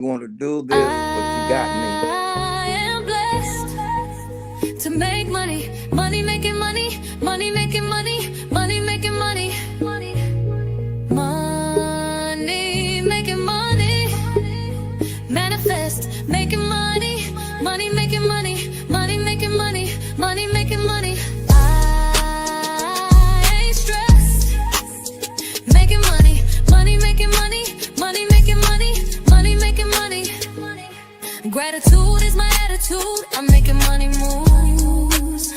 You want to do this, but you got me. I am blessed to make money, money making money, money making money, money making money, money making money, manifest making money, money making money, money making money, money making money. I ain't stressed, making money, money making money, money making money, money making money. Gratitude is my attitude. I'm making money moves.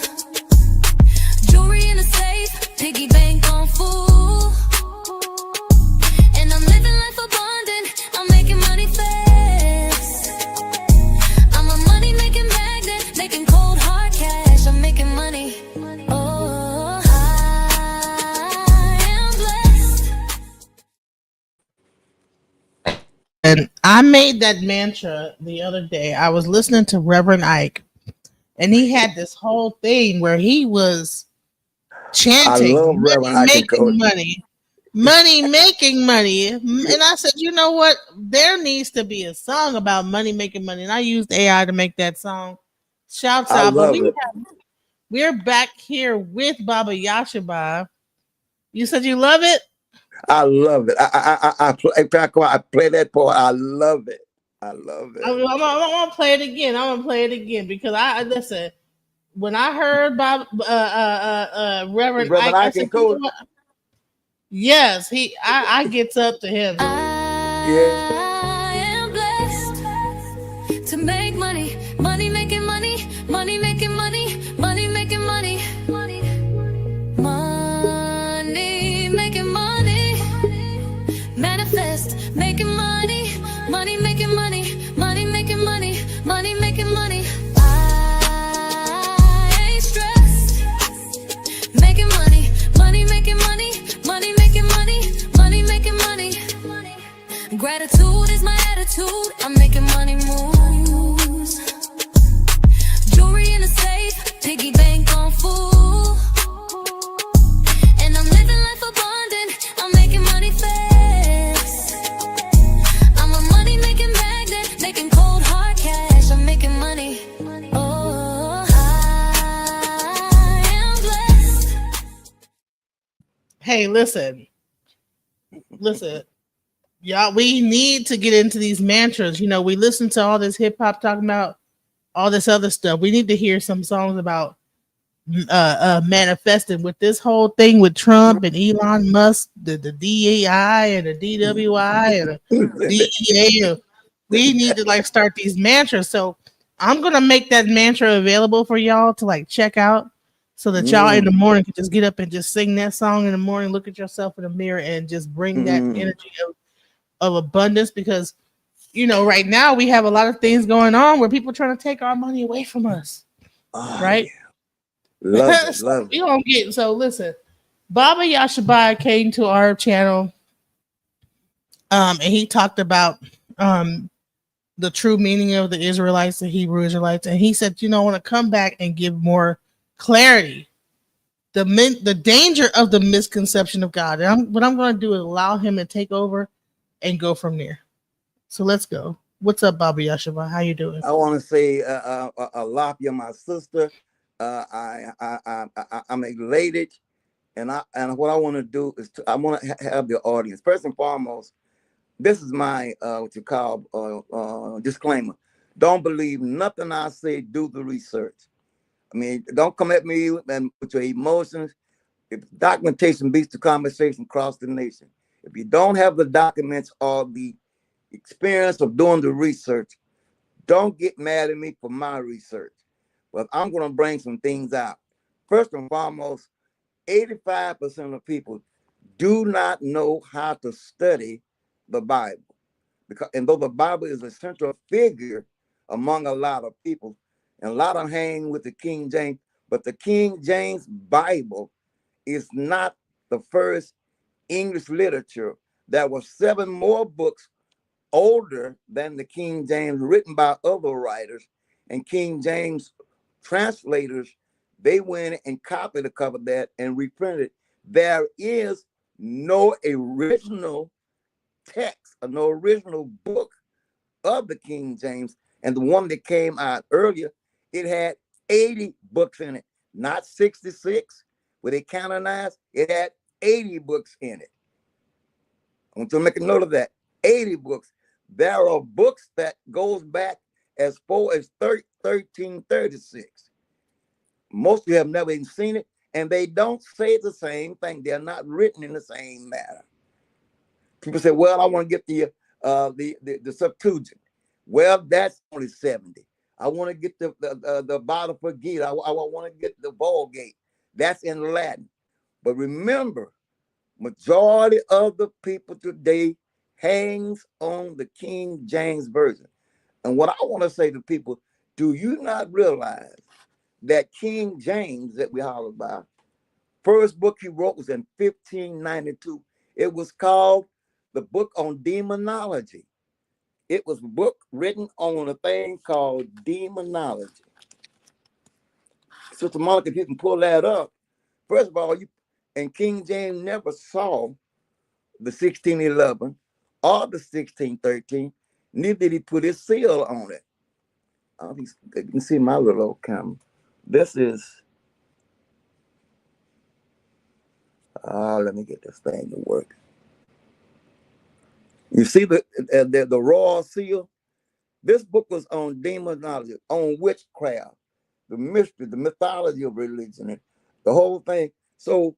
Jewelry in the safe, piggy bank on full. And I'm living life abundant. I'm making money fast. I'm a money making magnet, making cold hard cash. I'm making money. Oh, I am blessed. And I made that mantra the other day. I was listening to Reverend Ike, and he had this whole thing where he was I love chanting, Reverend money Hiking making Coach. money, money making money. And I said, you know what? There needs to be a song about money making money. And I used AI to make that song. Shouts I out. But love it. we're back here with Baba Yashabiyah. You said you love it? I love it. I play that part. I love it. I love it. I'm gonna play it again. I'm gonna play it again because I listen. When I heard Bob, Reverend Reverend Ike, I Hiking said, you know Coach. what? Yes, I gets up to him. Yeah. I am blessed to make money, money making money, money making money, money making money, money making money, manifest making money, money making money, money making money, money making money. I ain't stressed, making money, money making money, money making money, money making money. Gratitude is my attitude. I'm making money moves. Jewelry in the safe, piggy bank on full. And I'm living life abundant. I'm making money fast. I'm a money making magnet, making cold hard cash. I'm making money. Oh, I am blessed. Hey, listen, y'all. We need to get into these mantras. You know, we listen to all this hip hop talking about all this other stuff. We need to hear some songs about manifesting with this whole thing with Trump and Elon Musk, the DEI and the DWI and the DEA. We need to like start these mantras. So I'm gonna make that mantra available for y'all to like check out so that y'all in the Mm, morning can just get up and just sing that song in the morning, look at yourself in the mirror and just bring that mm. energy of abundance because you know, right now we have a lot of things going on where people trying to take our money away from us, Oh right? yeah. Love it. So Love we it. don't get so listen. Baba Yashabai came to our channel, and he talked about um the true meaning of the Israelites, the Hebrew Israelites, and he said, you know, I want to come back and give more clarity. The danger of the misconception of God. And what I'm going to do is allow him to take over and go from there. So let's go. What's up, Baba Yashabai? How you doing? I want to say, Alafia, my sister. I'm elated, and what I want to do is I want to have the audience first and foremost. This is my what you call disclaimer. Don't believe nothing I say. Do the research. I mean, don't come at me and with your emotions. If documentation beats the conversation across the nation. If you don't have the documents or the experience of doing the research, don't get mad at me for my research. But I'm going to bring some things out. First and foremost, 85% of people do not know how to study the Bible. Because, and though the Bible is a central figure among a lot of people, and a lot of them hang with the King James, but the King James Bible is not the first English literature. There were 7 more books older than the King James written by other writers, and King James translators, they went and copied a couple of that and reprinted. There is no original text or no original book of the King James and the one that came out earlier, it had 80 books in it, not 66. Where they canonized, it had 80 books in it. I want you to make a note of that. 80 books. There are books that goes back as far as 1336. Most of you have never even seen it, and they don't say the same thing. They're not written in the same manner. People say, well, I want to get the Septuagint. Well, that's only 70. I want to get the Bible for Gita. I want to get the Vulgate. That's in Latin. But remember, majority of the people today hangs on the King James Version. And what I want to say to people, do you not realize that King James that we holler about, first book he wrote was in 1592. It was called the Book on Demonology. It was a book written on a thing called demonology. Sister Monica, if you can pull that up, first of all, and King James never saw the 1611 or the 1613, neither did he put his seal on it. You can see my little old camera. This is, let me get this thing to work. You see the royal seal? This book was on demonology, on witchcraft, the mystery, the mythology of religion, the whole thing. So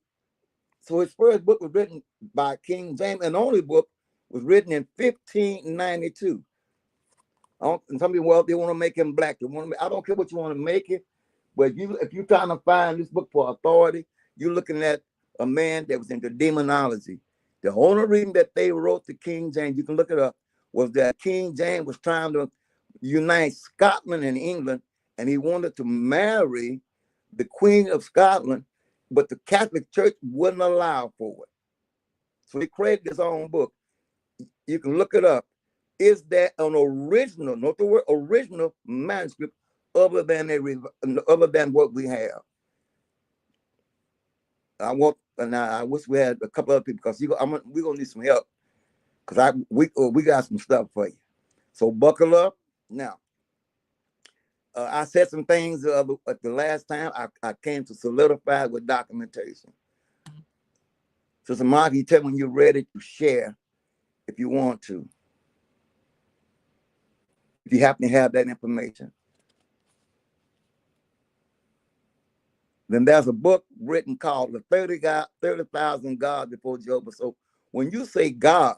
his first book was written by King James, and the only book was written in 1592. And some people, well, they want to make him black. I don't care what you want to make it, but if you're trying to find this book for authority, you're looking at a man that was into demonology. The only reason that they wrote the King James, you can look it up, was that King James was trying to unite Scotland and England, and he wanted to marry the Queen of Scotland, but the Catholic Church wouldn't allow for it. So he created his own book. You can look it up. Is that an original, not the word original manuscript, other than what we have? I wish we had a couple other people, because we're gonna need some help, because we got some stuff for you. So buckle up. Now, I said some things at the last time. I came to solidify with documentation. So, Mark, you tell me when you're ready to share, if you want to. If you happen to have that information. Then there's a book written called The 30,000 Gods Before Jehovah. So when you say God,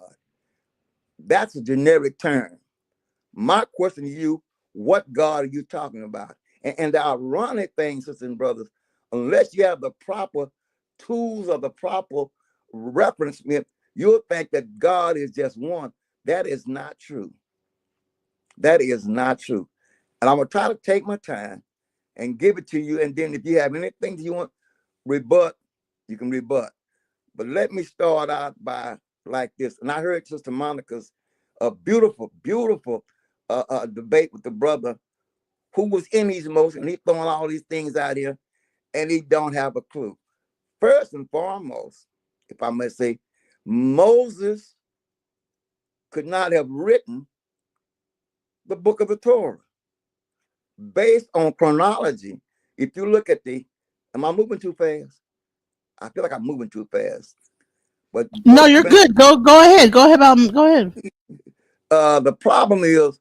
that's a generic term. My question to you, what God are you talking about? And the ironic thing, sisters and brothers, unless you have the proper tools or the proper reference, you'll think that God is just one. That is not true. That is not true. And I'm going to try to take my time and give it to you. And then if you have anything that you want rebut, you can rebut. But let me start out by like this. And I heard Sister Monica's beautiful debate with the brother who was in these emotions, and he throwing all these things out here, and he don't have a clue. First and foremost, if I must say, Moses could not have written the book of the Torah based on chronology. If you look at am I moving too fast? I feel like I'm moving too fast. But no, you're good. Go ahead. Go ahead. Go ahead. The problem is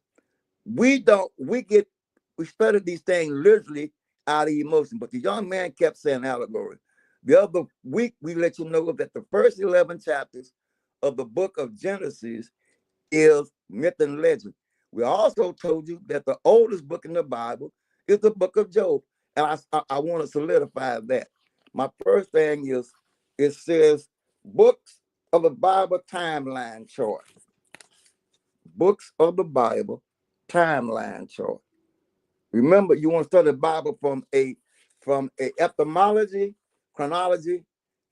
we study these things literally out of emotion. But the young man kept saying allegory. The other week we let you know that the first 11 chapters of the book of Genesis is myth and legend. We also told you that the oldest book in the Bible is the book of Job. And I want to solidify that. My first thing is, it says books of the Bible timeline chart. Books of the Bible timeline chart. Remember, you want to study the Bible from a etymology, chronology,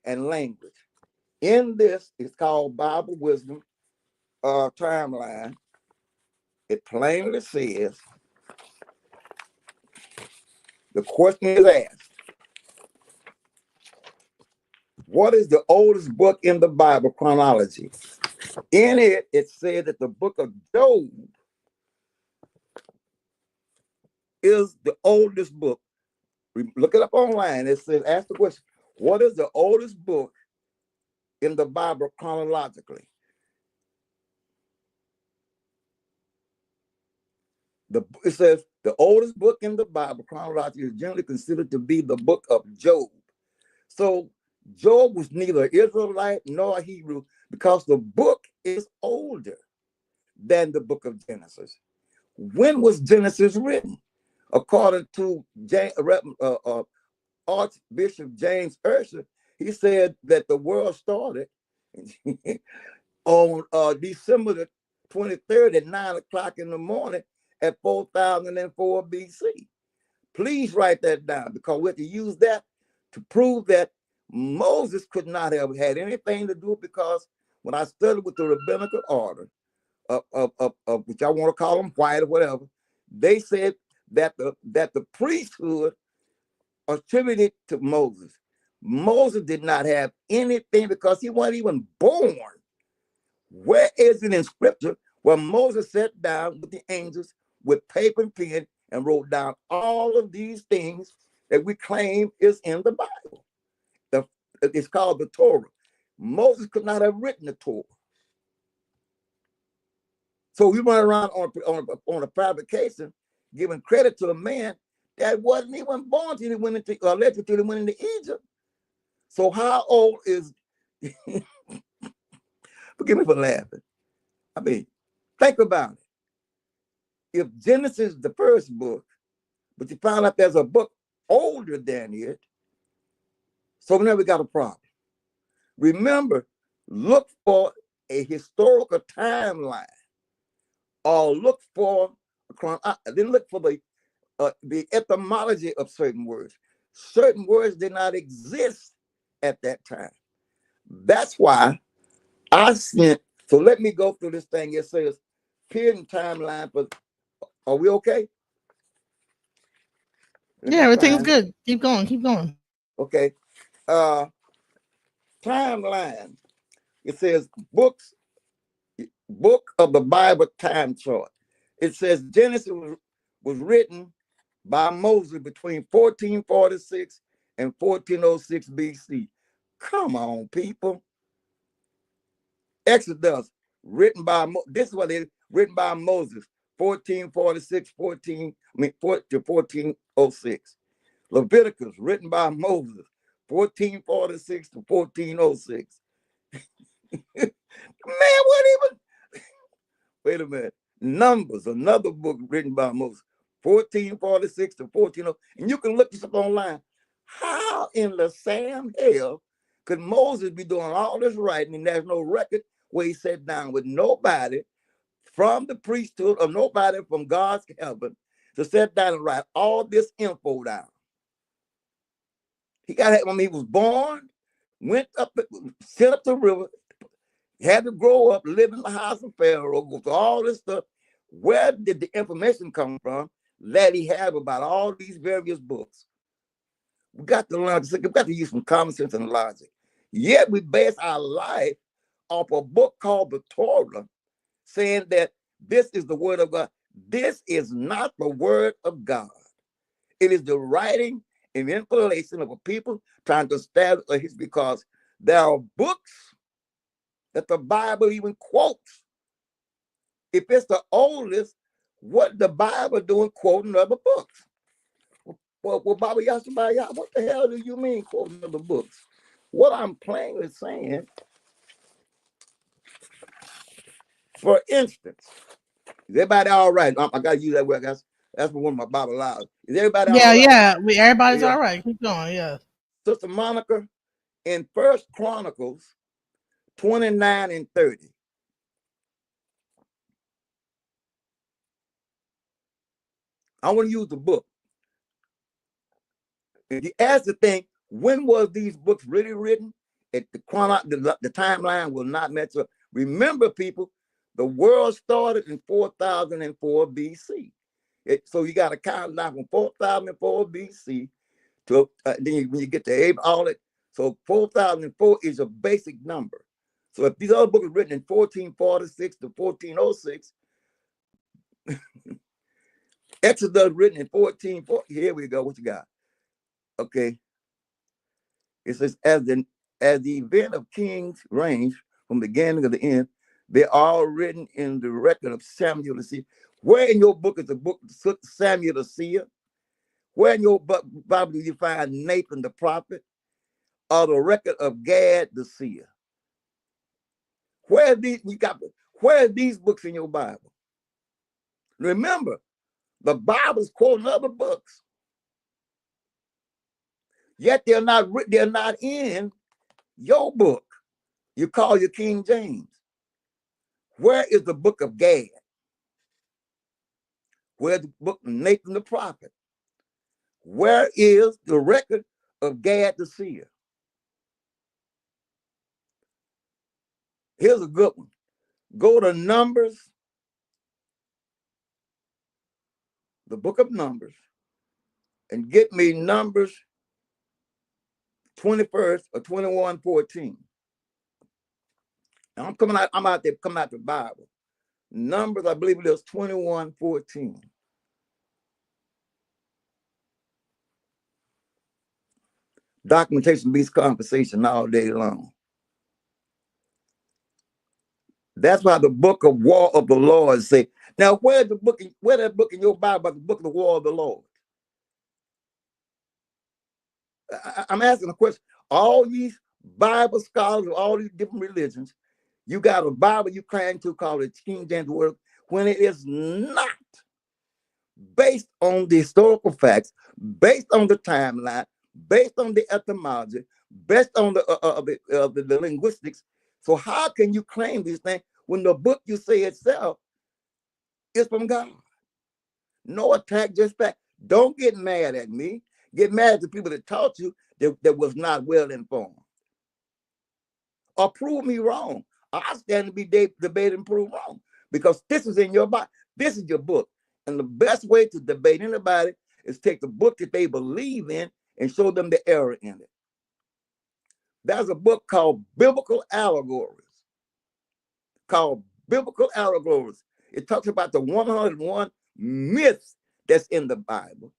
and language. In this, it's called Bible Wisdom timeline. It plainly says, the question is asked, what is the oldest book in the Bible chronology? In it, it said that the book of Job is the oldest book? Look it up online. It says, ask the question, what is the oldest book in the Bible chronologically? It says the oldest book in the Bible chronologically is generally considered to be the book of Job. So Job was neither Israelite nor Hebrew because the book is older than the book of Genesis. When was Genesis written? According to Archbishop James Ursher, he said that the world started on December the 23rd at 9 o'clock in the morning at 4004 BC. Please write that down because we have to use that to prove that Moses could not have had anything to do with, because when I studied with the rabbinical order of which I want to call them white or whatever, they said that the priesthood attributed to Moses. Moses did not have anything because he wasn't even born. Where is it in scripture where Moses sat down with the angels with paper and pen and wrote down all of these things that we claim is in the Bible? It's called the Torah. Moses could not have written the Torah. So we run around on a fabrication, giving credit to a man that wasn't even born till he went into allegedly till he went into Egypt. So how old is forgive me for laughing. I mean, think about it. If Genesis is the first book, but you find out there's a book older than it, so now we got a problem. Remember, look for a historical timeline, or look for then look for the etymology of certain words. Certain words did not exist at that time. That's why I sent. So let me go through this thing. It says period and timeline. But are we okay? Yeah, everything's good. Keep going. Keep going. Okay. Timeline. It says book of the Bible time chart. It says Genesis was written by Moses between 1446 and 1406 BC. Come on, people. Exodus, written by this is what it is, written by Moses, 1446, to 1406. Leviticus, written by Moses, 1446 to 1406. Man, what even? Wait a minute. Numbers, another book written by Moses, 1446 to 1400. And you can look this up online. How in the Sam hell could Moses be doing all this writing and there's no record where he sat down with nobody from the priesthood or nobody from God's heaven to sit down and write all this info down? He got it when he was born, went up, sent up the river, had to grow up, live in the house of Pharaoh, go through all this stuff. Where did the information come from that he had about all these various books? We got to learn, we got to use some common sense and logic. Yet we base our life off a book called the Torah, saying that this is the word of God. This is not the word of God. It is the writing and inspiration of a people trying to establish a history, because there are books that the Bible even quotes. If it's the oldest, what the Bible doing quoting other books? Well, Baba Yashabiyah, what the hell do you mean quoting other books? What I'm plainly saying, for instance, is everybody all right? I got to use that word, guys. That's one of my Bible lies. Is everybody Yeah, all right? yeah. Everybody's Yeah. all right. Keep going. Yeah. Sister Monica, in First Chronicles 29 and 30, I want to use the book. If you ask the thing, when was these books really written? The timeline will not match up. Remember, people, the world started in 4004 BC. So you got to count down from 4004 BC to then when you get to Abraham, all it. So 4004 is a basic number. So if these other books were written in 1446 to 1406, Exodus written in 14:4. Here we go. What you got? Okay. It says, as the event of kings range from the beginning of the end, they're all written in the record of Samuel the seer. Where in your book is the book of Samuel the seer? Where in your Bible do you find Nathan the prophet or the record of Gad the seer? Where are these books in your Bible? Remember, the Bible's quoting other books, yet they're not in your book. You call your King James. Where is the book of Gad? Where's the book of Nathan the prophet? Where is the record of Gad the seer? Here's a good one. Go to Numbers, the book of Numbers, and get me Numbers 21st or 21:14. Now I'm out there coming out the Bible. Numbers, I believe it is 21:14. Documentation beats conversation all day long. That's why the book of war of the Lord say. Now, where's that book in your Bible about the book of the war of the Lord? I'm asking a question. All these Bible scholars of all these different religions, you got a Bible you claim to call it King James Word when it is not based on the historical facts, based on the timeline, based on the etymology, based on the linguistics. So how can you claim these things when the book you say itself is from God? No attack, just fact. Don't get mad at me. Get mad at the people that taught you that was not well informed. Or prove me wrong. I stand to be debated and prove wrong. Because this is in your Bible. This is your book. And the best way to debate anybody is take the book that they believe in and show them the error in it. There's a book called Biblical Allegories. It talks about the 101 myths that's in the Bible.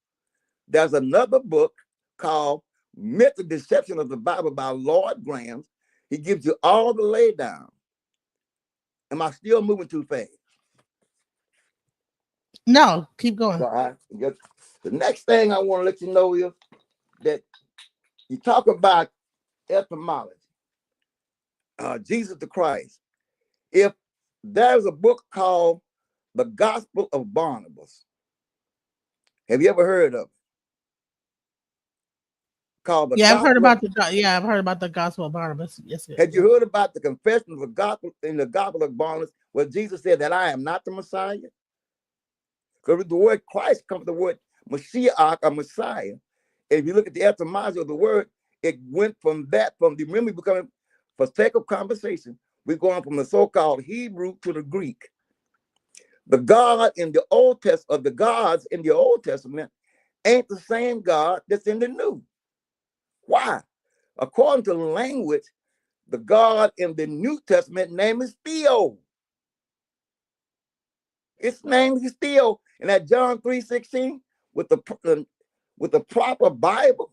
There's another book called Myth and Deception of the Bible by Lord Graham. He gives you all the laydown. Am I still moving too fast? No, keep going. All right. The next thing I want to let you know is that you talk about etymology, Jesus the Christ. If there's a book called The Gospel of Barnabas, have you ever heard of it? Called the I've heard Gospel about I've heard about the Gospel of Barnabas. Yes. Have you heard about the confession of the gospel in the Gospel of Barnabas, where Jesus said that I am not the Messiah? Because the word Christ comes from the word Mashiach, or Messiah. If you look at the etymology of the word, it went from remember, becoming, for sake of conversation, we're going from the so-called Hebrew to the Greek. The God in the Old Testament, or the gods in the Old Testament, ain't the same God that's in the New. Why? According to the language, the God in the New Testament name is Theo. Its name is Theo. And that John 3:16 with the proper Bible.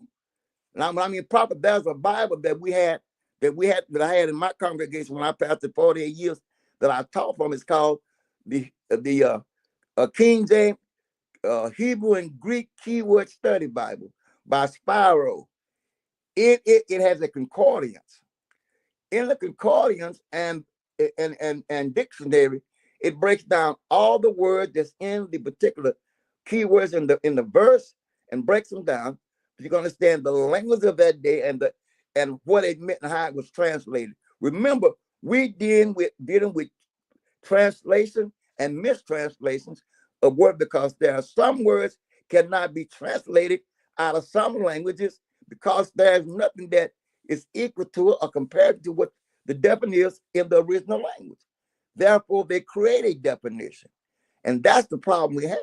And I mean proper, there's a Bible that I had in my congregation when I pastored 48 years that I taught from. It's called the King James Hebrew and Greek Keyword Study Bible by Spiro. It has a concordance. In the concordance and dictionary, it breaks down all the words that's in the particular keywords in the verse and breaks them down. So you can understand the language of that day and what it meant and how it was translated. Remember, we dealing with translation and mistranslations of words, because there are some words cannot be translated out of some languages because there's nothing that is equal to or compared to what the definition is in the original language. Therefore, they create a definition. And that's the problem we have.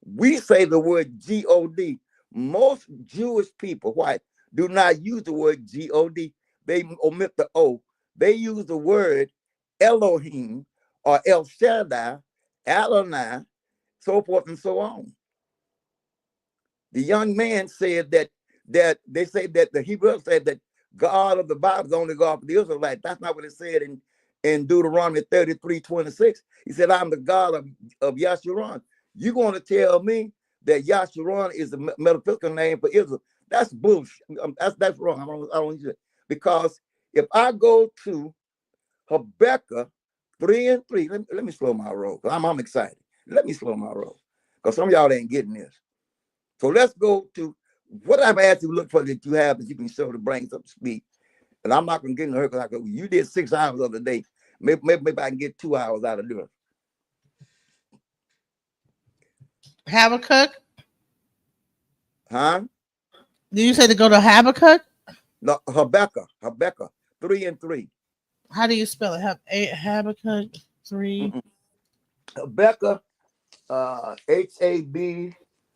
We say the word G-O-D. Most Jewish people, white, do not use the word G-O-D. They omit the O. They use the word Elohim or El Shaddai, Adonai, so forth and so on. The young man said that they say that the Hebrews said that God of the Bible is only God for the Israelites. That's not what it said in Deuteronomy 33:26. He said, I'm the God of Yasharon. You're going to tell me that Yasharon is the metaphysical name for Israel? That's bullshit. That's wrong. I don't use it. Because if I go to Habakkuk 3:3, let me slow my roll. I'm excited. Let me slow my roll. Because some of y'all ain't getting this. So let's go to what I've asked you to look for that you have that you can show the brains up to speed. And I'm not gonna get in her because you did 6 hours of the day. Maybe I can get 2 hours out of doing. Habakkuk. Huh? Did you say to go to Habakkuk? No, Habakkuk 3:3. How do you spell it? Habakkuk 3. Habakkuk, HAB.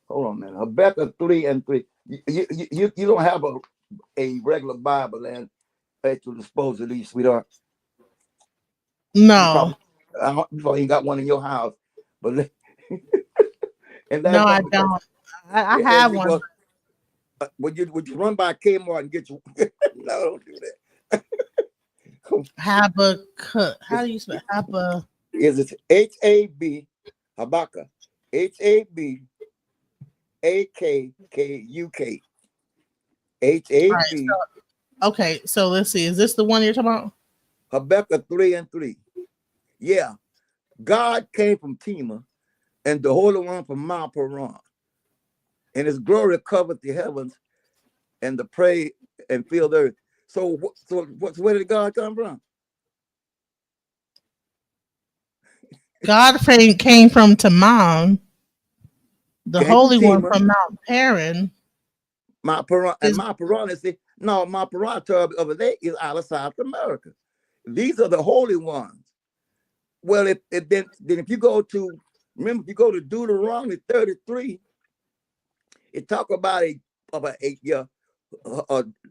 Hold on a minute. Habakkuk 3:3. You don't have a regular Bible and at your disposal, these sweetheart. You No, probably you got one in your house, but and no, that's I not because don't. I have one. because would you run by Kmart and get you? No, don't do that. Habakkuk. How It's, do you spell Habakkuk? is it HAB Habakkuk HABAKKUK All right. HAB Okay, so let's see. Is this the one you're talking about? Habakkuk 3:3. Yeah, God came from Tema, and the Holy One from Mount Paran, and His glory covered the heavens and the prey and filled the earth. So where did God come from? God came from Taman, the Came from Holy One Tema, from Mount Paran. Mount Paran, and Is Mount Paran is no Mount Paran over there is out of South America. These are the holy ones. Well, then if you go to remember if you go to Deuteronomy 33, it talk about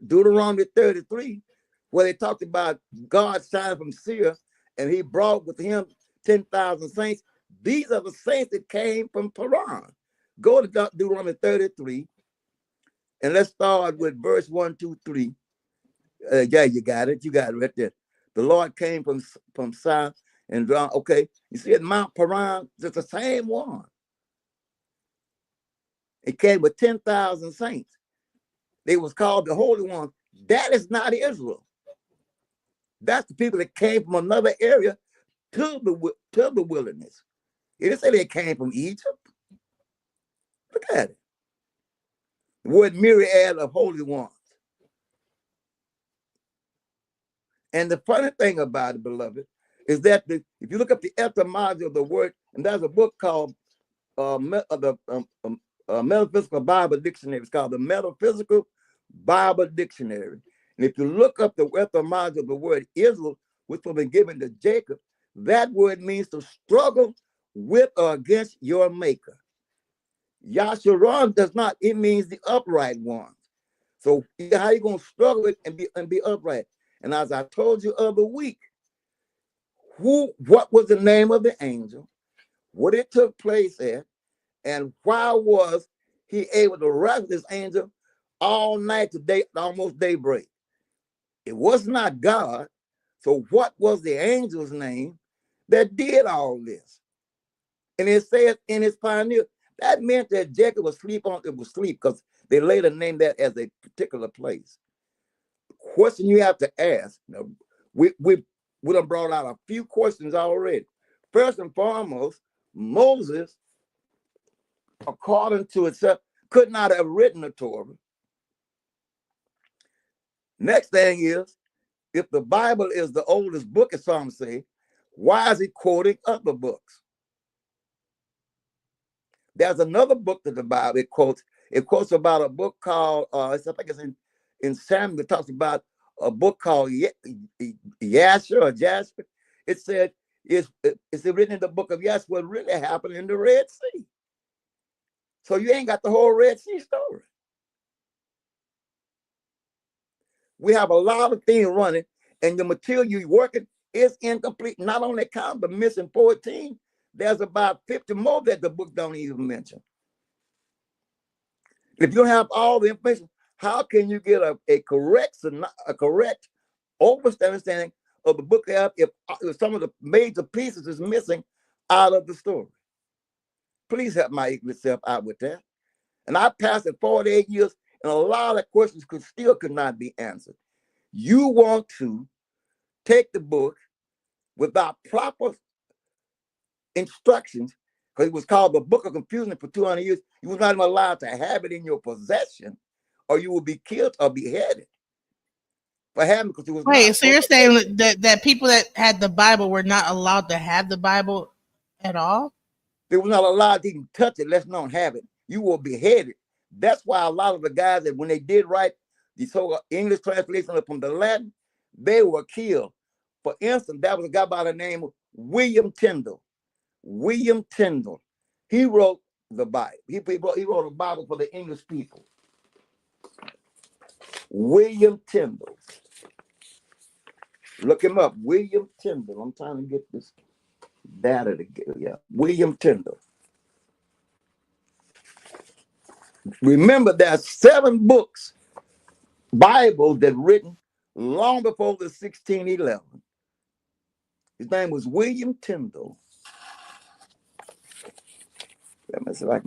Deuteronomy 33, where they talked about God shining from Seir, and He brought with Him 10,000 saints. These are the saints that came from Paran. Go to Deuteronomy 33, and let's start with verse 1, 2, 3. Yeah, you got it. You got it right there. The Lord came from south and drawn. Okay, you see at Mount Paran, it's the same one. It came with 10,000 saints. They was called the Holy Ones. That is not Israel. That's the people that came from another area to the wilderness. It didn't say they came from Egypt. Look at it. The word myriad of holy ones. And the funny thing about it, beloved, is that if you look up the etymology of the word, and there's a book called Metaphysical Bible Dictionary. It's called the Metaphysical Bible Dictionary. And if you look up the etymology of the word Israel, which was been given to Jacob, that word means to struggle with or against your maker. Yasharon does not, it means the upright ones. So how you gonna struggle with and be upright? And as I told you other week, what was the name of the angel, what it took place at, and why was he able to wrestle this angel all night to almost daybreak? It was not God. So what was the angel's name that did all this? And it says in his pioneer, that meant that Jacob was sleep because they later named that as a particular place. The question you have to ask, now, we done brought out a few questions already. First and foremost, Moses, according to itself, could not have written the Torah. Next thing is, if the Bible is the oldest book, as some say, why is he quoting other books? There's another book that the Bible quotes. It quotes about a book called, I think it's in Samuel, it talks about a book called Yasher or Jasper. It said, it's written in the book of Yasher what really happened in the Red Sea. So you ain't got the whole Red Sea story. We have a lot of things running, and the material you're working is incomplete. Not only count the missing 14, there's about 50 more that the book don't even mention. If you don't have all the information, how can you get a correct understanding of the book if some of the major pieces is missing out of the story? Please help my ignorant self out with that. And I passed it 48 years, and a lot of questions could not be answered. You want to take the book without proper instructions, because it was called the Book of Confusion for 200 years. You was not even allowed to have it in your possession, or you will be killed or beheaded for having it, because it was Wait, not. so you're saying that people that had the Bible were not allowed to have the Bible at all? They were not allowed to even touch it, let's not have it. You were beheaded. That's why a lot of the guys that when they did write the so English translation from the Latin, they were killed. For instance, that was a guy by the name of William Tyndale. William Tyndale. He wrote the Bible. He wrote a Bible for the English people. William Tyndale. Look him up. William Tyndale. I'm trying to get this data together. Yeah. William Tyndale. Remember, there are 7 books, Bibles, that written long before the 1611. His name was William Tyndale. Let me see if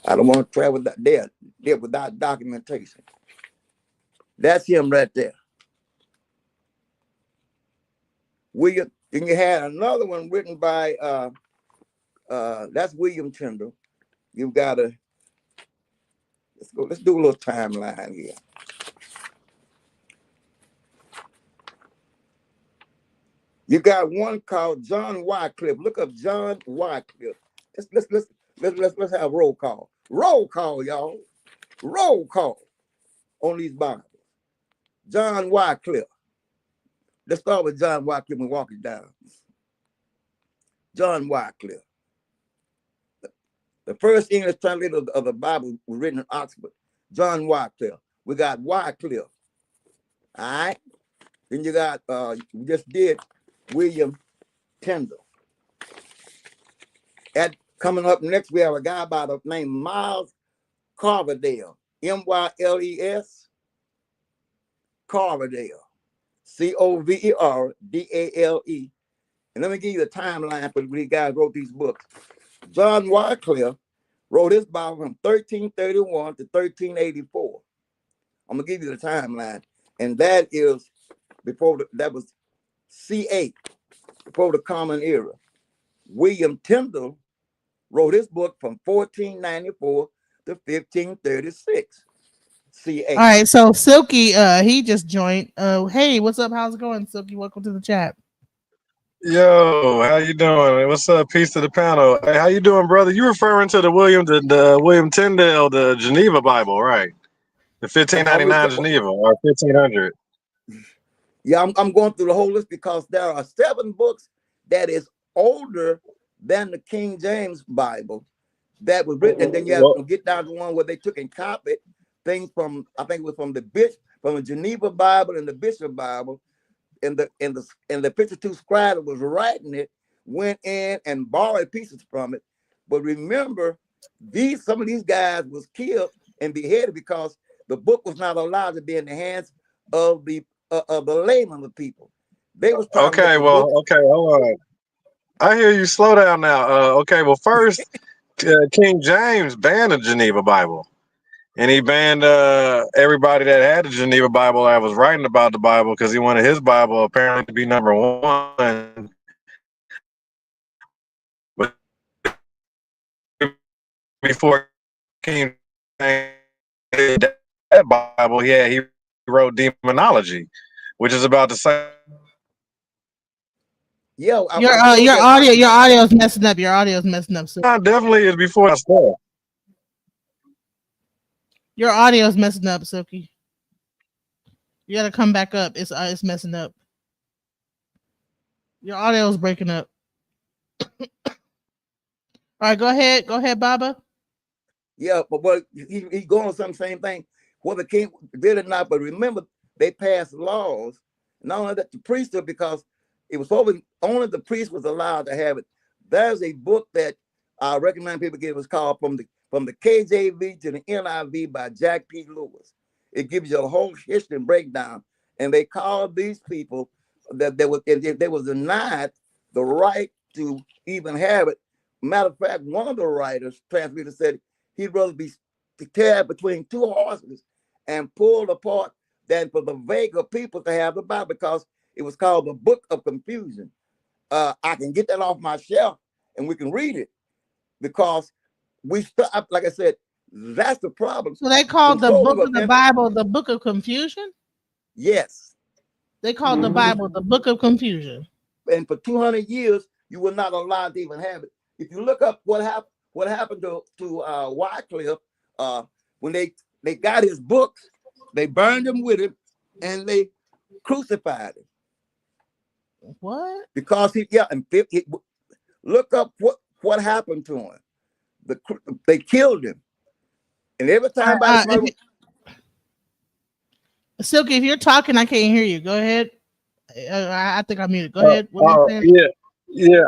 I don't want to travel there without documentation. That's him right there. William. Then you had another one written by that's William Tyndale. You've got to let's do a little timeline here. You got one called John Wycliffe. Look up John Wycliffe. Let's have roll call. Roll call, y'all. Roll call on these Bibles. John Wycliffe. Let's start with John Wycliffe and walk it down. John Wycliffe. The first English translator of the Bible was written in Oxford. John Wycliffe. We got Wycliffe. All right. Then you got we just did William Tyndale. Coming up next, we have a guy by the name Miles Coverdale. Myles Coverdale. Coverdale. And let me give you the timeline for these guys wrote these books. John Wycliffe wrote his Bible from 1331 to 1384. I'm gonna give you the timeline, and that is that was C8, before the Common Era. William Tyndale wrote his book from 1494 to 1536. C8. All right, so Silky, he just joined. Hey, what's up? How's it going, Silky? Welcome to the chat. Yo, how you doing? What's up? Peace to the panel. Hey, how you doing, brother? You referring to the William Tyndale, the Geneva Bible, right? The 1599 Geneva or 1500. Yeah, I'm going through the whole list because there are 7 books that is older than the King James Bible that was written, and then you have to get down to one where they took and copied things from, I think it was from the Geneva Bible and the Bishop Bible, and the 52 scribe that was writing it went in and borrowed pieces from it. But remember, some of these guys was killed and beheaded because the book was not allowed to be in the hands of the layman of people. They was trying okay, hold on. I hear you. Slow down now. Okay, well, first, King James banned the Geneva Bible. And he banned everybody that had the Geneva Bible that was writing about the Bible because he wanted his Bible apparently to be number 1. But before King James did that Bible, he wrote Demonology, which is about the same. Yo, your audio is messing up. Your audio is messing up. So Definitely is before that stuff. your audio is messing up, Silky. You gotta come back up. It's messing up. Your audio is breaking up. All right, go ahead, Baba. Yeah, but he going on some same thing. Whether the king did or not, but remember they passed laws. Not only that, the priesthood, because it was only the priest was allowed to have it. There's a book that I recommend people get. It was called from the KJV to the NIV by Jack P. Lewis. It gives you a whole history and breakdown. And they called these people that they was denied the right to even have it. Matter of fact, one of the writers, translator, said he'd rather be teared between two horses and pulled apart than for the vaguer people to have the Bible, because it was called the Book of Confusion. I can get that off my shelf and we can read it, because we stop, like I said, that's the problem. So they called the book of the Controlling Bible the Book of Confusion? Yes. They called the Bible the Book of Confusion. And for 200 years, you were not allowed to even have it. If you look up what happened to Wycliffe, when they got his books, they burned him with him, and they crucified him. What? Because look up what happened to him. They killed him, and every time Silky, if you're talking, I can't hear you. Go ahead. I think I'm muted. Go ahead. What are you saying? Yeah.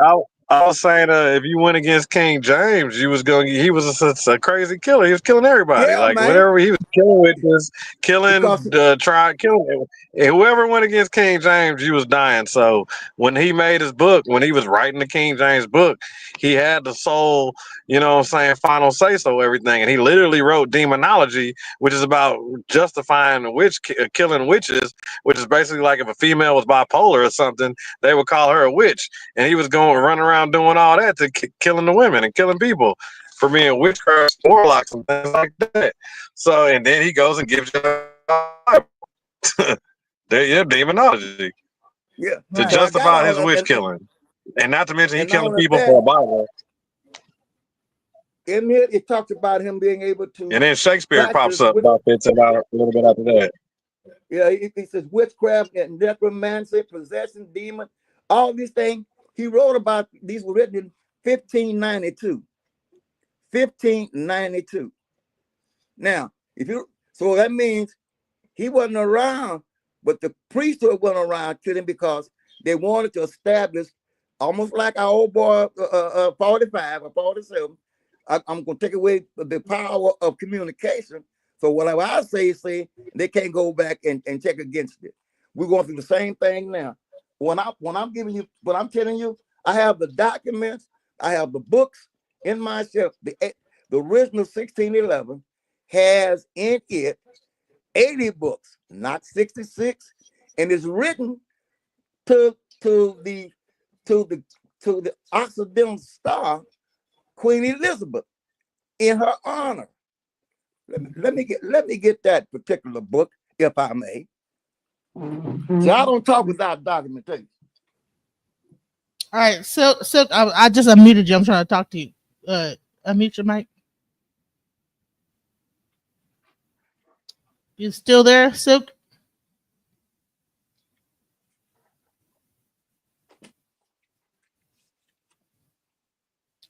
I was saying, if you went against King James, he was a crazy killer. He was killing everybody. Yeah, Like man. whatever he was killing with was killing, killing. And whoever went against King James, he was dying. So when he made his book, when he was writing the King James book, he had the sole, final say so everything. And he literally wrote demonology, which is about justifying killing witches, which is basically like if a female was bipolar or something, they would call her a witch. And he was going running around doing all that to killing the women and killing people for being witchcraft, warlocks, and things like that. So, and then he goes and gives you demonology. Yeah, to justify his witch killing, and not to mention he killing people for a Bible. In here, it talks about him being able to. And then Shakespeare pops up about a little bit after that. Yeah, he says witchcraft and necromancy, possession, demon, all these things. He wrote about these were written in 1592. 1592. Now, so that means he wasn't around, but the priesthood went around killing because they wanted to establish, almost like our old boy 45 or 47. I'm going to take away the power of communication. So whatever I say, they can't go back and check against it. We're going through the same thing now. When I'm telling you, I have the documents, I have the books in my shelf. The original 1611 has in it 80 books, not 66, and it's written to the Occidental Star, Queen Elizabeth, in her honor. Let me get that particular book, if I may. So I don't talk without documentation. All right, Silk, I just unmuted you. I'm trying to talk to you. Unmute your mic. You still there, Silk?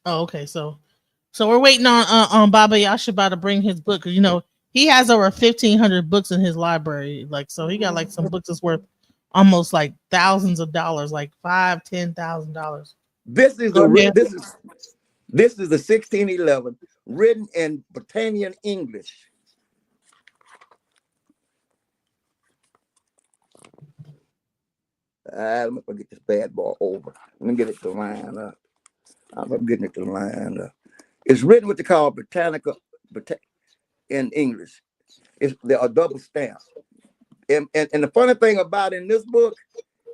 Oh, okay. So we're waiting on Baba Yashabiyah to bring his book. He has over 1,500 books in his library. So he got some books that's worth almost like thousands of dollars, like $5,000-$10,000. This is the 1611 written in Britannian English. Let me get this bad boy over. Let me get it to line up. I'm getting it to line up. It's written what they call Britannica in English. There are double stamps. And the funny thing about in this book,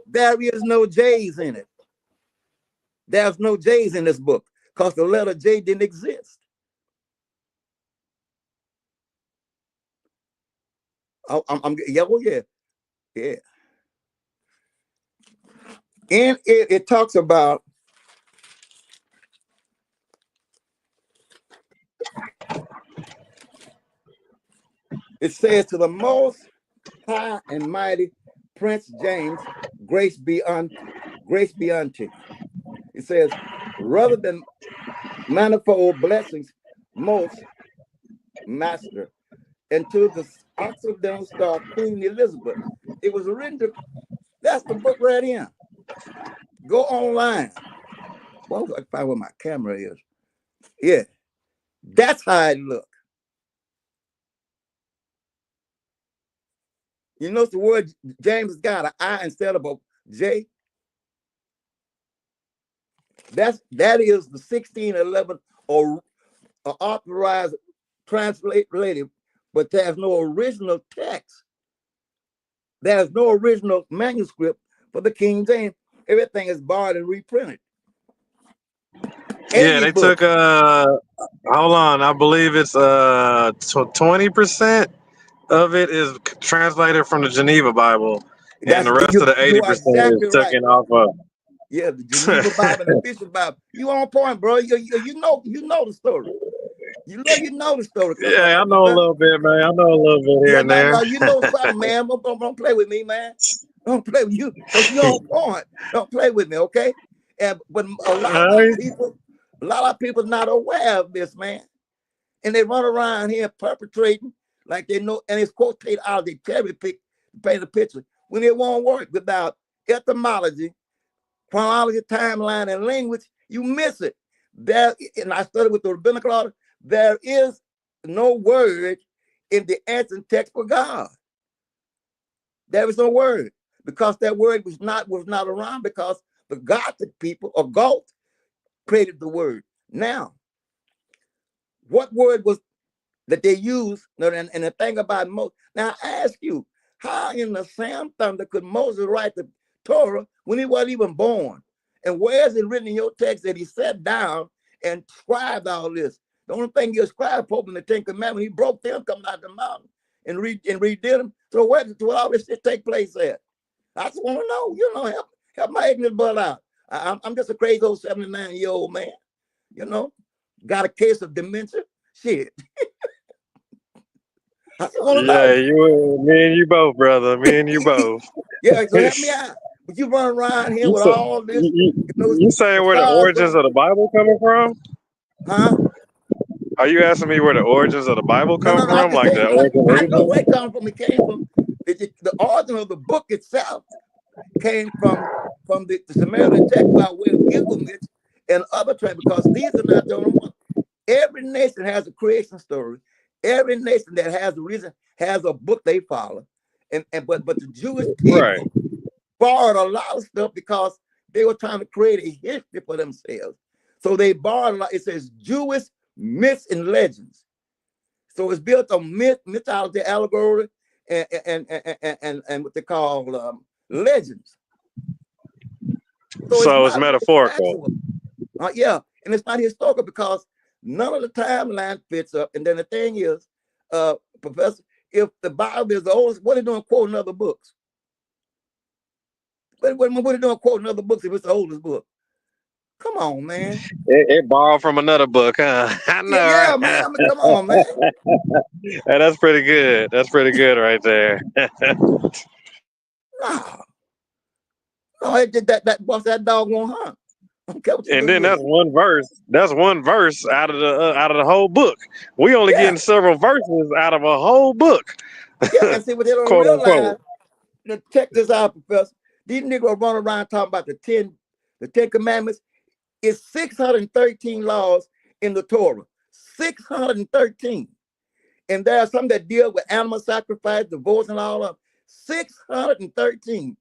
there is no J's in it. There's no J's in this book because the letter J didn't exist. Yeah. And it talks about it says to the most high and mighty Prince James, grace be unto you. It says, rather than manifold blessings, most master, and to the Occidental Star, Queen Elizabeth. It was written to, that's the book right here. Go online. Well, I find where my camera is. Yeah. That's how it look. You notice the word James got an I instead of a J. That is the 1611 or authorized translated, but there's no original text. There's no original manuscript for the King James. Everything is borrowed and reprinted. Yeah, Any they book. took hold on, I believe it's 20% of it is translated from the Geneva Bible, and That's the rest of the you are 80% is exactly right. taken off of. Yeah, the Geneva Bible and the Bishop Bible. You on point, bro. You know the story. You know the story, Yeah, I know a Professor. little bit, man. I know a little bit here Yeah, and there. now you know something, man. Don't play with me, man. Don't play with you, because you on point. Don't play with me, okay? But a lot Alright. of people not aware of this, man. And they run around here perpetrating like they know, and it's quoted out, they cherry pick to paint a picture when it won't work without etymology, chronology, timeline, and language. You miss it. There, and I studied with the rabbinical order. There is no word in the ancient text for God. There is no word, because that word was not around, because the Gothic people or Goth created the word. Now, what word was that they used? And the thing about Moses. Now I ask you, how in the Sam thunder could Moses write the Torah when he wasn't even born? And where is it written in your text that he sat down and scribed all this? The only thing he scribed in the Ten Commandments, he broke them coming out the mountain and redid them. So where did all this shit take place at? I just want to know. Help my ignorant butt out. I'm just a crazy old 79-year-old man. Got a case of dementia. Shit. I just want to Yeah, know. me and you both, brother. Me and you both. Yeah, so help me out. But you run around here You with say, all this, you saying where the facades origins on, of the Bible coming from? huh? Are you asking me where the origins of the Bible No, come no, no. I'm from? just Like saying, the I know origin? where it comes from. It came from the origin of the book itself came from the Samaritan text by way of Gilgamesh and other tribes, because these are not the only ones. Every nation has a creation story. Every nation that has a reason has a book they follow. But the Jewish Right. people borrowed a lot of stuff because they were trying to create a history for themselves. So they borrowed a lot. It says Jewish myths and legends. So it's built on mythology, allegory, and what they call legends. So it's So it's not really metaphorical. factual. Yeah, and it's not historical because none of the timeline fits up. And then the thing is, Professor, if the Bible is the oldest, what are they doing quoting other books? What are they doing quoting other books if it's the oldest book? Come on, man. It borrowed from another book, huh? I know, Yeah, man. right? I mean, come on, man. Hey, that's pretty good. That's pretty good right there. No, no, it did that bust that dog on hunt. I don't care what you And do then with that's it. one verse. That's one verse out of the whole book. We only Yeah, getting several verses out of a whole book, yeah. And see what they don't quote unquote. realize. Check this out, Professor. These niggas run around talking about the Ten Commandments. It's 613 laws in the Torah. 613. And there are some that deal with animal sacrifice, divorce, and all of them. 613.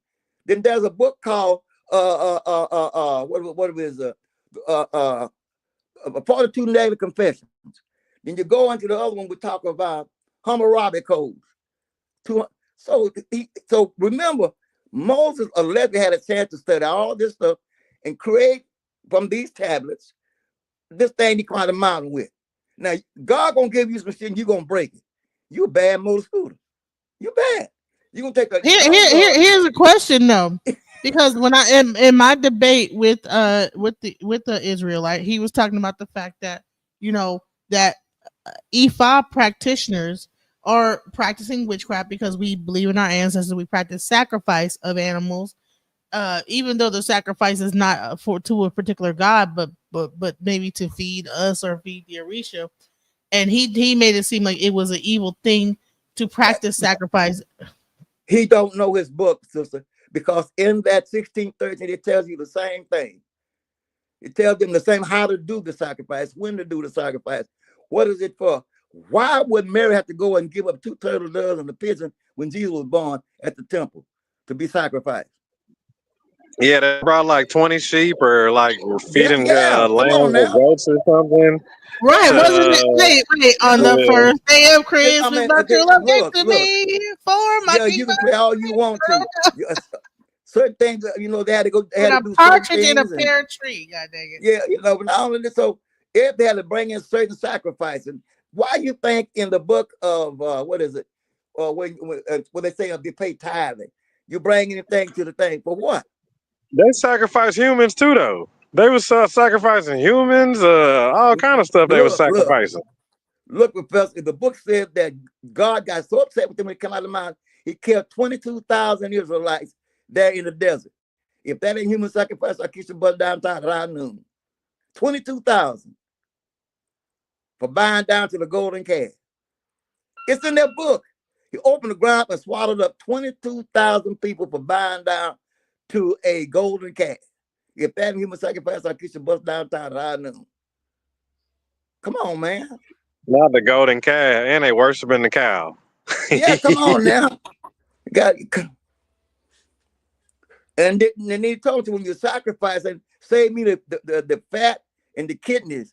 Then there's a book called what is 42 Negative Confessions. Then you go into the other one, we talk about Hammurabi codes. So remember, Moses allegedly had a chance to study all this stuff and create from these tablets this thing he climbed the mountain with. Now, God gonna give you some shit and you gonna break it. You a bad motor scooter. You bad. You gonna take a Here's a question though, because when I am in my debate with the Israelite, he was talking about the fact that that E5 practitioners are practicing witchcraft because we believe in our ancestors. We practice sacrifice of animals, even though the sacrifice is not to a particular god, but maybe to feed us or feed the Orisha. And he made it seem like it was an evil thing to practice sacrifice. he don't know his book, sister, because in that 1613 it tells you the same thing. It tells them the same how to do the sacrifice, when to do the sacrifice, What is it for? Why would Mary have to go and give up 2 turtle doves and a pigeon when Jesus was born at the temple to be sacrificed? Yeah, they brought like 20 sheep or like Yeah, feeding yeah. Come on lambs or now. goats or something. Right, wasn't it? To Wait, You on the know, yeah. first day of I Christmas, mean, my true love gave to look. me for my Yeah, king. you can play all you want to. Certain things, they had to go. They With had to a do certain partridge in a things, and pear tree. God dang it. yeah, but not only this, so if they had to bring in certain sacrifices, why you think in the book of what is it? When they say they pay tithing, you bring anything to the thing for what? They sacrifice humans too, though. They was sacrificing humans, all kind of stuff. They was Look, sacrificing. Professor. The book says that God got so upset with them when he came out of the mountain, he killed 22,000 Israelites there in the desert. If that ain't human sacrifice, I kiss your butt downtown around noon. 22,000 for buying down to the golden calf. It's in their book. He opened the ground and swallowed up 22,000 people for buying down to a golden calf. If that ain't human sacrifice, I kiss your butt downtown around noon. Come on, man. Not the golden calf, and they worshiping the cow. Yeah, come on now. And then he told you when you sacrifice and save me the fat and the kidneys.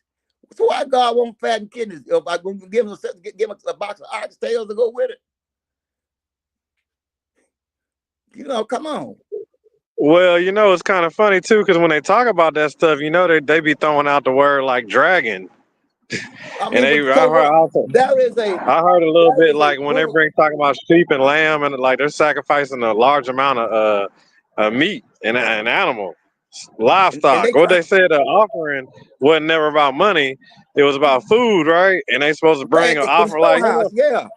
So why God want fat and kidneys? If I give him a box of oxtails to go with it, come on. Well, it's kind of funny too, because when they talk about that stuff, they be throwing out the word like dragon, I and mean, but I so heard what? also. There is a I heard a little bit like when they book. bring talking about sheep and lamb, and like they're sacrificing a large amount of meat and animal And livestock. they What try they said the offering wasn't never about money; it was about food, right? And they supposed to bring right an for the offer like storehouse, yeah.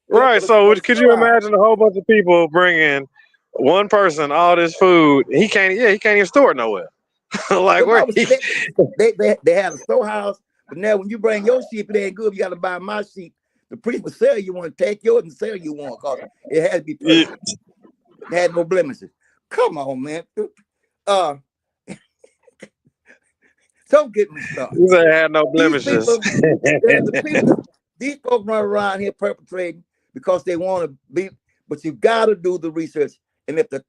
Yeah, right. So for the could you storehouse. imagine a whole bunch of people bringing one person all this food? He can't. Yeah, he can't even store it nowhere. Like The where? Bible said they had a storehouse, but now when you bring your sheep, it ain't good. You got to buy my sheep. The priest will sell you one, take yours and sell you one, cause it had to be Yeah. perfect. It had no blemishes. Come on, man. Uh, don't get me started. He said it had no These blemishes. people, the people, these folks run around here perpetrating because they want to be, but you got to do the research. And if the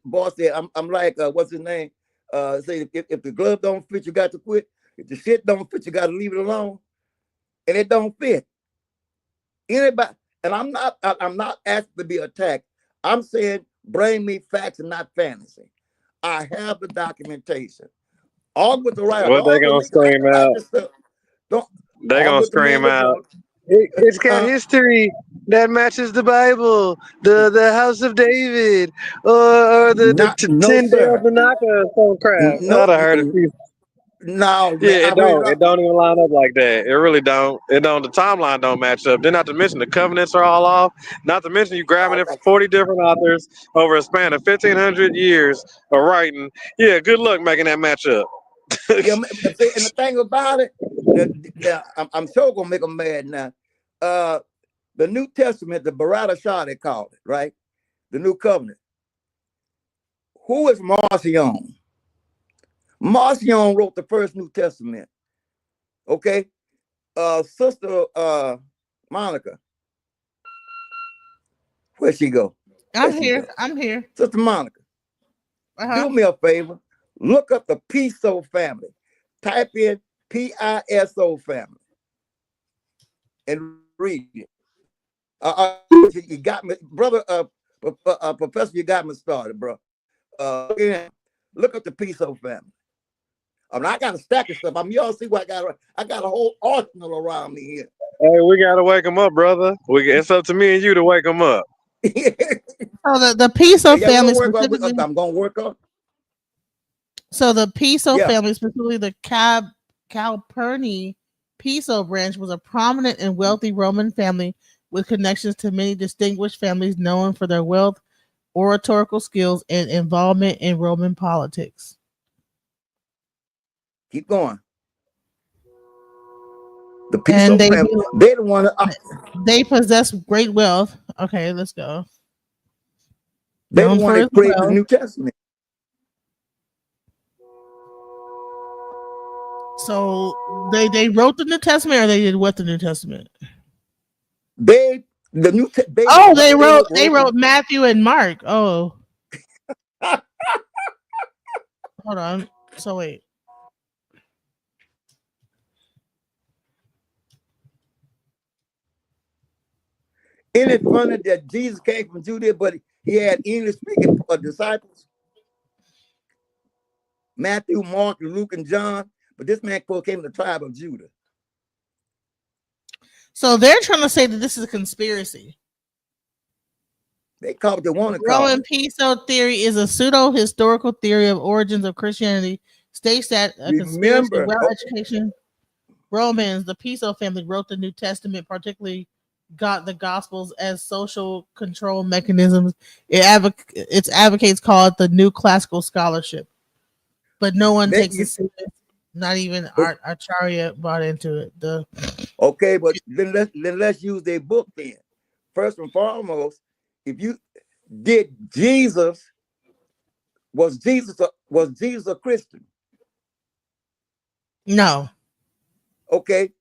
boss said, I'm like, what's his name? Say if the glove don't fit, you got to quit. If the shit don't fit, you got to leave it alone. And it don't fit. Anybody, and I'm not asking to be attacked. I'm saying bring me facts and not fantasy. I have the documentation. All with the right, What they all gonna with I scream can write out? this stuff. Don't They all gonna with the man scream with out. the It's got uh history that matches the Bible, the House of David, or the not no 10 bells sir. and knocker, some crap. No, I'd have heard a few. no Yeah, man. I it heard it don't. all. It don't even line up like that. It really don't. It don't. The timeline don't match up. Then not to mention the covenants are all off. Not to mention you grabbing Oh, it from 40 different authors over a span of 1,500 years of writing. Yeah, good luck making that match up. yeah, see, and the thing about it, I'm sure gonna make them mad now. Uh, the New Testament, the Barada Shah, they call it, right? The New Covenant. Who is Marcion? Marcion wrote the first New Testament. Okay, Sister Monica, where'd she go? There I'm she here. go. I'm here. Sister Monica, Uh-huh. do me a favor. Look up the Piso family. Type in PISO family and read it. You got me, brother. Professor, you got me started, bro. Look at the Piso family. I mean, I got a stack of stuff. Y'all see what I got? I got a whole arsenal around me here. Hey, we gotta wake them up, brother. It's up to me and you to wake them up. Yeah, So the Piso we're family gonna work on. specifically. I'm gonna work on. So the Piso Yeah, family, specifically the Calpurni Piso branch, was a prominent and wealthy Roman family with connections to many distinguished families known for their wealth, oratorical skills, and involvement in Roman politics. keep going. The And Piso family. They the one. they possess great wealth. Okay, let's go. They the Known one for his that created the wealth. New Testament. So they wrote the New Testament, or they did what the New Testament? They Oh, whatever they wrote Matthew and Mark. Oh, hold on. So wait. Isn't it funny that Jesus came from Judea, but he had English speaking disciples? Matthew, Mark, Luke, and John. But this man came from the tribe of Judah. So they're trying to say that this is a conspiracy. They call it the one Roman Piso theory is a pseudo-historical theory of origins of Christianity. States that a conspiracy well-education Romans, the Piso family, wrote the New Testament, particularly got the Gospels as social control mechanisms. Its advocates call it the new classical scholarship, but no one takes it serious. Not even Acharya bought into it. Okay, but then let's use their book then. First and foremost, if you did Jesus, was Jesus a Christian? No. Okay,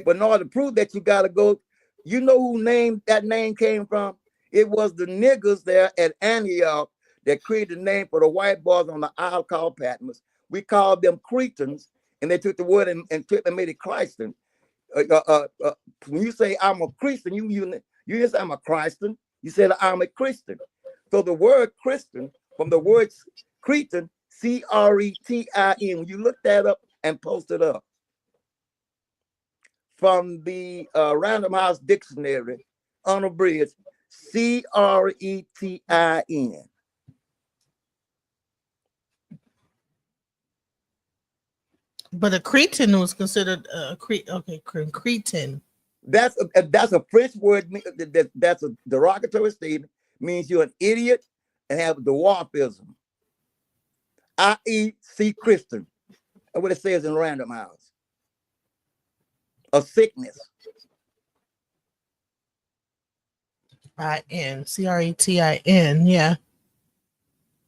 but in order to prove that, you gotta go. You know who that name came from? It was the niggers there at Antioch that created the name for the white boys on the isle called Patmos. We called them Cretans, and they took the word and made it Christian. When you say I'm a Christian, you didn't say I'm a Christian. You said I'm a Christian. So the word Christian from the word Cretan, Cretin. When you look that up and post it up from the Random House Dictionary, unabridged, Cretin. But a Cretan was considered a Cretan. That's a French word. That's a derogatory statement. Means you're an idiot and have dwarfism. I.e., see Christian. That's what it says in Random House. A sickness. Cretin, yeah.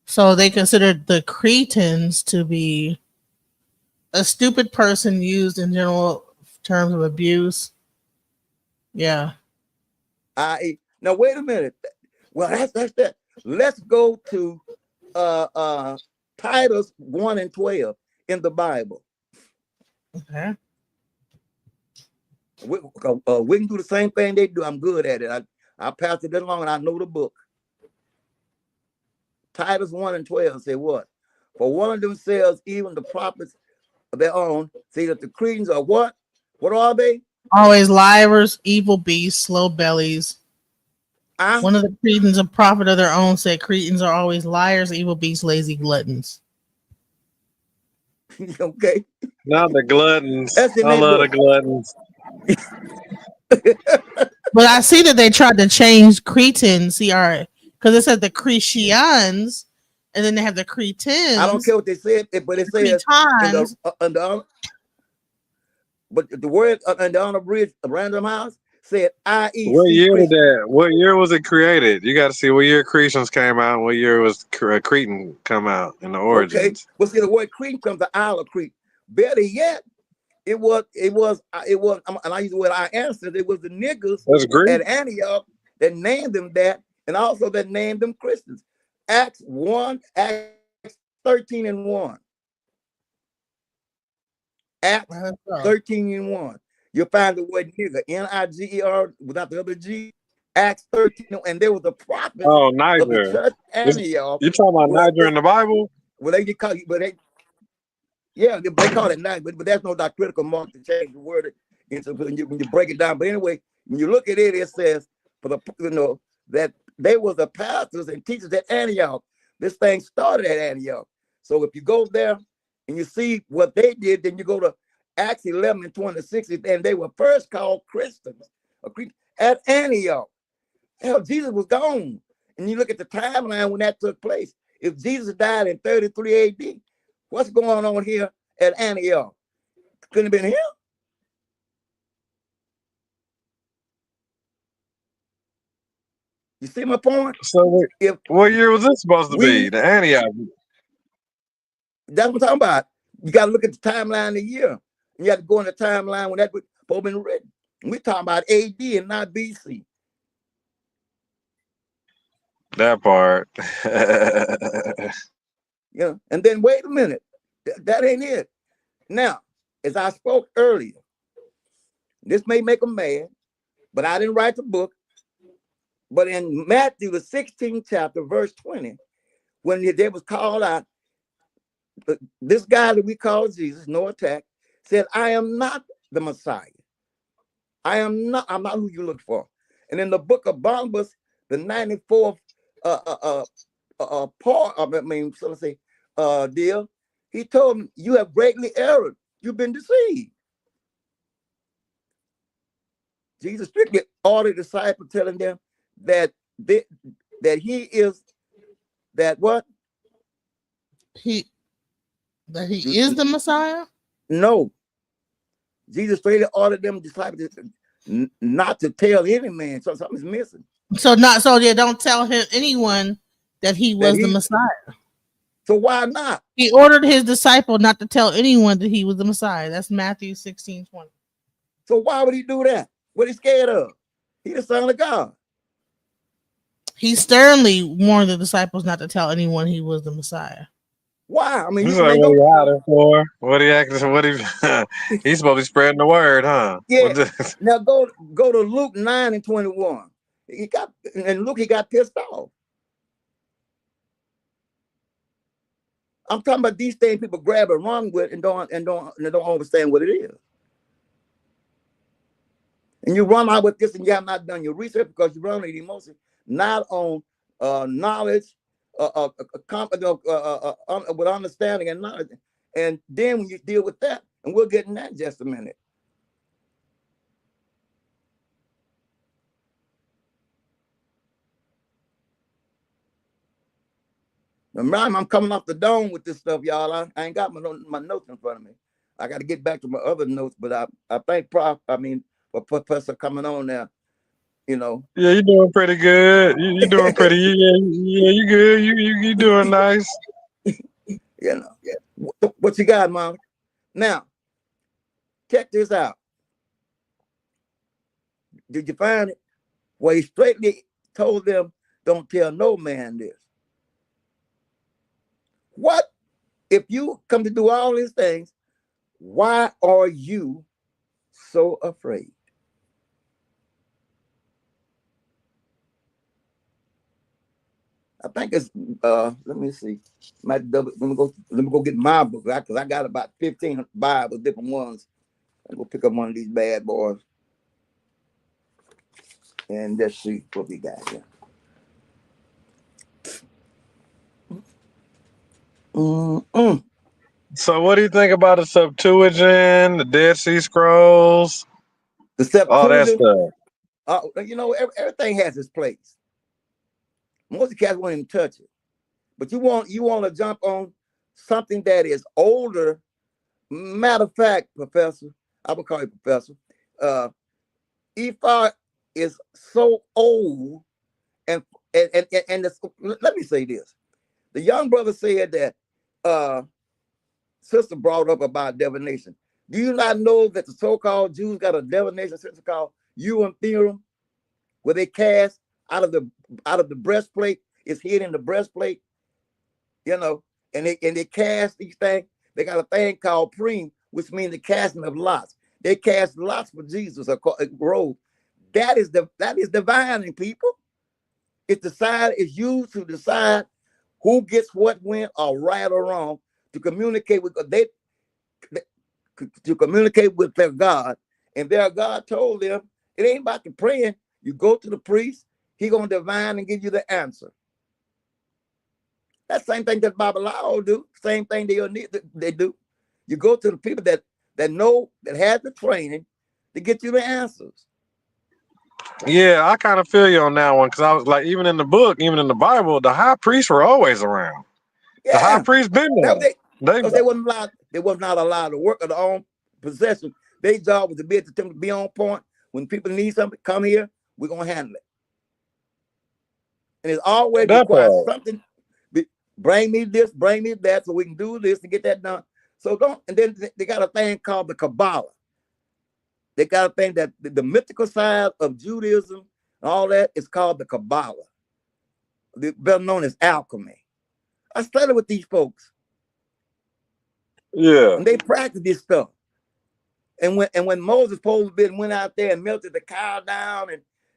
So they considered the Cretans to be a stupid person used in general terms of abuse. Yeah. Now wait a minute. Well, that's that. Let's go to Titus 1 and 12 in the Bible. Okay. We can do the same thing they do. I'm good at it. I passed it along and I know the book. Titus 1 and 12 say what? For one of themselves, even the prophets of their own, say that the Cretans are what? What are they? Always liars, evil beasts, slow bellies. One of the Cretans, a prophet of their own, said Cretans are always liars, evil beasts, lazy gluttons. Okay. Not the gluttons. I love the gluttons. But I see that they tried to change Cretan, because it said the Cretians, and then they have the Cretans. I don't care what they said, but it says but the word in the unabridged Random House said IE. What year did that? What year was it created? You got to see what year Cretans came out. And what year was Cretan come out in the origins? Okay, well, see, the word Cretan comes the Isle of Crete. Better yet, it was, and I use the word I answered. It was the niggers at Antioch that named them that, and also that named them Christians. Acts 13 and 1. Acts 13 and 1. You'll find the word nigger, Niger, without the other G. Acts 13, and there was a prophet of the church Antioch. You talking about Niger in the Bible? Well, they call it, they call it Niger, but that's no critical mark to change the word when you break it down. But anyway, when you look at it, it says that they were the pastors and teachers at Antioch. This thing started at Antioch. So if you go there and you see what they did, then you go to Acts 11 and 26, and they were first called Christians at Antioch. Hell, Jesus was gone. And you look at the timeline when that took place. If Jesus died in 33 AD, what's going on here at Antioch? Couldn't have been him. You see my point? So what year was this supposed to be? The Antioch. That's what I'm talking about. You got to look at the timeline of the year. You have to go in the timeline when that book been written. And we're talking about AD and not BC. That part. And then wait a minute. That ain't it. Now, as I spoke earlier, this may make them mad, but I didn't write the book. But in Matthew, the 16th chapter, verse 20, when they was called out, this guy that we call Jesus, no attack, said, I am not the Messiah. I'm not who you look for. And in the book of Barnabas, the 94th part, so let's say, deal, he told him, you have greatly erred. You've been deceived. Jesus strictly ordered the disciples, telling them that he is that what? That he is the Messiah? No. Jesus strictly ordered them disciples not to tell any man. So something's missing. So don't tell anyone that he was the Messiah. So why not? He ordered his disciple not to tell anyone that he was the Messiah. That's Matthew 16:20. So why would he do that? What he scared of? He's the Son of God. He sternly warned the disciples not to tell anyone he was the Messiah. Why? I mean, he's like, what he hiding for? What he acting? What he? He's supposed to be spreading the word, huh? Yeah. Now go to Luke 9:21. He got pissed off. I'm talking about these things people grab and run with and don't understand what it is. And you run out with this and you have not done your research because you run on emotion, not on knowledge, with understanding and knowledge. And then when you deal with that, and we'll get in that in just a minute. Remember, I'm coming off the dome with this stuff, y'all. I ain't got my notes in front of me. I got to get back to my other notes, but I thank for Professor coming on now. Yeah, you're doing pretty good. You're doing pretty. Yeah, you good. You doing nice. What you got, Mom? Now, check this out. Did you find it? Well, he straightly told them, "Don't tell no man this." What if you come to do all these things? Why are you so afraid? I think it's let me see. Let me go get my book because I got about 15 Bibles, different ones. I'm gonna pick up one of these bad boys. And let's see what we got here. So what do you think about the Septuagint, the Dead Sea Scrolls, the Septuagint, all that stuff? Everything has its place. Most of the cats won't even touch it. But you want to jump on something that is older. Matter of fact, Professor, I would call you Professor. Ephah is so old, and let me say this. The young brother said that sister brought up about divination. Do you not know that the so-called Jews got a divination system called Urim Theorem, where they cast out of the breastplate, it's hid in the breastplate, and they cast these things. They got a thing called Purim, which means the casting of lots. They cast lots for Jesus, a robe. That is divining, people. It's used to decide who gets what, when, or right or wrong, to communicate with their God. And their God told them, it ain't about the praying. You go to the priest, he gonna divine and give you the answer. That same thing that Babylon do. Same thing they do. You go to the people that know, that have the training to get you the answers. Yeah, I kind of feel you on that one because I was like, even in the book, even in the Bible, the high priests were always around. Yeah. The high priest been there. They was not allowed to work on their own possession. Their job was to be on point. When people need something, come here, we're gonna handle it. And it's always required something. Bring me this, bring me that, so we can do this and get that done. So don't, and then they got a thing called the Kabbalah. They got a thing that the mythical side of Judaism and all that is called the Kabbalah, better known as alchemy. I studied with these folks, Yeah. and they practice this stuff. And when Moses supposed to went out there and melted the cow down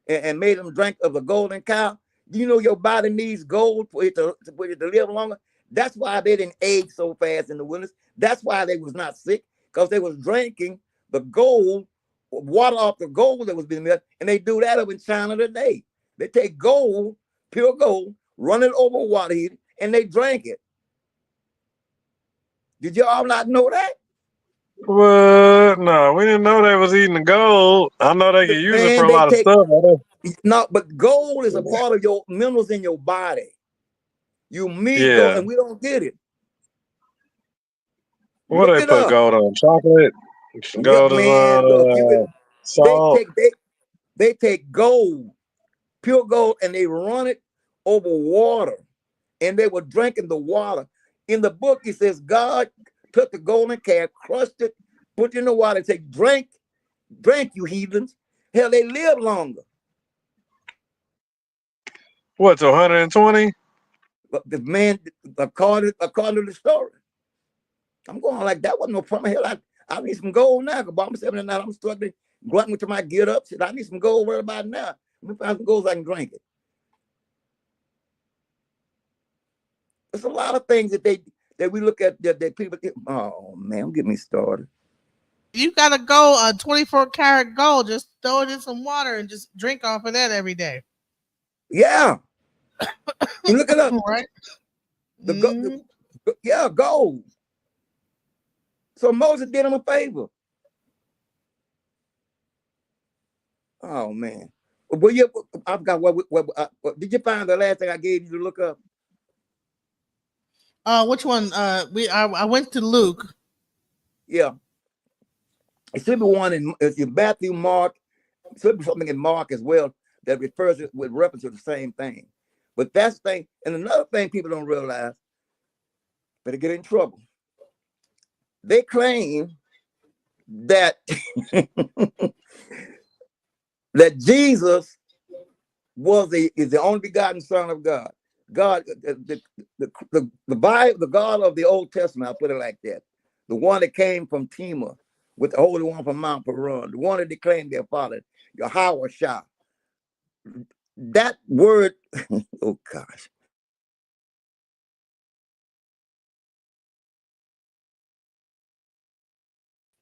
and made them drink of the golden cow, you know your body needs gold for it to live longer. That's why they didn't age so fast in the wilderness. That's why they was not sick, because they was drinking the gold, water off the gold that was being melted, and they do that up in China today. They take gold, pure gold, run it over water heater, and they drink it. Did you all not know that? What? No, we didn't know they was eating the gold. I know they could use it for Man, a they lot of take stuff. no, but gold is a part of your minerals in your body. You need gold, Yeah. and we don't get it. What Look they it put up. gold on? Chocolate? Yeah, Gold is man. Look, you can. They salt. take gold, pure gold, and they run it over water, and they were drinking the water. In the book, it says God took the golden calf, crushed it, put it in the water, and said, "Drink, drink, you heathens." Hell, they live longer. What, to 120? But the man, according to the story, I'm going like that wasn't no problem. Hell, I need some gold now. Because I'm 79, I'm struggling, grunting to my get up. Shit, I need some gold right about now. Let me find some gold so I can drink it. There's a lot of things that we look at that people. Oh man, don't get me started. You gotta go 24 karat gold. Just throw it in some water and just drink off of that every day. Yeah, you look it up. Right? Yeah, gold. So Moses did him a favor. Oh man. Well, I forgot what did you find the last thing I gave you to look up? Which one? I went to Luke. Yeah, it should be one in Matthew, Mark. It should be something in Mark as well that refers to, with reference to the same thing. But that's the thing. And another thing people don't realize, better get in trouble. They claim that that Jesus is the only begotten Son of God. God, the Bible, the God of the Old Testament, I'll put it like that. The one that came from Timor with the Holy One from Mount Peron, the one that declaimed their father, Yahweh. That word, oh gosh.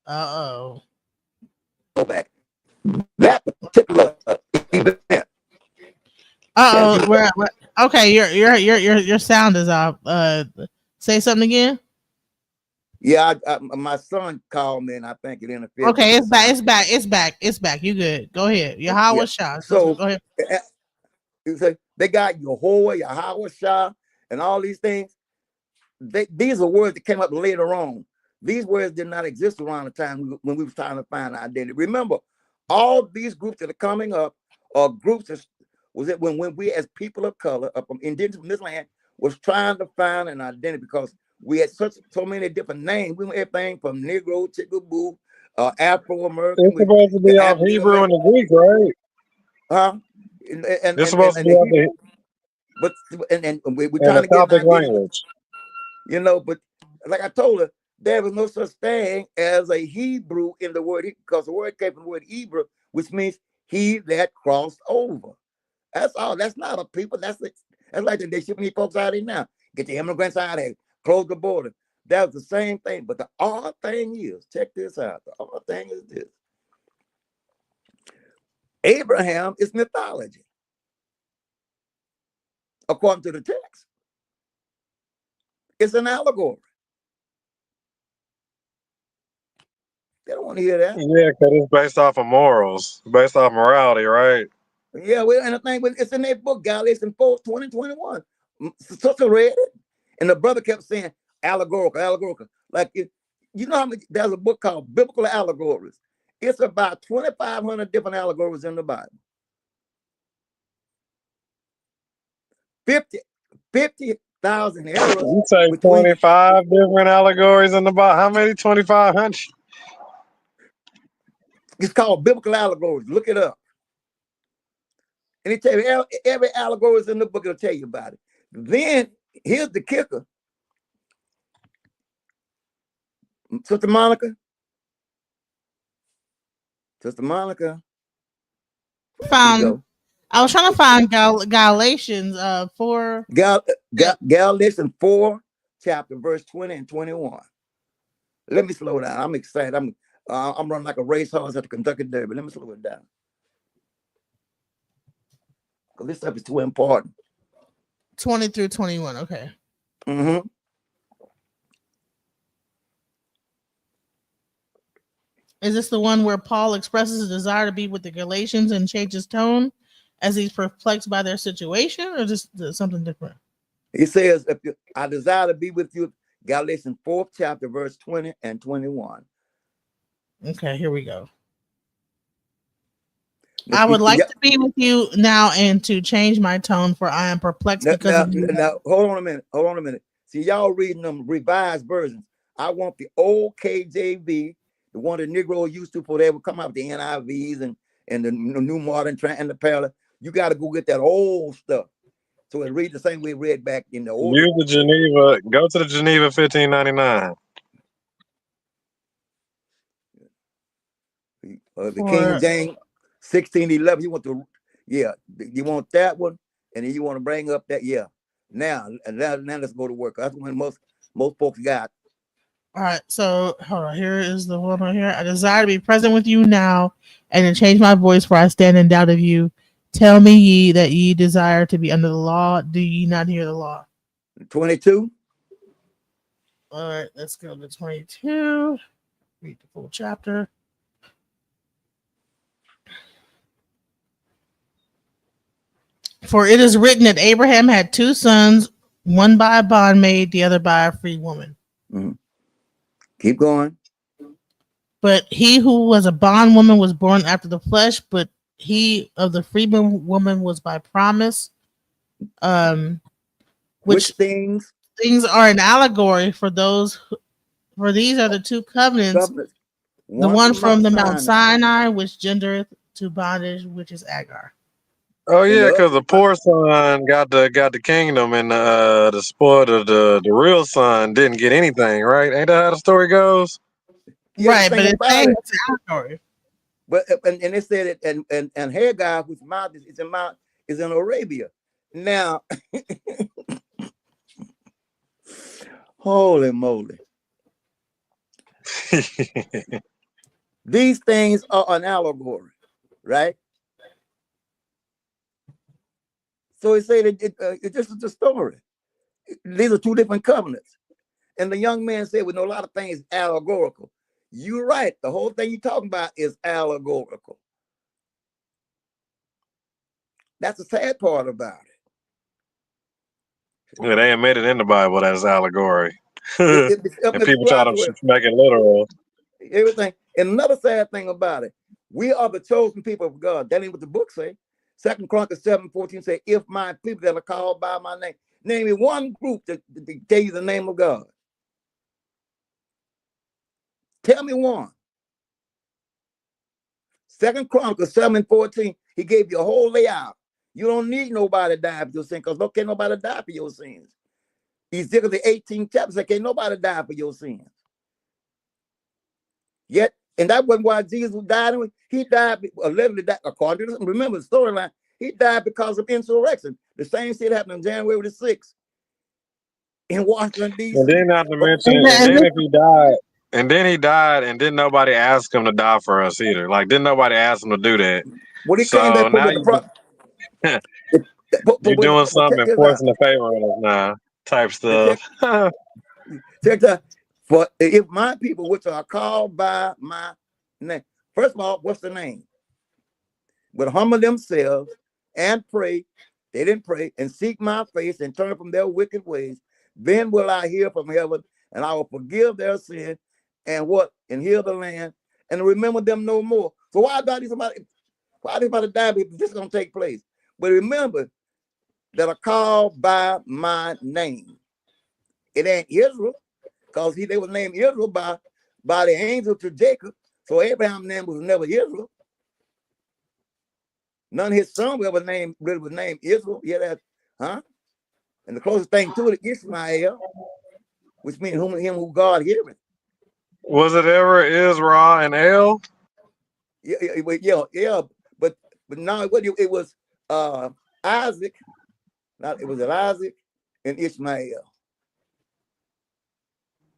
Oh. Go back. That particular event. Where? Okay, your sound is off. Say something again. Yeah, my son called me, and I think it interfered with Okay, the it's back. sound. It's back. You good? Go ahead. Yahweh Yeah. Shah. Go So ahead. you say they got Yahweh Shah, and all these things. These are words that came up later on. These words did not exist around the time when we were trying to find identity. Remember, all these groups that are coming up are groups that was it when we as people of color, from indigenous from this land, was trying to find an identity because we had so many different names. We were everything from Negro, Chicaboo, Afro American, It's supposed to be off African Hebrew American, and the Greek, right? huh? And It's supposed to be the off Hebrew, but we're in trying the to get an Coptic identity. language. But like I told her, there was no such thing as a Hebrew in the word, because the word came from the word Hebrew, which means he that crossed over. That's all. That's not a people. That's like they shipping these folks out here now. Get the immigrants out here, close the border. That was the same thing. But the odd thing is, check this out. The odd thing is this: Abraham is mythology, according to the text. It's an allegory. They don't want to hear that. Yeah, because it's based off of morals, based off morality, right? Yeah, well, and the thing was, it's in their book, Galatians 4, 20, 21. Sister read it, and the brother kept saying allegorical. Like, you know how many, there's a book called Biblical Allegories. It's about 2,500 different allegories in the Bible. 50 1,000 errors You say between. 25 different allegories in the Bible. How many? 2,500? It's called biblical allegories. Look it up. And it tell you every allegory is in the book. It'll tell you about it. Then here's the kicker. Sister Monica. Sister Monica. Where she Found. go? I was trying to find Galatians 4. Galatians 4, chapter verse 20 and 21. Let me slow down. I'm excited. I'm running like a racehorse at the Kentucky Derby. Let me slow it down. Because this stuff is too important. 20 through 21. Okay. Mm-hmm. Is this the one where Paul expresses a desire to be with the Galatians and changes tone as he's perplexed by their situation, or just something different? He says, I desire to be with you, Galatians 4th chapter, verse 20 and 21. Okay, here we go. I would like to be with you now and to change my tone, for I am perplexed because of you. Now, hold on a minute. See, y'all reading them revised versions. I want the old KJV, the one the Negro used to before they would come out with the NIVs and the New Modern and the Parallel. You got to go get that old stuff. So it reads the same way it read back in the old. Use the Geneva. Go to the Geneva 1599. The King James 1611. You want that one, and then you want to bring up that Now let's go to work. That's when most folks got. All right, so hold on. Here is the one right here. I desire to be present with you now, and to change my voice, for I stand in doubt of you. Tell me ye that ye desire to be under the law. Do ye not hear the law? 22. All right, let's go to 22. Read the full chapter. For it is written that Abraham had two sons, one by a bondmaid, the other by a free woman. Mm-hmm. Keep going. But he who was a bondwoman was born after the flesh, but he of the free woman was by promise. Which things are an allegory for those. For these are the two covenants. The one from the Mount Sinai, which gendereth to bondage, which is Agar. Oh yeah, because the poor son got the kingdom, and the spoiled of the real son didn't get anything. Right? Ain't that how the story goes? Right, but it's saying it's an allegory. But and it said it, and Hagar, whose mouth is in Arabia. Now, holy moly. These things are an allegory, right? So he said this is the story. These are two different covenants. And the young man said, we know a lot of things allegorical. You're right. The whole thing you're talking about is allegorical. That's the sad part about it. Yeah, they ain't made it in the Bible as allegory. And people try to make it literal. Everything. And another sad thing about it, we are the chosen people of God. That ain't what the book say. 2 Chronicles 7:14 say, if my people that are called by my name, name me one group that tell you the name of God. Tell me one. 2 Chronicles 7:14, he gave you a whole layout. You don't need nobody to die for your sins, because can't nobody die for your sins. Ezekiel the 18th chapter said, can't nobody die for your sins. Yet, and that wasn't why Jesus died. He died, literally died, according to this, remember the storyline, he died because of insurrection. The same shit happened on January the 6th in Washington, D.C. And then not to mention, and then if he died, and then he died, and didn't nobody ask him to die for us either. Like, didn't nobody ask him to do that. Well, he came back now you're doing something and forcing the favor on us now, type stuff. Check that. For if my people, which are called by my name, first of all, what's the name? Would humble themselves and pray. They didn't pray and seek my face and turn from their wicked ways. Then will I hear from heaven, and I will forgive their sin and heal the land and remember them no more. So why die somebody? Why somebody die if this is gonna take place? But remember, that are called by my name. It ain't Israel, because they was named Israel by the angel to Jacob. So Abraham's name was never Israel. None of his sons ever was named Israel. Yeah, that, huh? And the closest thing to it is Ishmael, which means him who God heareth. Was it ever Israel and El? Yeah. But no, it was Isaac. It was Isaac and Ishmael.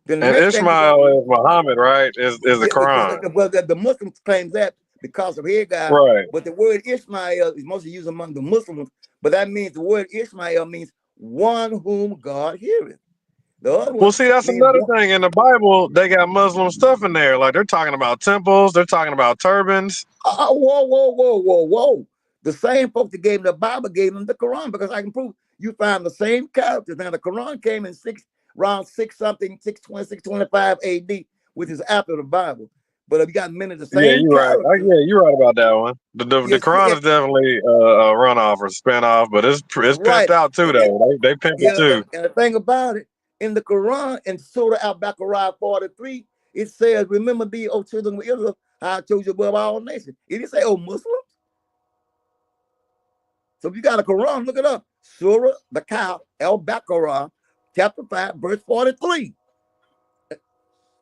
Then the And next thing, Ishmael is Muhammad, right? Is the Quran. well, the Muslims claim that because of Hagar, Right. but the word Ishmael is mostly used among the Muslims. But that means the word Ishmael means one whom God heareth. The other Well, one see, that's means another one. thing. In the Bible, they got Muslim stuff in there. Like they're talking about temples, they're talking about turbans. Whoa. The same folks that gave them the Bible gave them the Quran, because I can prove you find the same characters. Now, the Quran came in around 620, 625 AD, which is after the Bible. But if you got many of the Yeah, same you're right. characters, Yeah, you're right about that one. The yes, Quran is definitely a runoff or spinoff, but it's pimped right. out too, though. They pimp it Yeah, too. and the thing about it, in the Quran, in Surah Al-Baqarah 43, it says, remember thee, O children of Israel, how I chose you above all nations. It didn't say, oh, Muslims. So if you got a Quran, look it up. Surah Al-Baqarah, chapter 5, verse 43.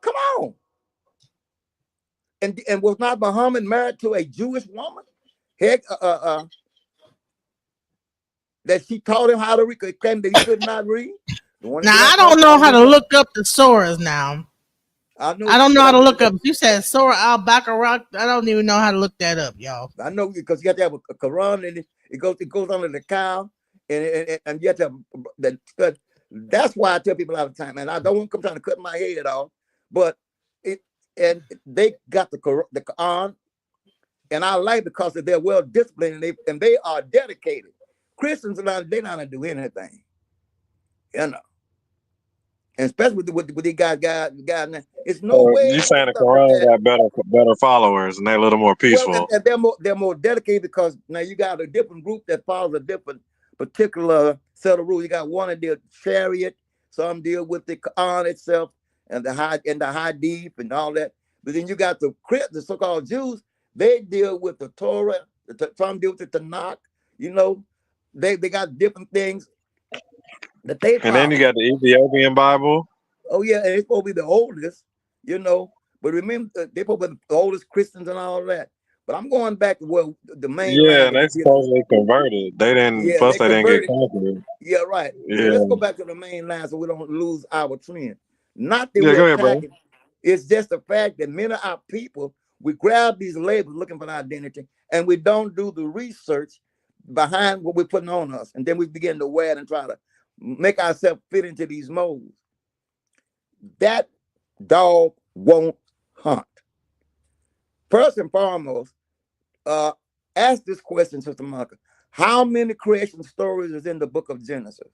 Come on. And was not Muhammad married to a Jewish woman? Heck, that she taught him how to read, claimed that he could not read. The one Now that I don't know how to look up the surahs now. I know. I don't know how to look up. You said Surah Al Baqarah. I don't even know how to look that up, y'all. I know, because you have to have a Quran, and it goes under the cow, and you have to have that. That's why I tell people all the time, and I don't want to come trying to cut my head off, but they got the Quran, and I like, because they're well disciplined, and they are dedicated. Christians are not, they're not gonna do anything, you know. And especially with these guys, it's no You way saying the stuff like Quran that. got better followers and they a little more Well, peaceful. and they're more dedicated, because now you got a different group that follows a different particular set of rules. You got one that deal chariot, some deal with the Quran itself and the hadith and all that. But then you got the so-called Jews. They deal with the Torah. Some deal with the Tanakh. You know, they got different things that they And then you follow. got the Ethiopian Bible. Oh yeah, and it's supposed to be the oldest, you know. But remember, they're supposed to be the oldest Christians and all that. But I'm going back to where the main Yeah, line and that they we're dealing with. supposedly converted. They didn't. Yeah, Plus, they they didn't get converted. conquered. Yeah, right. So Yeah. let's go back to the main line so we don't lose our trend. Not that Yeah. we're Go ahead, bro. attacking. It's just the fact that many of our people, we grab these labels looking for identity, and we don't do the research behind what we're putting on us. And then we begin to wear it and try to make ourselves fit into these molds. That dog won't hunt. First and foremost, ask this question, Sister Monica. How many creation stories is in the book of Genesis?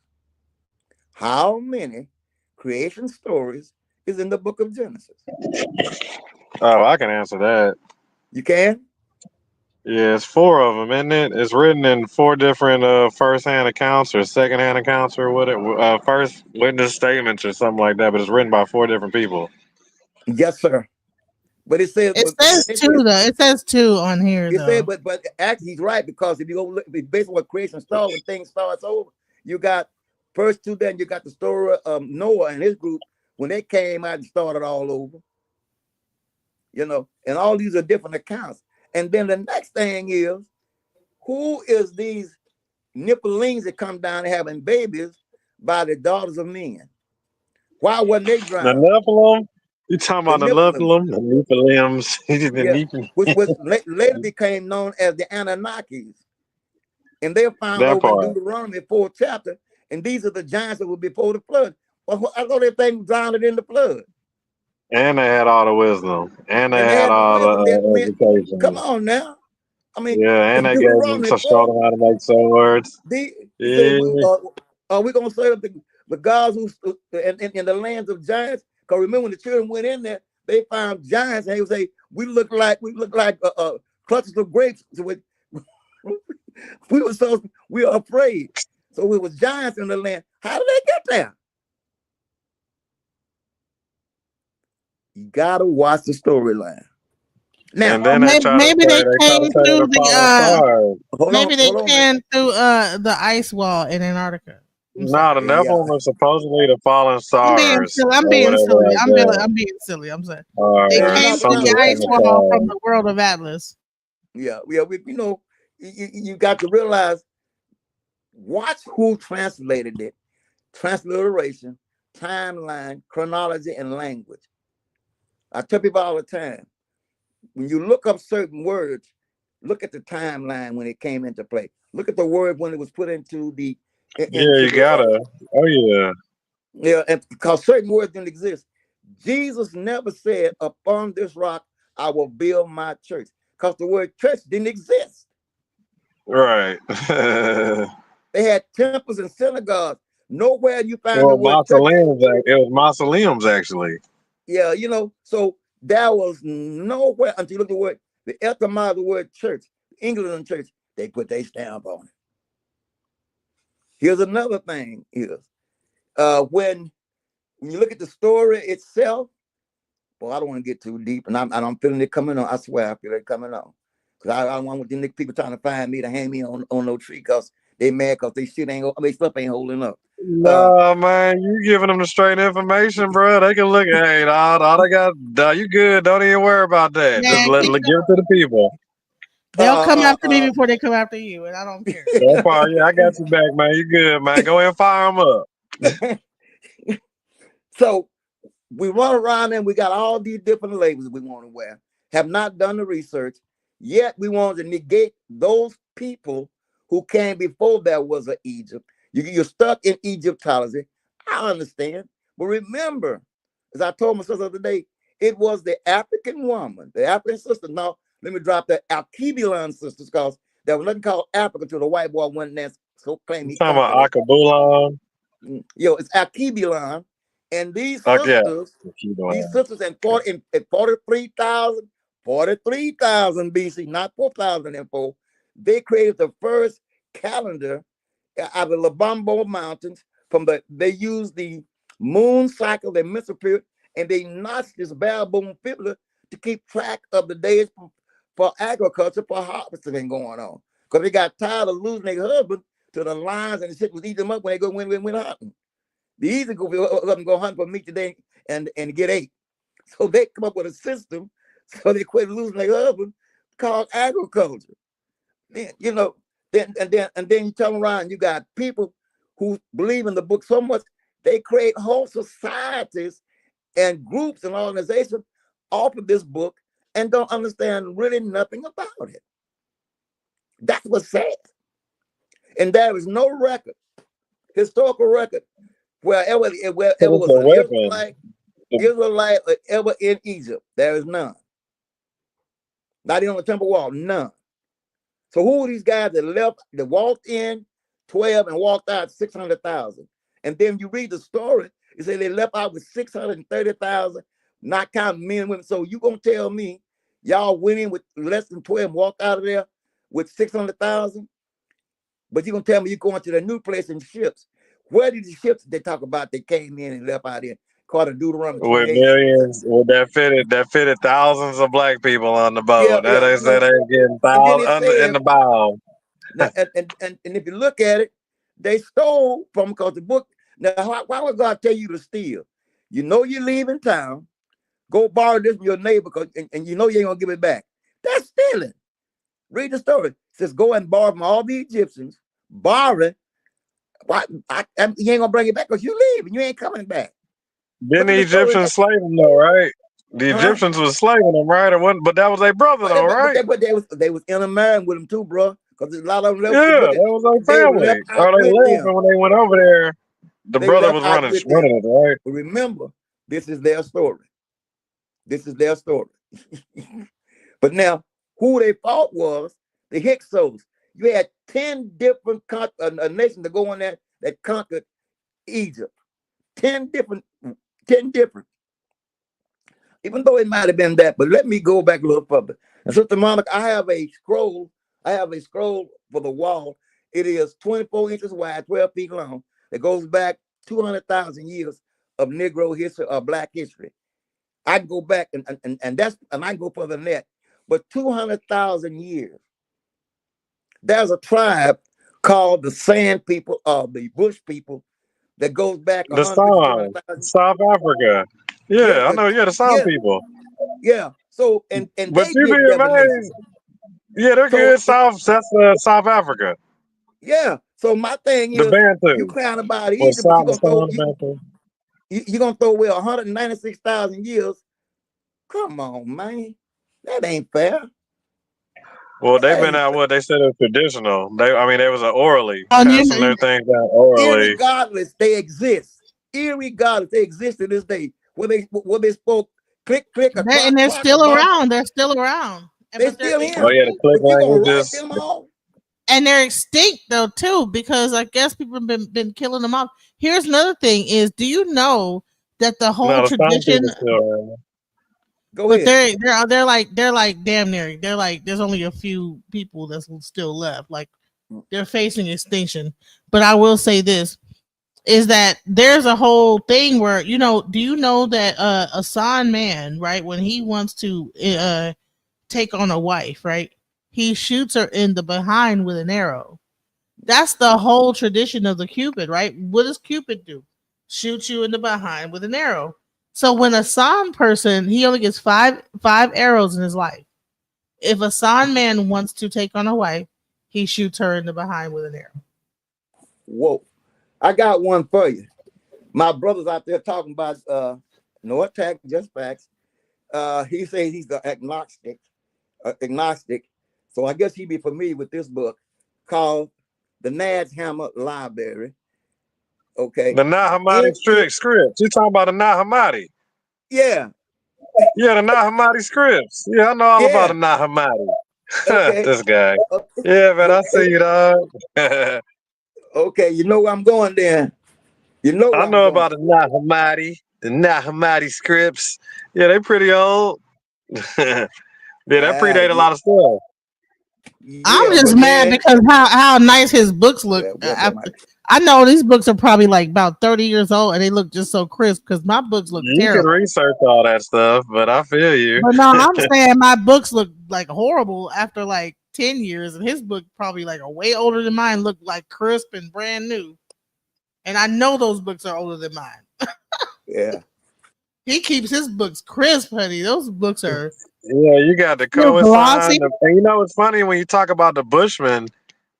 How many creation stories is in the book of Genesis? Oh, I can answer that. You can? Yeah, it's 4 of them, isn't it? It's written in 4 different first-hand accounts or second-hand accounts or whatever, first witness statements or something like that. But it's written by 4 different people. Yes, sir. But it says, It says two though. It says two on here though. but actually he's right, because if you go look, based on what creation started, when things starts over, you got first 2, then you got the story of Noah and his group when they came out and started all over. You know, and all these are different accounts. And then the next thing is, who is these Nephilim that come down having babies by the daughters of men? Why wasn't they The drowned? Nephilim? You talking The about the Nephilim, Nephilim? The Nephilims? The yeah, Nephilim. which was later became known as the Anunnakis. And they're found That over in part. Deuteronomy 4th chapter. And these are the giants that were before the flood. Well, I thought everything drowned in the flood. And they had all the wisdom. And they And they had had the all wisdom that the meant, come education. on now. I mean, Yeah, and in they gave them Deuteronomy to show 4, them how to make swords. he said, Yeah. are we going to serve the gods who in the lands of giants? Because remember, when the children went in there, they found giants, and they would say, we look like clusters of grapes. So we are afraid. So it was giants in the land. How did they get there? You gotta watch the storyline. Now, And then they try to maybe say they they try to came say through the falling the stars. maybe they hold on, man. came through the ice wall in Antarctica. I'm No, the sorry. Yeah, Nephilim are supposedly the fallen I'm being stars silly. I'm or being whatever silly. like that. I'm being silly. I'm sorry. They Or came but through no, the something ice but from the wall from stars. the world of Atlas. yeah, yeah. You know, you got to realize. Watch who translated it. Transliteration, timeline, chronology, and language. I tell people all the time, when you look up certain words, look at the timeline when it came into play. Look at the word when it was put into the Yeah, into you the gotta. Oh yeah. yeah, and because certain words didn't exist. Jesus never said, "Upon this rock I will build my church," because the word church didn't exist. Right. They had temples and synagogues. Nowhere you find the Well, word church. mausoleums. It was mausoleums actually. Yeah, so there was nowhere until you look at the word, the etymology of the word church, England church, they put their stamp on it. Here's another thing is when you look at the story itself, well, I don't want to get too deep, and I'm feeling it coming on. I swear I feel it coming on. Because I don't want them people trying to find me to hang me on no tree because they mad because they shit ain't stuff ain't holding up. No, man, you giving them the straight information, bro. They can look at, hey, all they got, you good. Don't even worry about that. Just Man, keep give it to the people. they'll come uh, after me before they come after you, and I don't care. So far, yeah, I got you back, man. You good, man. Go ahead and fire them up. so we run around and we got all these different labels we want to wear, have not done the research, yet we want to negate those people who came before there was an Egypt. You're stuck in Egyptology. I understand. But remember, as I told my sister the other day, it was the African woman, the African sister. Now, let me drop the Alkebulan sisters because there was nothing called Africa until the white boy went there so claim You he talking about conquered it. Akabulon? It's Alkebulan. And Yeah. these sisters in 43,000 BC, not 4,004, they created the first calendar out of the Lubumbo Mountains. They used the moon cycle, the menstrual period, and they notched this baboon fibula to keep track of the days for agriculture, for harvesting going on. Because they got tired of losing their husband to the lions and the shit was eating them up when they went hunting. The easy go hunt for meat today and get ate. So they come up with a system so they quit losing their husband called agriculture. Then, then you turn around, you got people who believe in the book so much, they create whole societies and groups and organizations off of this book and don't understand really nothing about it. That's what's sad. And there is no record, historical record, wherever But it's was a an weapon. Israelite ever in Egypt. There is none. Not even on the temple wall, none. So who are these guys that walked in 12 and walked out 600,000? And then you read the story, you say they left out with 630,000, not counting men and women. So you gonna tell me y'all went in with less than 12 and walked out of there with 600,000? But you gonna tell me you're going to the new place in ships. Where did the ships they talk about they came in and left out in? Called a Deuteronomy With 28. millions, with that fitted thousands of black people on the Yeah, boat. That yeah. they said they getting And then thousands it under in says, the bow. and if you look at it, they stole from because the book. Now, why would God tell you to steal? You know you're leaving town. Go borrow this from your neighbor, and you know you ain't gonna give it back. That's stealing. Read the story. It says go and borrow from all the Egyptians. Borrow it. Why? You ain't gonna bring it back because you leave and you ain't coming back. Didn't Look at the the story. Egyptians slave them though, right? The Huh? Egyptians was slaving them, right? Or wasn't, but that was their brother though, right? But they was intermarrying with them too, bro. Because a lot of them left. Yeah, Look that at was their they were family. left out Or they with left, them. and when they went over there, the They brother left was out running with them. it, right? But remember, this is their story. This is their story. But now, who they fought was the Hyksos. You had 10 different nations to go in there that conquered Egypt. 10 different, 10 different. Even though it might have been that, but let me go back a little further. And Sister Monica, I have a scroll for the wall, It is 24 inches wide, 12 feet long. It goes back 200,000 years of Negro history or Black history. I can go back and I can go further than that. But 200,000 years. There's a tribe called the Sand People or the Bush People that goes back The 150, Psalm, 200,000. South Africa. Yeah, Yeah, I know. Yeah, the Psalm yeah, people. yeah. So and But they you be did divination. amazed. Yeah, they're So good. That's South Africa. yeah. So my thing The is, you Bantu. crying about Or Egypt, but South, the Psalm Bantu. you're gonna throw away 196,000 years. Come on, man. That ain't fair. Well, they've That been ain't out. fair. What they said it was traditional. I mean, they was orally On passing you, their things down orally. Irregardless, they exist. Irregardless, they exist to this day. Where they spoke click, click, or and clock, they're clock, or still bomb, around. They're still around, they but they're still Oh here. yeah, the extinct. click But you gonna write languages. them off? And they're extinct though too, because I guess people have been killing them off. Here's another thing: is do you know that the whole No, the Psalm tradition? people still around. Go But ahead. they're like damn near. They're like there's only a few people that's still left. Like they're facing extinction. But I will say this is that there's a whole thing where do you know that a San man, right, when he wants to take on a wife, right, he shoots her in the behind with an arrow. That's the whole tradition of the Cupid, right? What does Cupid do? Shoot you in the behind with an arrow. So when a San person, he only gets five arrows in his life. If a San man wants to take on a wife, he shoots her in the behind with an arrow. Whoa. I got one for you. My brother's out there talking about no attack, just facts. He says he's the agnostic. So I guess he'd be familiar with this book called The Nads Hammer Library. Okay. The Nag Hammadi In it, scripts. You talking about the Nag Hammadi? yeah, Yeah, the Nag Hammadi scripts. Yeah, I know all about yeah. the Nag Hammadi. Okay. This guy. Okay. Yeah, man, I see Okay. you, dog. I Okay. You know where I'm going then. You know where I'm know going. about the Nag Hammadi scripts. Yeah, they pretty old. Yeah, that predate a Yeah, lot of stuff. I'm yeah, just but mad man, because how nice his books look. yeah, what's up, Mike? I know these books are probably like about 30 years old and they look just so crisp because my books look You can terrible. research all that stuff, but I feel you. But no, I'm saying my books look like horrible after like 10 years, and his book probably like a way older than mine, look like crisp and brand new. And I know those books are older than mine. Yeah. He keeps his books crisp, honey. Those books are Yeah, you got the still cosign. glossy. And you know it's funny when you talk about the Bushmen.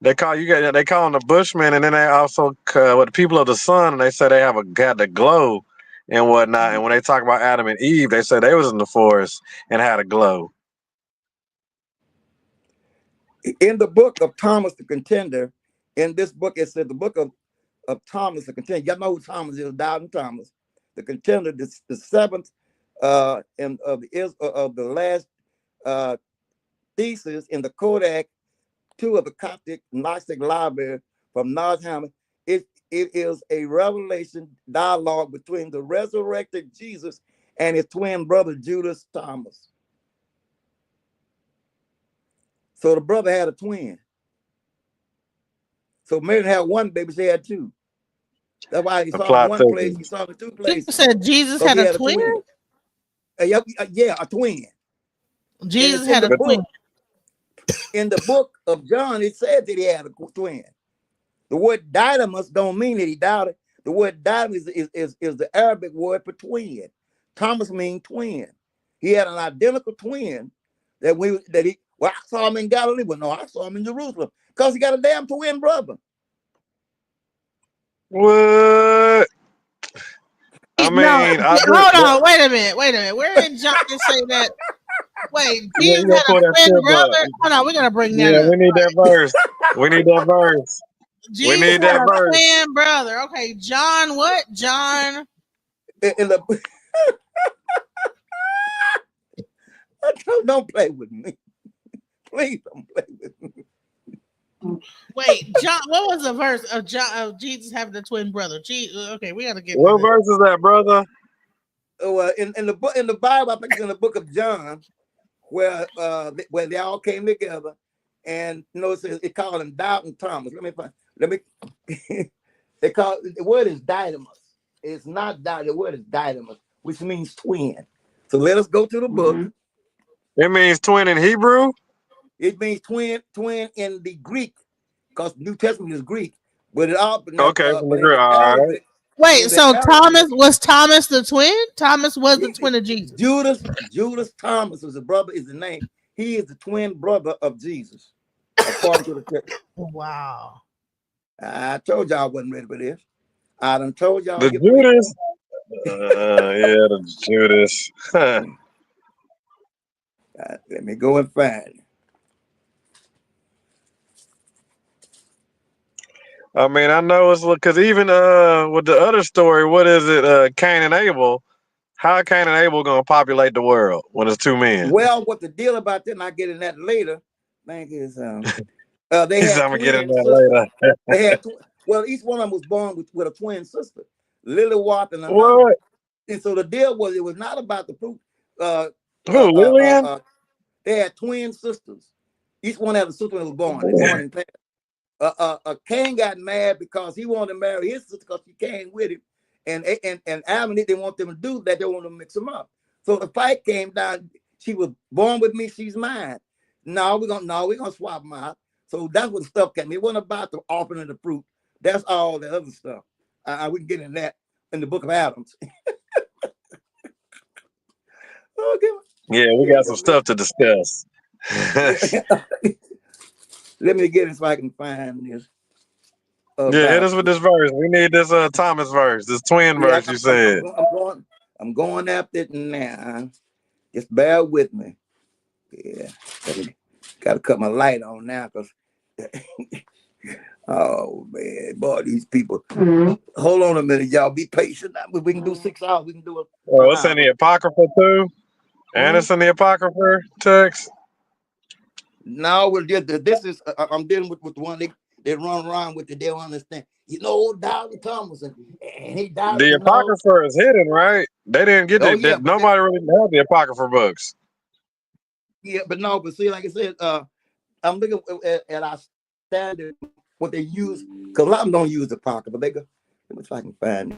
They call them the Bushmen, and then they also with the people of the sun, and they say they got the glow and whatnot. And when they talk about Adam and Eve, they say they was in the forest and had a glow. In the book of Thomas the Contender, in this book, it said the book of Thomas the Contender. Y'all know who Thomas is, Doubting Thomas. The Contender, the seventh and of the last uh, thesis in the Kodak, two of the Coptic Gnostic Library from Nottingham. It is a revelation dialogue between the resurrected Jesus and his twin brother Judas Thomas. So the brother had a twin. So Mary had one baby, she had two. That's why he The saw him in plot one place, he thickens. saw him in two You places, said Jesus because had he a had a twin? twin. Yeah, a twin. And Jesus it's in had the a But twin. book, of John, it said that he had a twin. The word dynamus don't mean that he doubted. The word dynamus is the Arabic word for twin. Thomas means twin. He had an identical twin I saw him in Galilee. Well, no, I saw him in Jerusalem. Because he got a damn twin brother. what? I No, mean, I do. hold on. Wait a minute. Where did John say that? Wait, Yeah, Jesus you gotta had pull a that twin script up. brother? Hold on, we gotta bring that Yeah, up. we need that verse. We need that verse. We Jesus need had that a verse. twin brother. Okay, John what? John. In the, don't play with me. Please don't play with me. Wait, John. What was the verse of John of Jesus having a twin brother? Okay, we gotta get into What this. verse is that, brother? In the book in the Bible, I think it's in the book of John, where they all came together, And you know, it called him Doubting Thomas. Let me they call the word is Didymus. It's not doubt, the word is Didymus, which means twin. So let us go to the book. It means twin in Hebrew. It means twin in the Greek, because New Testament is Greek, but Okay, but from the in the all right. Arabic, Wait, in the so Arabic, Thomas the twin? Thomas was the twin of Jesus. Judas Thomas is the name. He is the twin brother of Jesus, according to the text. Wow. I told y'all I wasn't ready for this. I done told y'all The hypocrite. Judas. Yeah, the Judas. Let me go and find it. I mean, I know it's because even with the other story, what is it? Cain and Abel. How Cain and Abel gonna populate the world when it's two men? Well, what the deal about that, and I get in that later. Thank you. They He's had I'm gonna get in twin sisters. there They had well, each one of them was born with a twin sister, Lily Watt and later. another. What? And so the deal was, it was not about the fruit. Uh, Who? Lillian? they had twin sisters. Each one had a sister that was born. They born in pairs. Cain got mad because he wanted to marry his sister because she came with him, and Adam and Eve didn't want them to do that. They wanted to mix them up. So the fight came down. She was born with me. She's mine. We're gonna swap them out. So that's what the stuff came. It wasn't about the offering of the fruit. That's all the other stuff. We can get in that in the book of Adams. Okay. Yeah, we got some stuff to discuss. Let me get it so I can find this. Yeah, hit us with this verse. We need this Thomas verse, this twin Yeah, verse you said. I'm going after it now. Just bear with me. Yeah, gotta cut my light on now, because oh man, boy, these people. Hold on a minute, y'all. Be patient. We can do 6 hours. We can do it. Oh, it's in the Apocrypha too? And it's in the Apocrypha text? No, this is I'm dealing with the one they run around with it. They don't understand. Doubting Thomas, and he died. The Apocrypha is hidden, right? They didn't get Oh it. yeah, Nobody really had the Apocrypha books. yeah, but see, like I said, I'm looking at our standard, what they use, because a lot of them don't use the Apocrypha. They go, let me see if I can find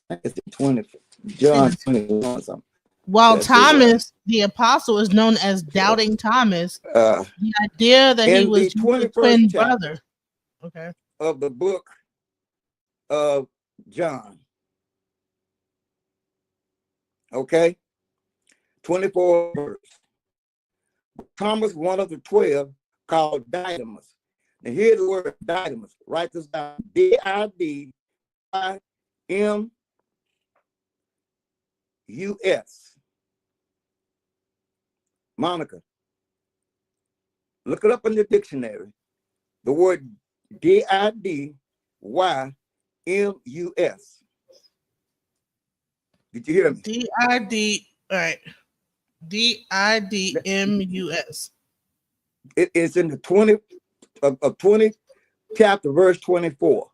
it. It's 20, John 21 something. While Thomas, the apostle, is known as Doubting Thomas, the idea that he was the twin brother, okay, of the book of John, okay, 24 verse. Thomas, one of the 12, called Didymus. Now here's the word Didymus. Write this down: Didymus. Monica, look it up in the dictionary. The word Didmus. Did you hear me? D-I-D, all right. Didmus. It is in the 20 of 20 chapter, verse 24.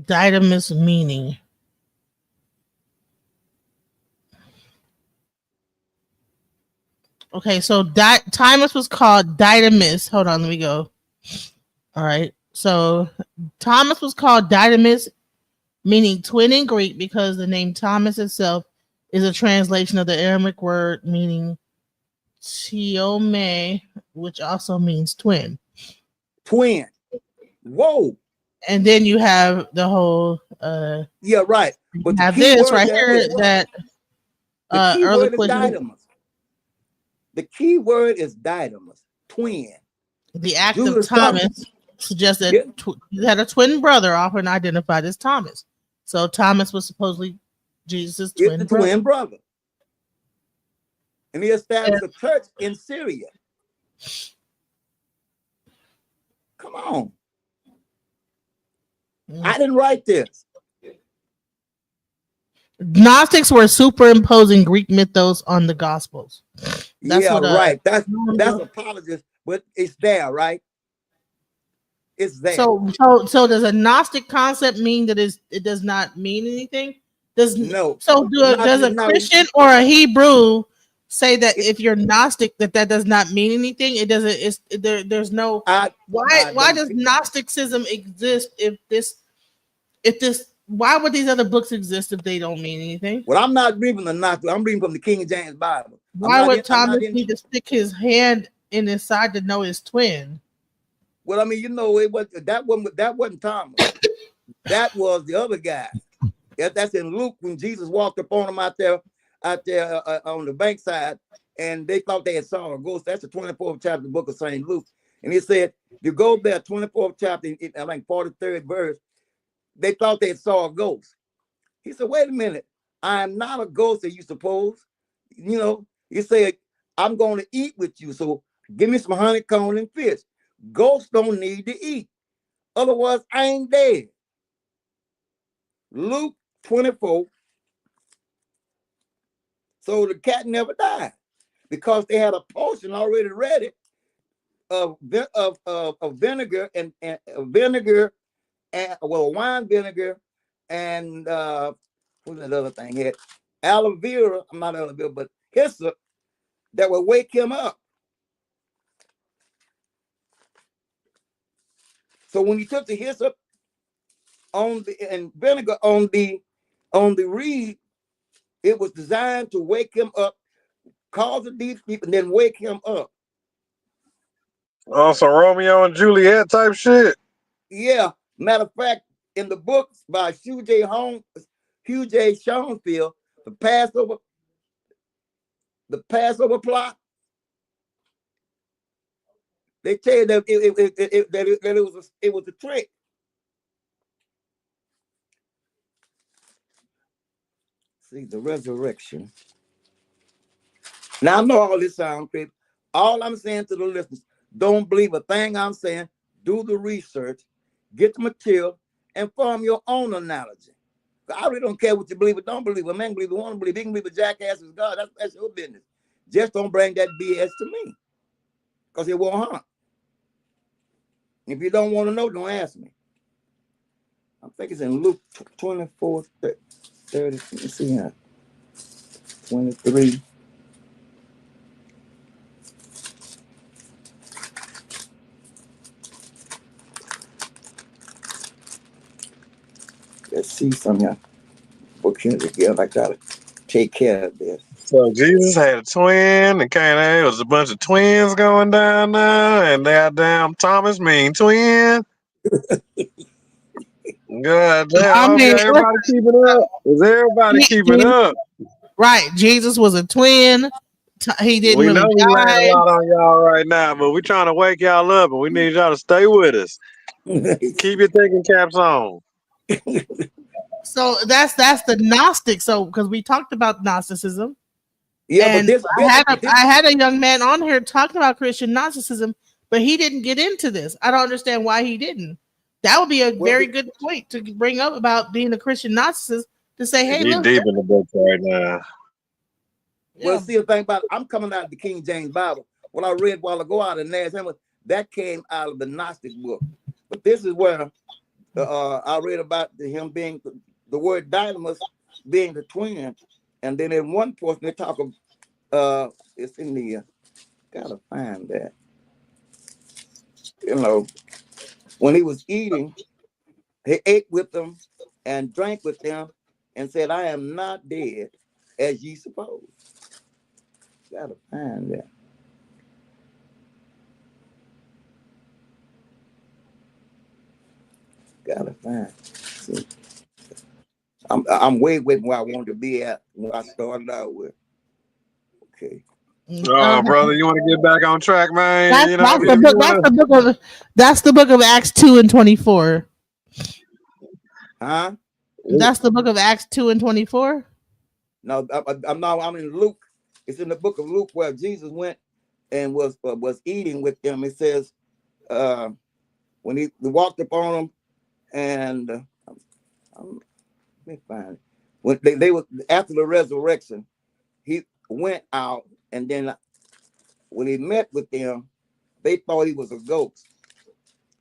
Didymus meaning. Okay, so Thomas was called Didymus. Hold on, let me go. All right, so Thomas was called Didymus, meaning twin in Greek, because the name Thomas itself is a translation of the Aramaic word meaning Tiome, which also means twin. Twin. Whoa. And then you have the whole yeah, right. But have this right here that early question. The key word is Didymus, twin. The act of Thomas suggests that he had a twin brother, often identified as Thomas. So Thomas was supposedly Jesus' twin brother. And he established a church in Syria. Come on. I didn't write this. Gnostics were superimposing Greek mythos on the Gospels. That's right. That's apologist, but it's there, right? It's there. So does a Gnostic concept mean that it does not mean anything? Does No, does a not Christian or a Hebrew say that if you're Gnostic that does not mean anything? It doesn't. It's there's no I why don't does Gnosticism exist if this why would these other books exist if they don't mean anything? well, I'm not reading the Gnostic. I'm reading from the King James Bible. Why would I'm not Thomas in. need to stick his hand in his side to know his twin? Well, I mean, it was that wasn't Thomas. That was the other guy. That's in Luke when Jesus walked upon him out there on the bankside, and they thought they had saw a ghost. That's the 24th chapter of the book of St. Luke. And he said, you go there, 24th chapter, I think 43rd verse, they thought they saw a ghost. He said, wait a minute, I am not a ghost that you suppose. You know, he said, I'm going to eat with you, so give me some honeycomb and fish. Ghosts don't need to eat. Otherwise, I ain't dead. Luke 24. So the cat never died because they had a potion already ready of vinegar and vinegar and wine vinegar and what's that other thing here? Aloe vera, not aloe vera, but hyssop that would wake him up. So when he took the hyssop and vinegar on the reed, it was designed to wake him up, cause a deep sleep, and then wake him up. Oh, so Romeo and Juliet type shit. Yeah. Matter of fact, in the books by Hugh J. Schoenfield, the Passover plot, they tell you that it was a trick. See, the resurrection. Now I know all this sounds crazy. All I'm saying to the listeners, don't believe a thing I'm saying. Do the research, get the material, and form your own analogy. I really don't care what you believe or don't believe. A man believe, want to believe. He can believe a jackass is God. That's your business. Just don't bring that BS to me, because it won't harm. If you don't want to know, don't ask me. I think it's in Luke 24, 30. Let me see here. 23. Let's see some here. Book here together. I gotta take care of this. So Jesus had a twin, and Cana was a bunch of twins going down there, and that damn Thomas mean twin. God I damn, mean, everybody keeping up? Is everybody keeping up? right? Jesus was a twin. He didn't We really know we laying a die. lot on y'all right now, but we trying to wake y'all up, and we need y'all to stay with us. Keep your thinking caps on. So that's the Gnostic. So because we talked about Gnosticism, Yeah, but and this, I had a young man on here talking about Christian Gnosticism, but he didn't get into this. I don't understand why he didn't. That would be a well, very good point to bring up about being a Christian Gnosticist to say, hey, He look, deep in the book right now. well, yeah, see the thing about it, I'm coming out of the King James Bible. What I read a while ago out of Nazareth, that came out of the Gnostic book. But this is where I read about him being the word dynamis being the twin, and then in one portion they talk of it's in the gotta find that. You know, when he was eating, he ate with them and drank with them, and said, "I am not dead, as ye suppose." Gotta find that. Gotta find. See, I'm way with where I wanted to be at when I started out with. Okay. Oh, brother, you want to get back on track, man? that's You know, if the you book. want That's the book of Acts 2:24. Huh? to. That's the book of Acts 2:24. No, I'm in Luke. It's in the book of Luke where Jesus went and was eating with them. It says when he walked upon them, and let me find it. When they were after the resurrection, he went out, and then when he met with them, they thought he was a ghost.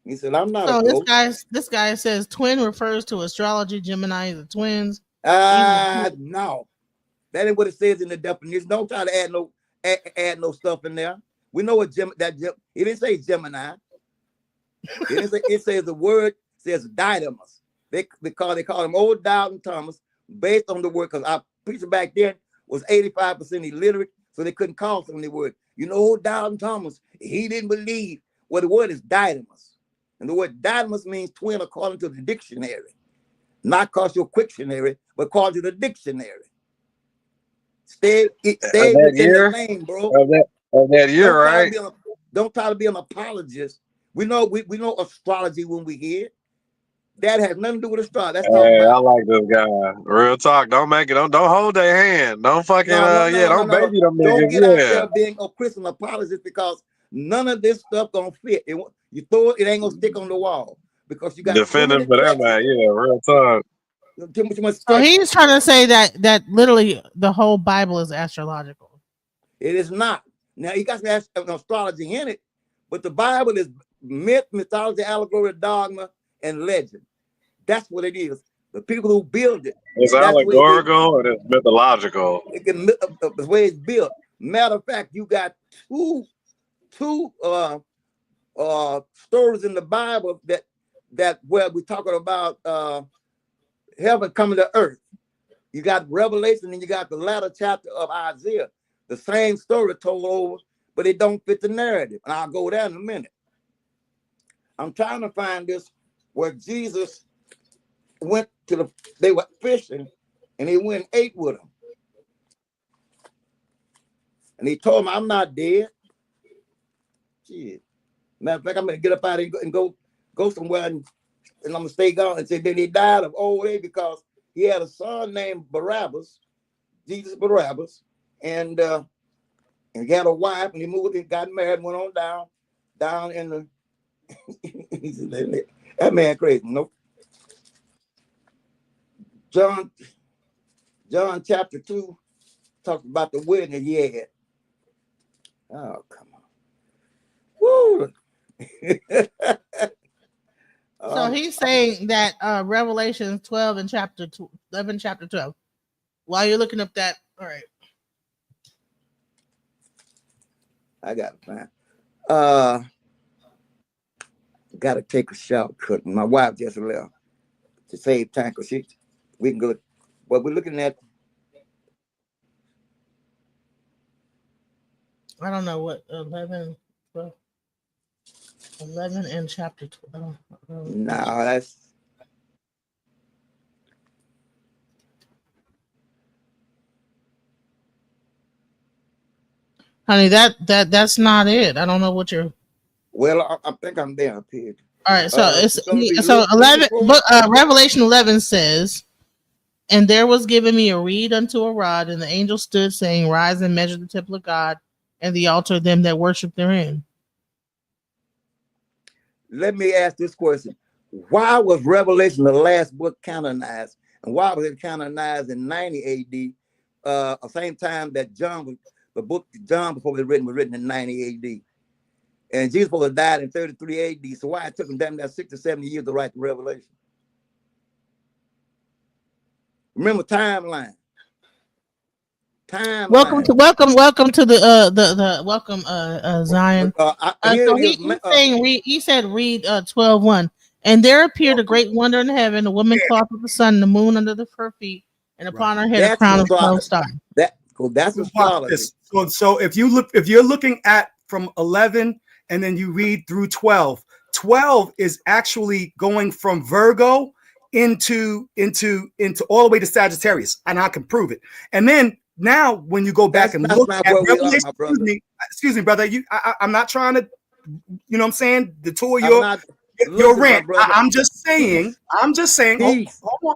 He said, "I'm not a So ghost." this guy says twin refers to astrology. Gemini is the twins. No. That ain't what it says in the definition. Don't try to add no stuff in there. We know what it didn't say Gemini. It says the word says Didymus. They call him Old Doubting Thomas based on the word, because our preacher back then was 85% illiterate, so they couldn't call some of the word. You know, Old Doubting Thomas, he didn't believe. Well, the word is Didymus. And the word Didymus means twin according to the dictionary. Not according to your Quictionary, but according to the dictionary. Stay within the lane, bro. Of that year, right? Don't try to be an apologist. We know astrology when we hear it. That has nothing to do with astrology. That's talking about. I like this guy. Real talk. Don't make it. Don't hold their hand. Don't fucking don't baby them niggas. Don't get out there being a Christian apologist, because none of this stuff gonna fit. You throw it ain't gonna stick on the wall, because you got defending for that man. Yeah, real talk. Too much so he's trying to say that literally the whole Bible is astrological. It is not. Now you got some astrology in it, but the Bible is myth, mythology, allegory, dogma, and legend. That's what it is. The people who build it. It's allegorical or it's mythological. The way it's built. Matter of fact, you got two stories in the Bible that where we're talking about heaven coming to earth. You got Revelation and you got the latter chapter of Isaiah. The same story told over, but it don't fit the narrative. And I'll go there in a minute. I'm trying to find this where Jesus they were fishing and he went and ate with them. And he told him, I'm not dead. Shit. Matter of fact, I'm gonna get up out and go somewhere and I'm gonna stay gone. And say then he died of old age because he had a son named Barabbas, Jesus Barabbas, and he had a wife and he moved and got married and went on down in the that man crazy. Nope. John chapter 2 talks about the wedding that he had. Oh, come on. Woo. So he's saying that Revelation 12 and chapter 11, chapter 12. While you're looking up that, all right. I gotta find. Gotta take a shortcut. My wife just left to save time because we can go. What we're looking at. I don't know what 11 and chapter 12. No, that's honey, that's not it. I don't know what you're. Well, I think I'm there up here. All right, so it's 11. But Revelation 11 says, "And there was given me a reed unto a rod, and the angel stood, saying, Rise and measure the temple of God, and the altar of them that worship therein." Let me ask this question: why was Revelation the last book canonized, and why was it canonized in 90 A.D. The same time that the book John before it was written in 90 A.D. And Jesus supposed to died in 33 A.D. So why it took him damn near 60 to 70 years to write the Revelation? Remember timeline. Welcome to the welcome Zion. So he said read 12:1. And there appeared a great wonder in heaven, a woman clothed with the sun, and the moon under her feet, and upon her head a crown of 12 stars. That's astrology. So if you're looking at from 11 and then you read through 12, 12 is actually going from Virgo into all the way to Sagittarius, and I can prove it. And then now when you go back and look at Revelation, excuse me, brother, I'm not trying to, you know what I'm saying, detour your rant. I'm just saying. Hold on.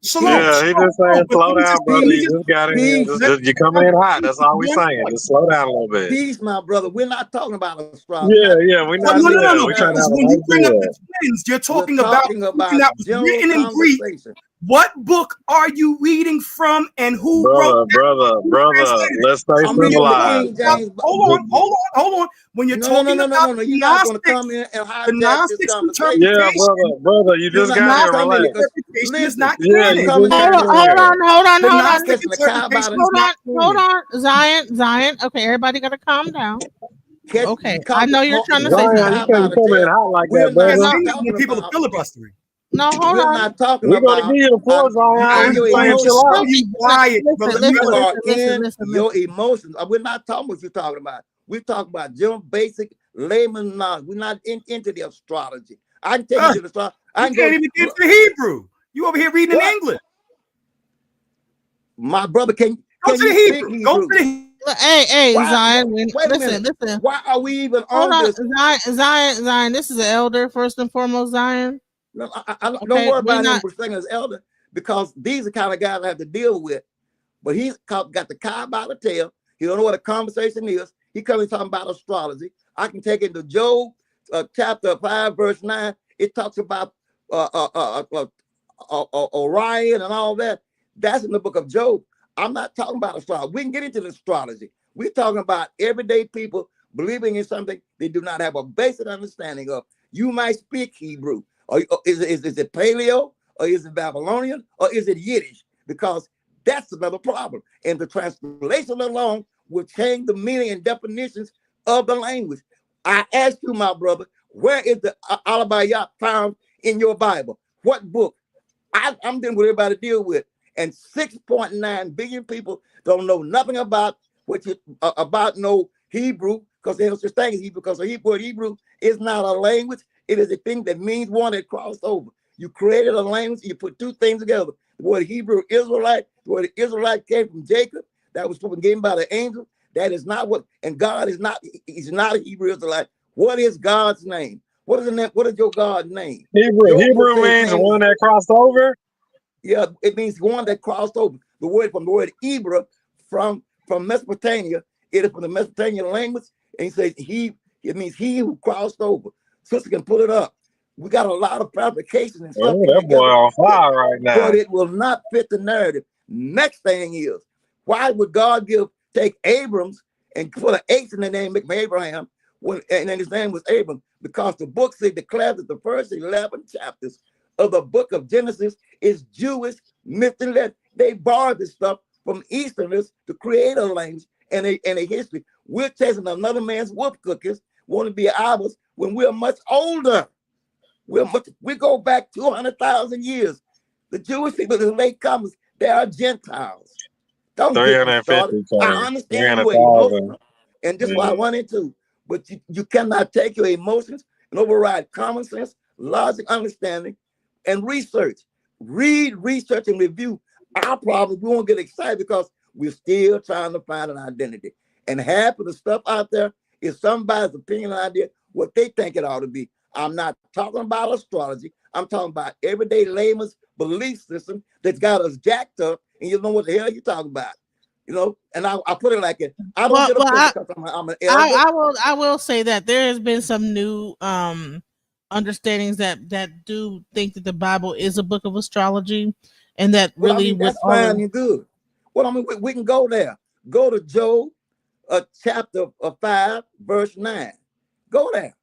Shalom. Yeah, he just saying slow down, brother. You just got in. You're coming in hot. That's all we're saying. Just slow down a little bit. Peace, my brother. We're not talking about astrology. Yeah. We're not. No. We're trying to when you bring up the twins, you're talking about that was written in Greek. What book are you reading from, and who wrote? Brother, let's stay I'm When you're reading the talking civilized. King about, James. hold on. When you're talking about No. the You're not going to come Gnostics, in and the hijack this Gnostics conversation. Yeah, interpretation, brother, you You're just not the got going to here. Gnostic come in Relax. because, interpretation is listen, not Yeah, you you canon. come just in here. got here. The I'm Gnostic catching the car by interpretation the is not Hold canon. on, Zion. Okay, everybody got to calm down. catch Okay, you I caught know you're trying you to say caught the Zion, you something. car by can't the come in tail. hot like We're that, You not can't brother. say No, nothing talking when people are about. filibustering. no, hold We're on. not talking We're gonna give about you the floor, you I and was Zion. your going Just to chill emotions. show out. you why it, brother. Listen, You are in listen. your emotions. We're not talking what you're talking about. We're talking about general basic layman knowledge. We're not into the astrology. I can take you to the astrology. I You can can't go even get look. to Hebrew. You over here reading in What? English. My brother, Go can to the you speak Hebrew. Go to Hebrew? the Hey, Why? Zion. Wait a minute. Listen. Why are we even Hold on on, this? Zion. This is an elder first and foremost, Zion. No, I don't Okay, worry we're about him not. respecting his elder because these are the kind of guys I have to deal with. But he's got the car by the tail. He don't know what a conversation is. He coming talking about astrology. I can take it to Job chapter 5, verse 9. It talks about Orion and all that. That's in the book of Job. I'm not talking about astrology. We can get into the astrology. We're talking about everyday people believing in something they do not have a basic understanding of. You might speak Hebrew, or is it Paleo, or is it Babylonian, or is it Yiddish? Because that's another problem. And the translation alone will change the meaning and definitions of the language. I ask you, my brother, where is the Yashabiyah found in your Bible? What book? I'm dealing with everybody to deal with. And 6.9 billion people don't know nothing about about no Hebrew, because there's no such thing as Hebrew, because the Hebrew is not a language. It is a thing that means one that crossed over. You created a language, you put two things together. The word Hebrew Israelite, the word Israelite came from Jacob, that was given by the angel. That is not what, and God is not, he's not a Hebrew Israelite. What is God's name? What is the name? What is your God's name? Job will Hebrew say his means name is, one that crossed over. yeah, it means one that crossed over. The word from the word Hebrew from Mesopotamia, it is from the Mesopotamian language, and he says it means he who crossed over. Sister can pull it up. We got a lot of fabrications and stuff Oh, put that boy together, on fire right now. but it will not fit the narrative. Next thing is, why would God take Abrams and put an H in the name, make him Abraham, and then his name was Abram? Because the book declares that the first 11 chapters of the book of Genesis is Jewish myth and legend. They borrowed this stuff from Easterners to create a language and a history. We're chasing another man's whoop cookies, want to be ours when we're much older. We go back 200,000 years. The Jewish people, the late comers, they are Gentiles. Don't get me started. 350K. I understand your 300,000. emotional, and this is what I Yeah. went into. But you cannot take your emotions and override common sense, logic, understanding, and research. Read, research, and review. Our problem is we won't get excited because we're still trying to find an identity. And half of the stuff out there is somebody's opinion and idea, what they think it ought to be. I'm not talking about astrology. I'm talking about everyday layman's belief system that's got us jacked up, and you know what the hell you're talking about. And I put it like it. I don't Well, get well, offended because I'm an elder. I will say that there has been some new understandings that do think that the Bible is a book of astrology, and that Well, I really mean, with that's all fine of and good. Well, I mean, we can go there. Go to Job, chapter 5, verse 9. Go there.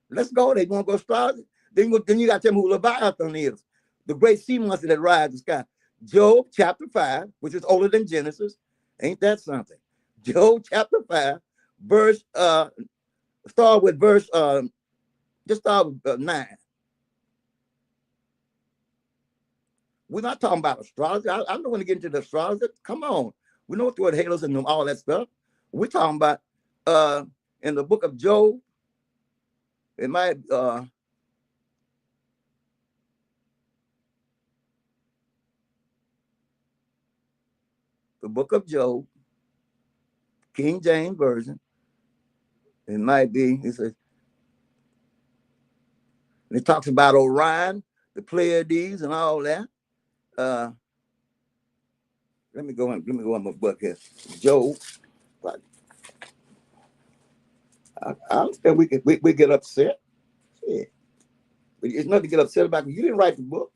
Let's go there. You want to go astrology? Then you got to tell me who Leviathan is, the great sea monster that rides the sky. Job chapter 5, which is older than Genesis. Ain't that something? Job chapter 5, verse, start with verse, just start with 9. We're not talking about astrology. I don't want to get into the astrology. Come on. We know what the word halos and all that stuff. We're talking about in the book of Job, it might the book of Job, King James Version. It might be, it talks about Orion, the Pleiades, and all that. Uh, let me go on my book here. Job. But I understand we get upset. Yeah. But it's nothing to get upset about. You didn't write the book.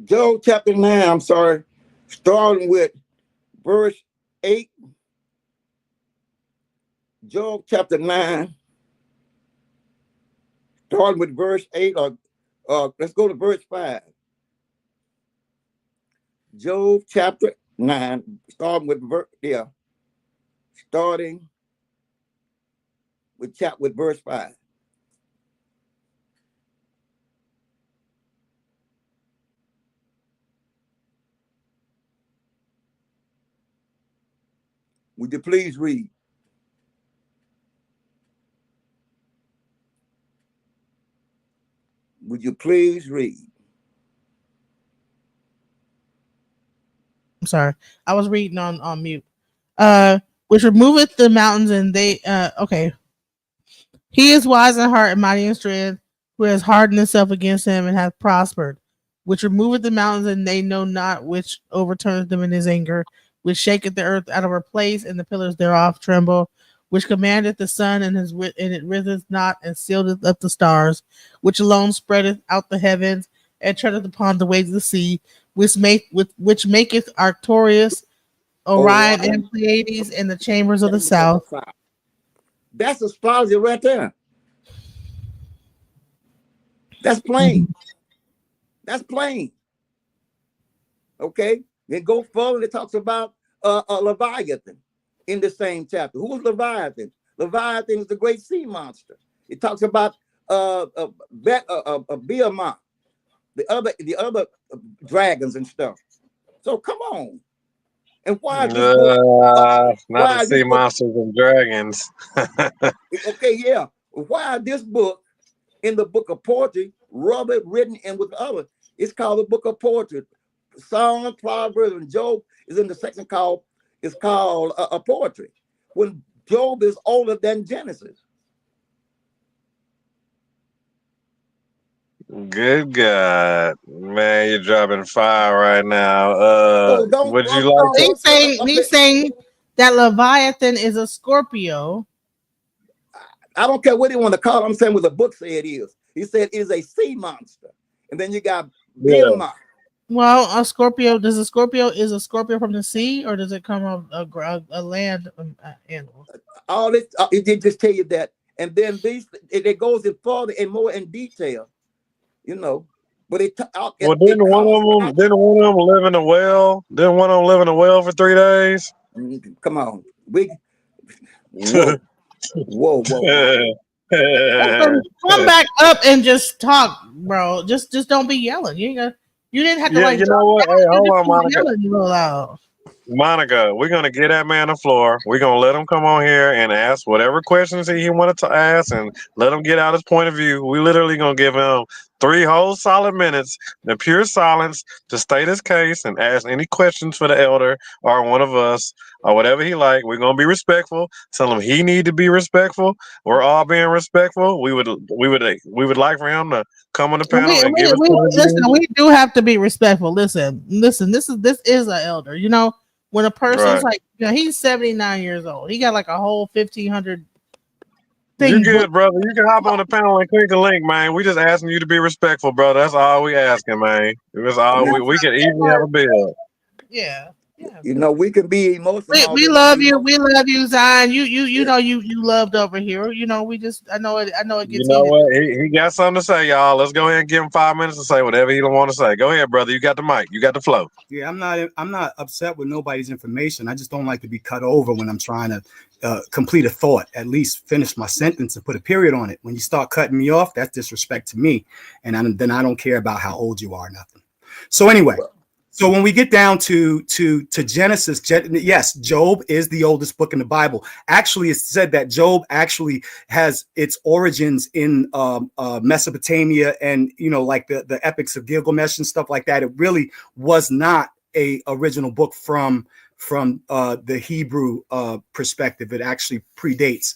Job chapter 9, I'm sorry, starting with verse 8. Job chapter 9, starting with verse 8, or let's go to verse 5. Job chapter 9, starting with starting with verse 5. Would you please read? Would you please read? I'm sorry. I was reading on mute. Which removeth the mountains and they okay. He is wise in heart and mighty in strength, who has hardened himself against him and hath prospered, which removeth the mountains and they know not, which overturneth them in his anger, which shaketh the earth out of her place, and the pillars thereof tremble, which commandeth the sun and it riseth not, and sealeth up the stars, which alone spreadeth out the heavens, and treadeth upon the waves of the sea, which maketh Arcturus, Orion, Orion. and Pleiades in the chambers of the south. That's astrology right there. That's plain. That's plain. Okay. Then go further. It talks about Leviathan in the same chapter. Who's Leviathan? Leviathan is the great sea monster. It talks about Behemoth, the other dragons and stuff. So come on. And why is this book? Not the Why is this sea book? monsters and dragons. Okay, yeah. Why is this book in the book of poetry, Robert written and with others? It's called the book of poetry. Psalm, Proverbs, and Job is in the section called a poetry. When Job is older than Genesis. Good God, man, you're dropping fire right now. So don't Would you like to? He's saying that Leviathan is a Scorpio. I don't care what they want to call it. I'm saying what the book said it is. He said it is a sea monster. And then you got Behemoth. Well, a Scorpio is a Scorpio from the sea, or does it come from a land animal? All this, it did just tell you that. And then it goes in further and more in detail, you know. But Well, didn't one of them live in a well? Didn't one of them live in a well for 3 days? Come on, whoa, whoa. Come back up and just talk, bro. Just don't be yelling. You didn't have to Yeah, like. you know what? Hey, hold on, Monica. Yelling real loud. Monica, we're gonna get that man the floor. We're gonna let him come on here and ask whatever questions he wanted to ask, and let him get out his point of view. We literally gonna give him 3 whole solid minutes in pure silence to state his case and ask any questions for the elder or one of us or whatever he like. We're gonna be respectful. Tell him he need to be respectful. We're all being respectful. We would like for him to come on the panel and give us. Listen. We do have to be respectful. Listen. This is an elder. You know. When a person's like, he's 79 years old, he got like a whole 1,500 thing. You good, brother? You can hop on the panel and click the link, man. We just asking you to be respectful, brother. That's all we asking, man. That's all we can easily have a bill. Yeah. You know, we can be emotional. We love you. We love you, Zion. You know you loved over here. You know, I know it gets You know heated. what? He got something to say, y'all. Let's go ahead and give him 5 minutes to say whatever he don't want to say. Go ahead, brother. You got the mic. You got the flow. Yeah, I'm not upset with nobody's information. I just don't like to be cut over when I'm trying to complete a thought. At least finish my sentence and put a period on it. When you start cutting me off, that's disrespect to me, and then I don't care about how old you are, nothing. So anyway. So when we get down to Genesis, yes, Job is the oldest book in the Bible. Actually, it's said that Job actually has its origins in Mesopotamia, and like the epics of Gilgamesh and stuff like that. It really was not a original book from the Hebrew perspective. It actually predates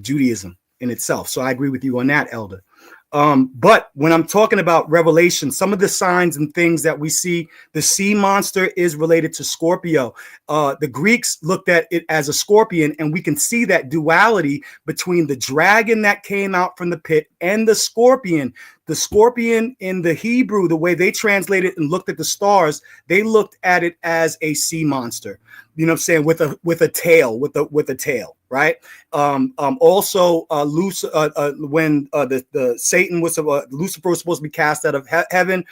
Judaism in itself. So I agree with you on that, Elder. But when I'm talking about Revelation, some of the signs and things that we see, the sea monster is related to Scorpio. The Greeks looked at it as a scorpion, and we can see that duality between the dragon that came out from the pit and the scorpion. The scorpion in the Hebrew, the way they translated and looked at the stars, they looked at it as a sea monster. You know what I'm saying? With a tail, with a tail, right? Also, when the Satan was Lucifer was supposed to be cast out of heaven,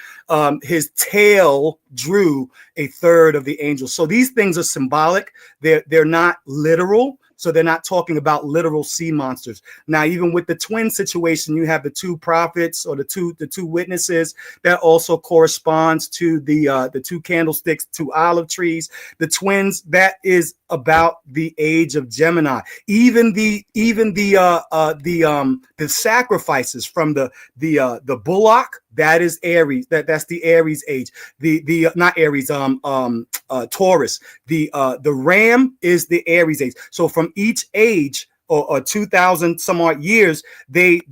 his tail drew a third of the angels. So these things are symbolic. They're not literal. So they're not talking about literal sea monsters. Now, even with the twin situation, you have the two prophets or the two witnesses that also corresponds to the two candlesticks, two olive trees. The twins, that is about the age of Gemini. Even the sacrifices from the bullock, that is Aries. That's the Aries age. The not Aries, Taurus. The ram is the Aries age. So from each age or 2,000 some odd years, they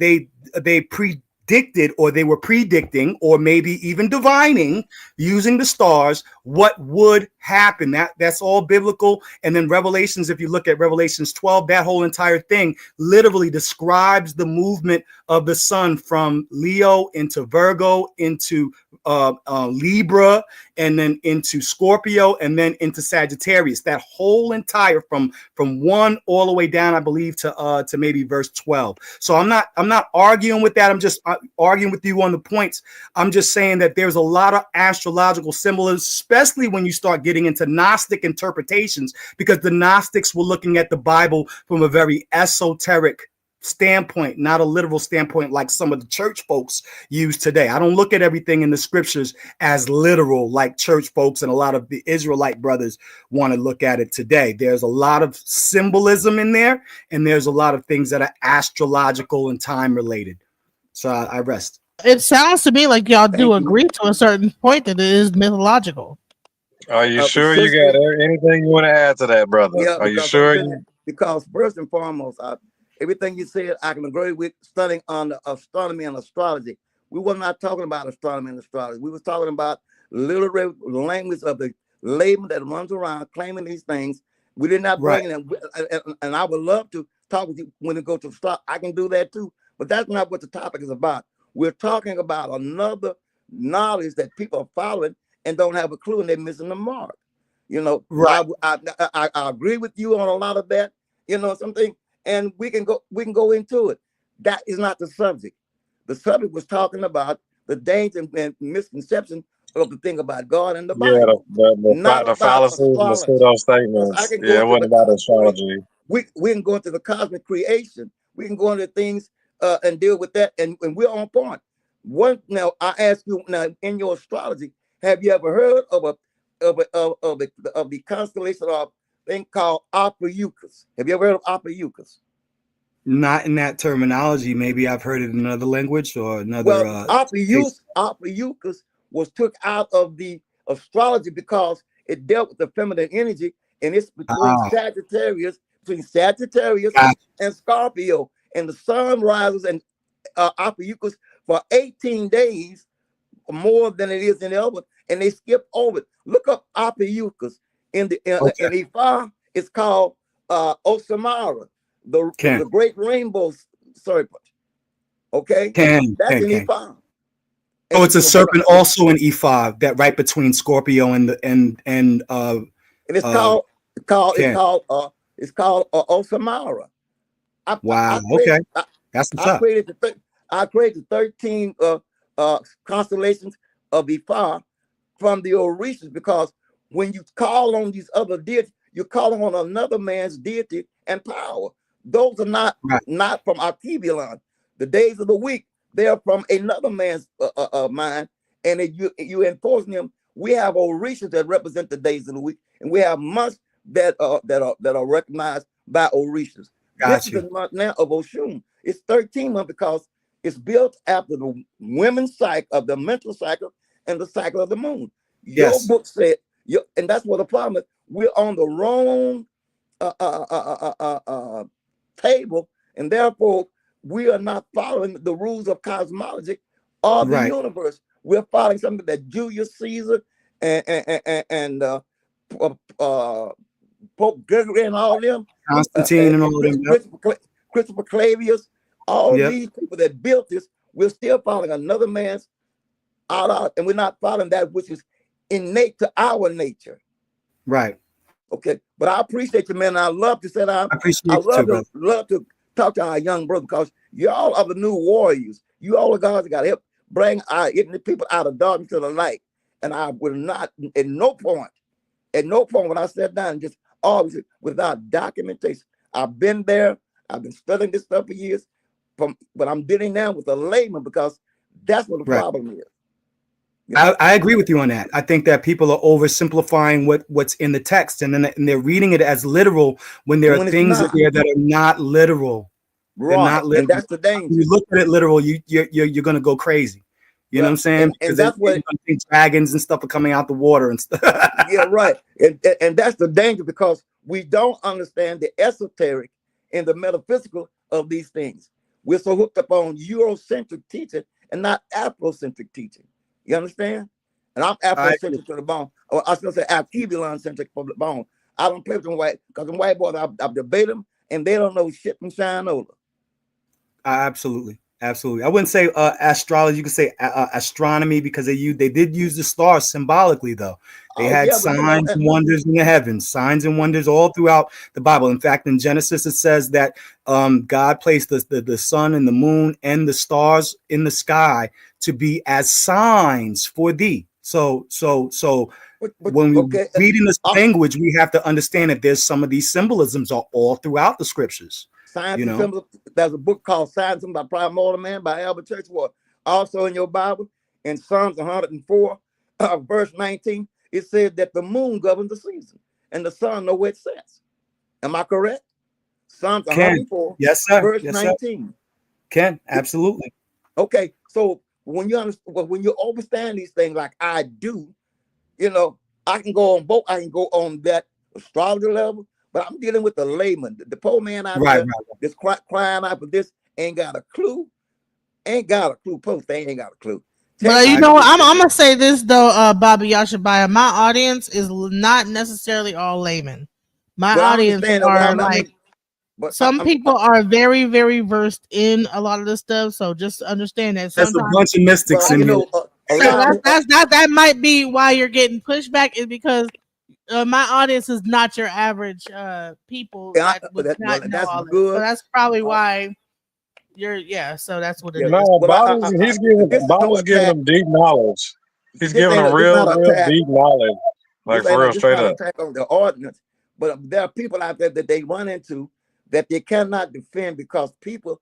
predicted, or they were predicting, or maybe even divining using the stars what would happen. That's all biblical. And then Revelations, if you look at Revelations 12, that whole entire thing literally describes the movement of the sun from Leo into Virgo, into Libra, and then into Scorpio, and then into Sagittarius. That whole entire from 1 all the way down, I believe, to maybe verse 12. So I'm not arguing with that. I'm just arguing with you on the points. I'm just saying that there's a lot of astrological symbolism, especially when you start getting into Gnostic interpretations, because the Gnostics were looking at the Bible from a very esoteric standpoint, not a literal standpoint like some of the church folks use today. I don't look at everything in the scriptures as literal like church folks and a lot of the Israelite brothers want to look at it today. There's a lot of symbolism in there, and there's a lot of things that are astrological and time related. So I rest. It sounds to me like y'all do Thank you. agree to a certain point that it is mythological. Are you But sure you sister, got anything you want to add to that, brother? yeah, Are you because sure you? because first and foremost, everything you said, I can agree with. Studying on the astronomy and astrology, we were not talking about astronomy and astrology. We was talking about literary language of the layman that runs around claiming these things. We did not bring them, and I would love to talk with you when it goes to start. I can do that too, but that's not what the topic is about. We're talking about another knowledge that people are following and don't have a clue, and they're missing the mark. You know, Right. I agree with you on a lot of that. You know, something, and we can go into it. That is not the subject. The subject was talking about the danger and misconception of the thing about God and the Yeah, Bible, not the about fallacies and the astrology. pseudo Because I statements. can go Yeah, it into wasn't the about cosmic. astrology. We can go into the cosmic creation. We can go into things and deal with that, and we're on point. One now, I ask you now, in your astrology, have you ever heard of the constellation of thing called Ophiuchus? Have you ever heard of Ophiuchus? Not in that terminology. Maybe I've heard it in another language or another. Well, Ophiuchus was took out of the astrology because it dealt with the feminine energy, and it's between Ah, Sagittarius ah, and Scorpio, and the sun rises and Ophiuchus for 18 days more than it is in the other, and they skip over it. Look up Ophiuchus in the okay. in Ifa. It's called Osamara, the great rainbow serpent. Okay, that's in Can. Ifa. So And it's a so what? serpent also in E5, that right between Scorpio and the and And it's uh can. it's called Osamara. Wow. Okay. That's what's I up. created I created 13 constellations of Ifa from the Orishas, because when you call on these other deities, you're calling on another man's deity and power. Those are Right. not from Artibulon. The days of the week, they're from another man's mind, and you enforcing them. We have Orishas that represent the days of the week, and we have months that are recognized by Orishas. This Got is you. the month now of Oshun. It's 13 months because it's built after the women's cycle of the menstrual cycle and the cycle of the moon. Your Yes. book said, and that's what the problem is. We're on the wrong table, and therefore we are not following the rules of cosmology or the Right. universe. We're following something that Julius Caesar and Pope Gregory and all them, Constantine and all of them. Yep. Christopher Clavius, all Yep. these people that built this, we're still following another man's out, and we're not following that which is innate to our nature. Right. Okay, but I appreciate you, man. And I love to sit down. I appreciate I you too, brother. love to talk to our young brother because y'all are the new warriors. You all are guys that got to help bring our ignorant people out of darkness to the light. And I will not, at no point, when I sat down, just always without documentation. I've been there. I've been studying this stuff for years. But I'm dealing now with a layman because that's what the Right. problem is. I agree with you on that. I think that people are oversimplifying what's in the text, and then they're reading it as literal when there are things in there that are not literal. They're Right, not literal. and that's the danger. When you look at it literal, you're gonna go crazy. You know what I'm saying? And that's what dragons and stuff are coming out the water and stuff. Yeah, right. And that's the danger because we don't understand the esoteric and the metaphysical of these things. We're so hooked up on Eurocentric teaching and not Afrocentric teaching. You understand? And I'm Afrocentric to the bone. Or I was going to say Alkebulan-centric for the bone. I don't play with them white, because them white boys, I've debated them, and they don't know shit from shine over. Absolutely. Absolutely. I wouldn't say astrology. You could say astronomy because they did use the stars symbolically, though. They had signs and wonders in the heavens, signs and wonders all throughout the Bible. In fact, in Genesis, it says that God placed the sun and the moon and the stars in the sky to be as signs for thee. So when we read in this language, we have to understand that there's some of these symbolisms are all throughout the scriptures. Science and Symbols. There's a book called Science and by Prime Mortal Man by Albert Churchward. Also in your Bible, in Psalms 104, verse 19, it says that the moon governs the season and the sun know where it sets. Am I correct? Psalms 104, yes, sir. Verse yes, 19. Sir. Ken, absolutely. Okay, so when you understand these things like I do, I can go on both. I can go on that astrology level. But I'm dealing with the layman, the poor man out there that's crying out for this, ain't got a clue. Post, they ain't got a clue. But you know what? I'm gonna say this though, Baba Yashabiyah. My audience is not necessarily all laymen. My audience are some people are very, very versed in a lot of this stuff. So just understand that there's a bunch of mystics in here. That might be why you're getting pushback, is because my audience is not your average people that would not know all this. So that's probably why you're so that's what it is. No, Bob's giving them deep knowledge. He's giving them real deep knowledge. Like for real, straight up. Attack on the ordinance, but there are people out there that they run into that they cannot defend because people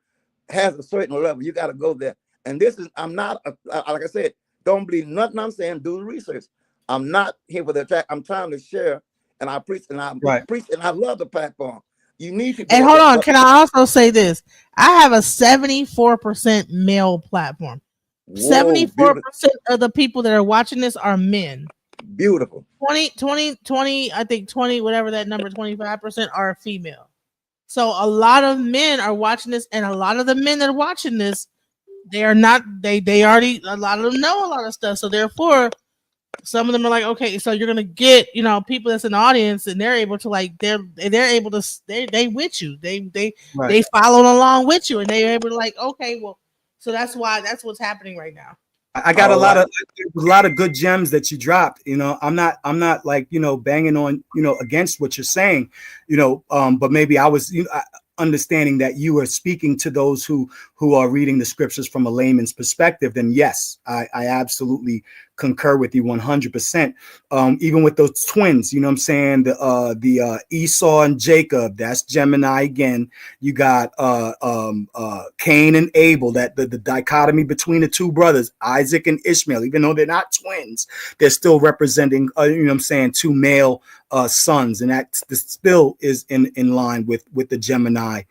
has a certain level. You got to go there. And this is, I'm not, like I said, don't believe nothing I'm saying, do the research. I'm not here for the attack. I'm trying to share, and I preach, and I preach, and I love the platform. You need to. And hold on, can I also say this? I have a 74% male platform. 74% of the people that are watching this are men. Beautiful. 20, I think 20, whatever that number, 25% are female. So a lot of men are watching this, and a lot of the men that are watching this, they are not, they already, a lot of them know a lot of stuff. So therefore, some of them are like, okay, so you're gonna get, people that's in the audience, and they're able to they're able to they with you, they following along with you, and they're able to okay, well, so that's what's happening right now. I got a lot of good gems that you dropped. I'm not banging on against what you're saying, but maybe I was understanding that you are speaking to those who are reading the scriptures from a layman's perspective. Then yes, I absolutely concur with you 100%. Even with those twins, what I'm saying, the Esau and Jacob, that's Gemini again. You got Cain and Abel, that the dichotomy between the two brothers, Isaac and Ishmael. Even though they're not twins, they're still representing two male sons, and that still is in line with the Gemini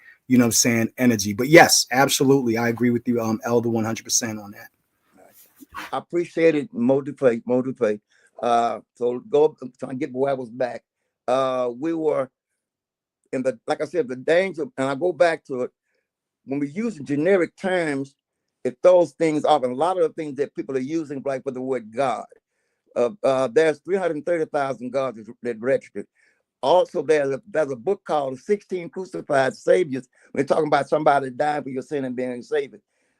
energy. But yes, absolutely, I agree with you, Elder, 100% on that. I appreciate it. Motivate. So go trying to get where I was back. We were in the, like I said, the danger, and I go back to it. when we use generic terms, it throws things off. And a lot of the things that people are using, like for the word God, there's 330,000 gods that registered. Also, there's a book called 16 Crucified Saviors. We're talking about somebody dying for your sin and being saved.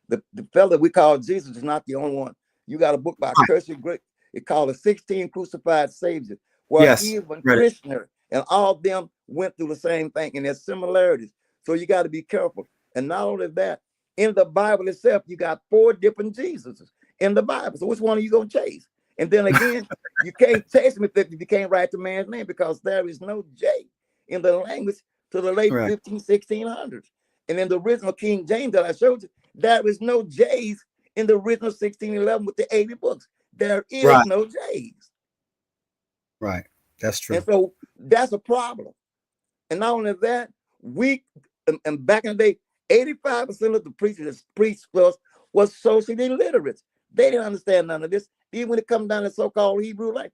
The fellow we call Jesus is not the only one. You got a book by Kershaw Great. It called the 16 Crucified Saviors, where Yes, even read it. Krishna and all of them went through the same thing, and there's similarities. So you got to be careful. And not only that, in the Bible itself, you got 4 different Jesuses in the Bible. So which one are you going to chase? And then again, you can't chase him if you can't write the man's name, because there is no J in the language to the late Right. 1600s. And in the original King James that I showed you, there is no J's in the original 1611 with the 80 books. There is Right. no J's. Right. That's true. And so that's a problem. And not only that, and back in the day, 85% of the preachers that preached was socially illiterate. They didn't understand none of this. Even when it comes down to so-called Hebrew, like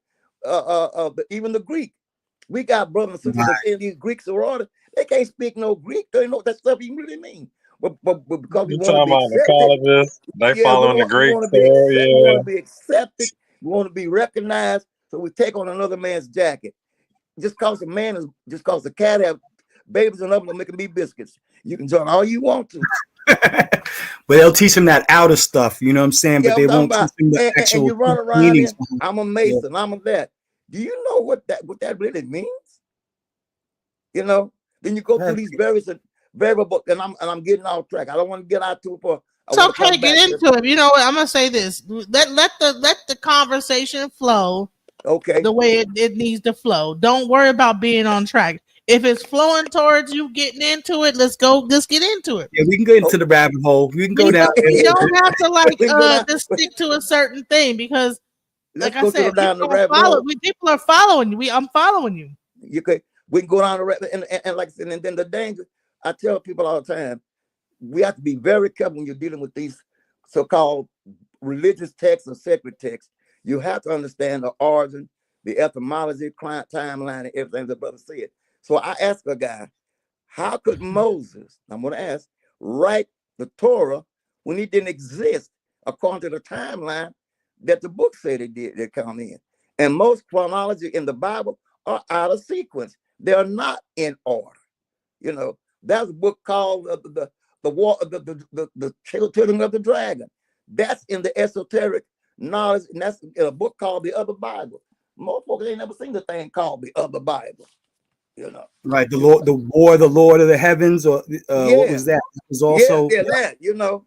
even the Greek. We got brothers and sisters that's in these Greek sororities. They can't speak no Greek. They don't know what that stuff even really means. But because we You want to talking be about the accepted, colleges? They yeah, following the we Greek want to be story. accepted. We Yeah. want to be accepted. We want to be recognized. So we take on another man's jacket. Just cause the cat have babies and them making me biscuits. You can join all you want to. But they'll teach them that outer stuff, you know what I'm saying? Yeah, But they I'm talking won't teach about, them the and actual you run around meanings. here, I'm a Mason, I'm a that. Do you know what that really means? You know, then you go through these various variables, and I'm getting off track. I don't want to get out too far. It's okay, get into it. You know what? I'm gonna say this. Let the conversation flow Okay. the way it needs to flow. Don't worry about being on track. If it's flowing towards you getting into it, let's get into it. Yeah, we can go into the rabbit hole. We can go down there. You don't have to like We can go down- just stick to a certain thing, because Let's like go I said, down the people rabbit hole. people are following you. I'm following you. We can go down the rabbit, and like I said, and then the danger. I tell people all the time, we have to be very careful when you're dealing with these so-called religious texts or sacred texts. You have to understand the origin, the etymology, timeline, and everything the brother said. So I asked a guy, how could Moses, I'm going to ask, write the Torah when he didn't exist according to the timeline that the book said it did, they come in? And most chronology in the Bible are out of sequence. They're not in order. You know, that's a book called the Children of the Dragon. That's in the esoteric knowledge, and that's in a book called the Other Bible. Most folks ain't never seen the thing called the Other Bible. You know, right? The Lord of the Heavens, or what was that? It was also that. You know,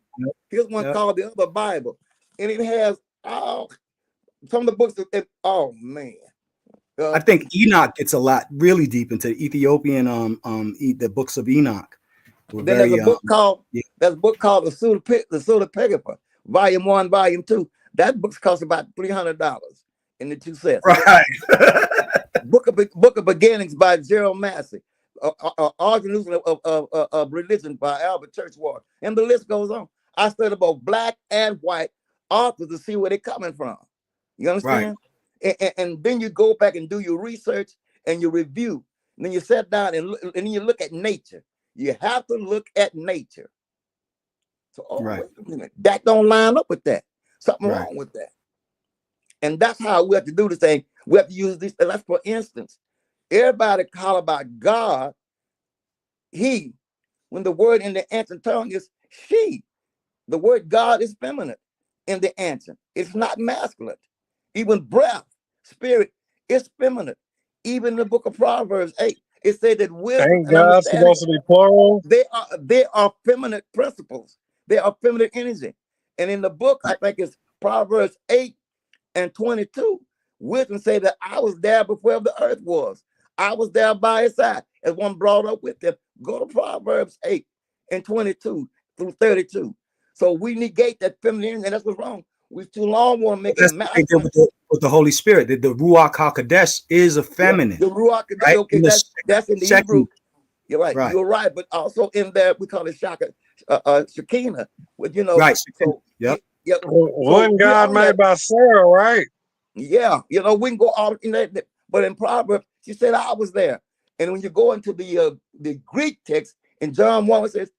here's one called the Other Bible, and it has some of the books. Oh man. I think Enoch gets a lot really deep into Ethiopian the books of Enoch. Then there's a book called the Pseudepigrapha, Volume 1, Volume 2. That book costs about $300 in the 2 sets. Right. Book of Beginnings by Gerald Massey, Organism of Religion by Albert Churchward, and the list goes on. I studied both black and white authors to see where they're coming from. You understand? Right. And then you go back and do your research and you review. And then you sit down and then you look at nature. You have to look at nature. So, wait a minute, that don't line up with that. Something wrong with that. And that's how we have to do this thing. We have to use this. That's for instance, everybody call about God, he, when the word in the ancient tongue is she. The word God is feminine in the ancient. It's not masculine. Even breath, spirit, is feminine. Even in the book of Proverbs 8, it said that wisdom Ain't and God understanding, supposed to be plural? they are feminine principles. They are feminine energy. And in the book, I think it's Proverbs 8 and 22, wisdom say that I was there before the earth was. I was there by his side as one brought up with them. Go to Proverbs 8 and 22 through 32. So we negate that femininity, and that's what's wrong. We too long want to make it masculine. With the Holy Spirit, the Ruach HaKodesh is a feminine. The Ruach HaKodesh, right? Okay, that's in the Hebrew. You're right. You're right. But also in there, we call it Shekinah. With right. So yep. One God made by Sarah, right? Yeah, we can go all in that. But in Proverbs, she said I was there. And when you go into the Greek text in John 1, it says,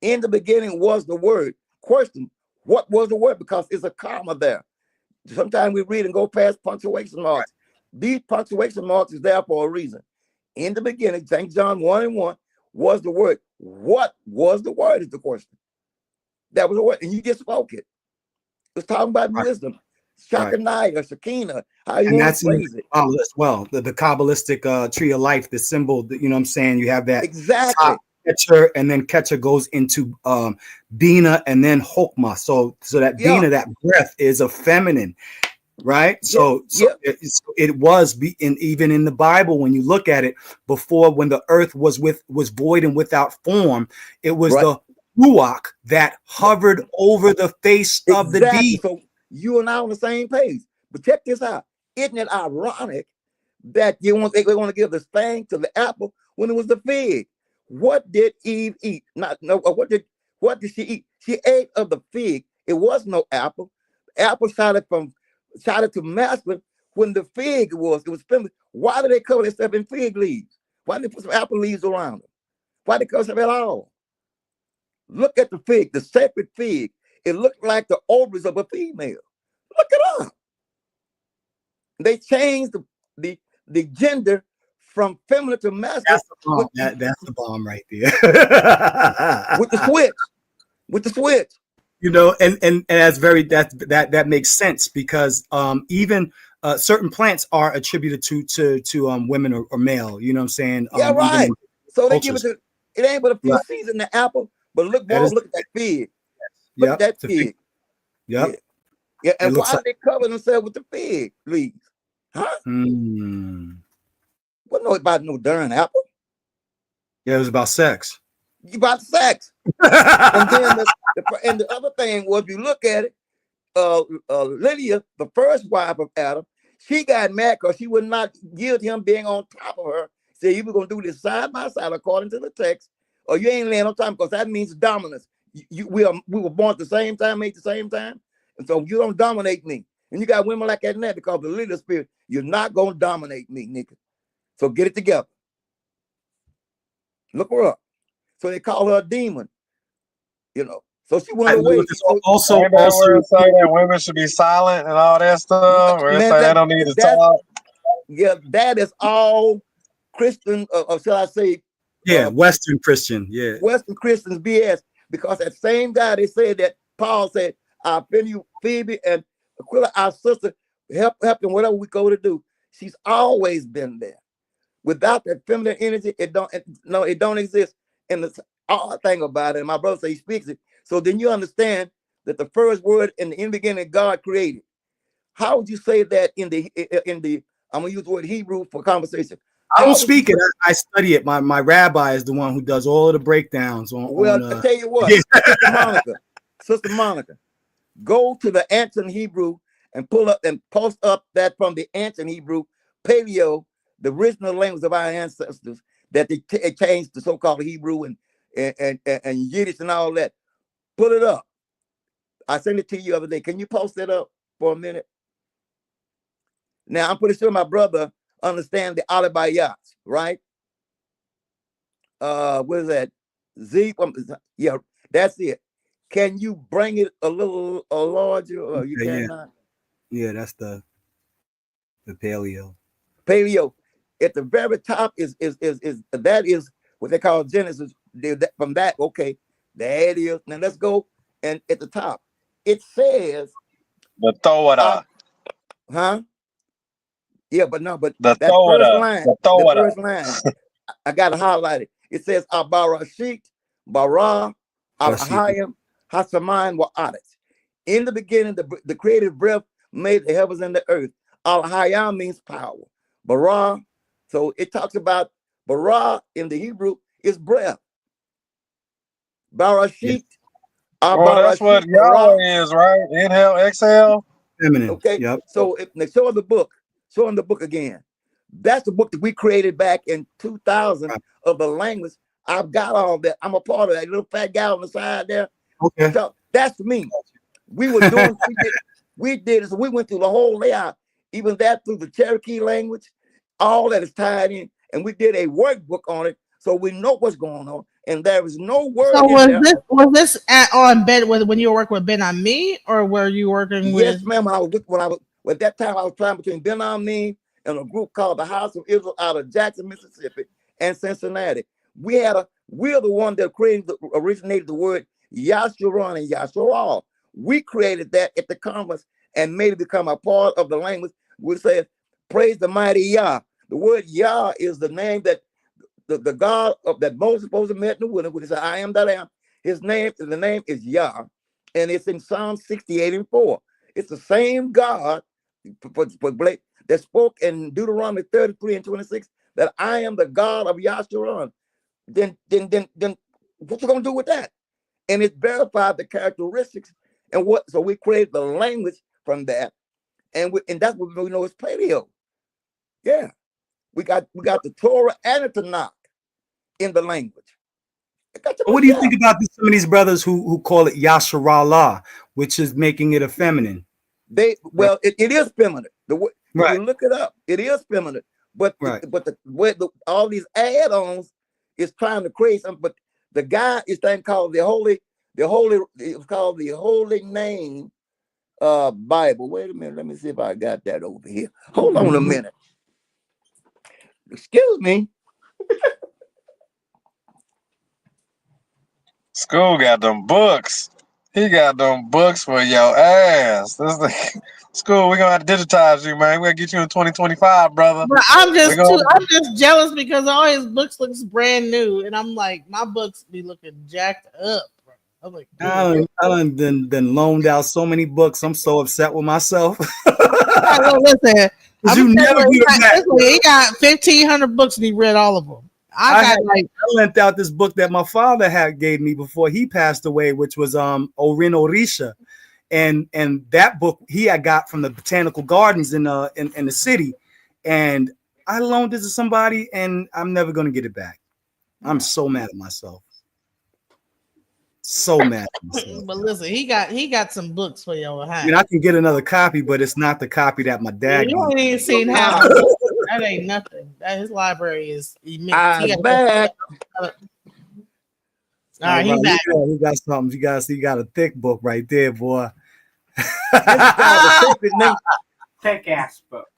In the beginning was the word. Question, what was the word? Because it's a comma there. Sometimes we read and go past punctuation marks. These punctuation marks is there for a reason. In the beginning, St. John 1:1 was the word. What was the word is the question. That was the word. And you just spoke it. It's talking about Right. wisdom. Right. Shekinah, Shekinah, how you And want that's to in the phrase it. Kabbalah as well. The Kabbalistic tree of life, the symbol, you know what I'm saying? You have that Exactly. top Ketcher, and then Ketcher goes into Bina and then Hokmah. So that Yeah. Bina, that breath, is a feminine, right? Yeah. So Yeah. it was even in the Bible, when you look at it, before, when the earth was void and without form, it was Right. the Ruach that hovered over the face of the Exactly. deep. So you and I on the same page. But check this out. Isn't it ironic that they want to give the thing to the apple when it was the fig? What did Eve eat? What did she eat? She ate of the fig. It was no apple. Apple shouted to masculine when the fig it was feminine. Why did they cover themselves in fig leaves? Why did they put some apple leaves around them? Why did they cover themselves at all? Look at the fig, the sacred fig. It looked like the ovaries of a female. Look it up. They changed the gender from feminine to masculine That's the bomb. That's the bomb right there. with the switch. With the switch. You know, and that's that makes sense, because even certain plants are attributed to women or male. You know what I'm saying? Yeah, Even right. in So they give it cultures. to it ain't but a few Right. seeds in the apple, but look, That boy, is, look at that fig. Look yep. at that The fig. fig. Yep. Yeah. Yeah. It And looks why like. did they cover themselves with the fig leaves? Huh? What know about no darn apple? Yeah, it was about sex. You about sex. And then the other thing was, you look at it, Lydia, the first wife of Adam, she got mad because she would not give him being on top of her. Said, you were going to do this side by side according to the text, or you ain't laying on top, because that means dominance. We were born at the same time, made at the same time, and so you don't dominate me. And you got women like that in that because of the leader spirit. You're not going to dominate me, nigga. So get it together. Look her up. So they call her a demon, you know. So she went away. So Also, Ain't that where it say that women should be silent and all that stuff? Where it man, say they don't need to that's talk? yeah, that is all Christian, or shall I say, Western Christian, Western Christians BS. Because that same guy, they said that Paul said, "I offend you, Phoebe and Aquila, our sister, help them whatever we go to do." She's always been there. Without that feminine energy, it don't exist. And the odd thing about it, and my brother said he speaks it. So then you understand that the first word in the beginning, God created. How would you say that in the I'm gonna use the word Hebrew for conversation? I don't speak it. I study it. My rabbi is the one who does all of the breakdowns on. Well, I tell you what, Sister Monica, go to the ancient Hebrew and pull up and post up that from the ancient Hebrew, Paleo, the original language of our ancestors, that they changed to so-called Hebrew and Yiddish and all that. Pull it up. I sent it to you the other day. Can you post it up for a minute? Now, I'm pretty sure my brother understands the Yashabiyah, right? What is that? Yeah, that's it. Can you bring it a little larger, or you cannot? Yeah, that's the paleo. Paleo. At the very top is that is what they call Genesis. From that, okay, there it is. Now let's go, and at the top, it says The Torah. huh? Yeah, but The that first Torah. line, The the Torah. first line, I got to highlight it. It says Abarashit, Bara, Al-Hayim, Hasaman, Wa'adet. In the beginning, the creative breath made the heavens and the earth. Al-Hayam means power. Bara, so it talks about Bara in the Hebrew is breath. Barashit, Well, that's what Yahweh is, right? Inhale, exhale. Feminine. Okay, yep. So if they show the book, showing the book again. That's the book that we created back in 2000 of the language. I've got all that. I'm a part of that little fat guy on the side there. Okay. So that's me. We were doing, we did it. So we went through the whole layout, even that through the Cherokee language. All that is tied in. And we did a workbook on it. So we know what's going on. and there is no So word in there. was this on Ben when you were working with Ben on Me, or were you working Yes, with? ma'am. At that time I was trying between Ben Ami and a group called the House of Israel out of Jackson, Mississippi, and Cincinnati. We're the one that originated the word Yasharon and Yasharal. We created that at the conference and made it become a part of the language. We said, "Praise the mighty Yah." The word Yah is the name that the God of that Moses supposed to met in the wilderness, which is I am that I am. The name is Yah, and it's in Psalm 68:4. It's the same God that spoke in Deuteronomy 33:26 that I am the God of Yasharon. Then what you gonna do with that? And it verified the characteristics and what. So we created the language from that, and that's what we know is paleo. Yeah, we got the Torah and the Tanakh in the language. What do you think about some of these brothers who call it Yasharallah, which is making it a feminine? It is feminine. If Right. you look it up, it is feminine. But Right. All these add-ons is trying to create something. But the guy is thing called it's called the Holy Name Bible. Wait a minute, let me see if I got that over here. Hold on a minute. Excuse me. School got them books. He got them books for your ass. This the School, we're gonna have to digitize you, man. We're gonna get you in 2025, brother. But I'm just jealous because all his books looks brand new, and I'm like, my books be looking jacked up. Bro. I'm like, I done loaned out so many books. I'm so upset with myself. listen, You never get them back. he got 1,500 books and he read all of them. I lent out this book that my father gave me before he passed away, which was Orin Orisha. And that book he had got from the botanical gardens in the city, and I loaned it to somebody, and I'm never gonna get it back. I'm so mad at myself. So mad at myself. But listen, he got some books for your house. I mean, I can get another copy, but it's not the copy that my dad. You ain't even seen half. That ain't nothing. His library is immense. I'm back. All right, he's back. He got something. He got a thick book right there, boy. Thick ass book.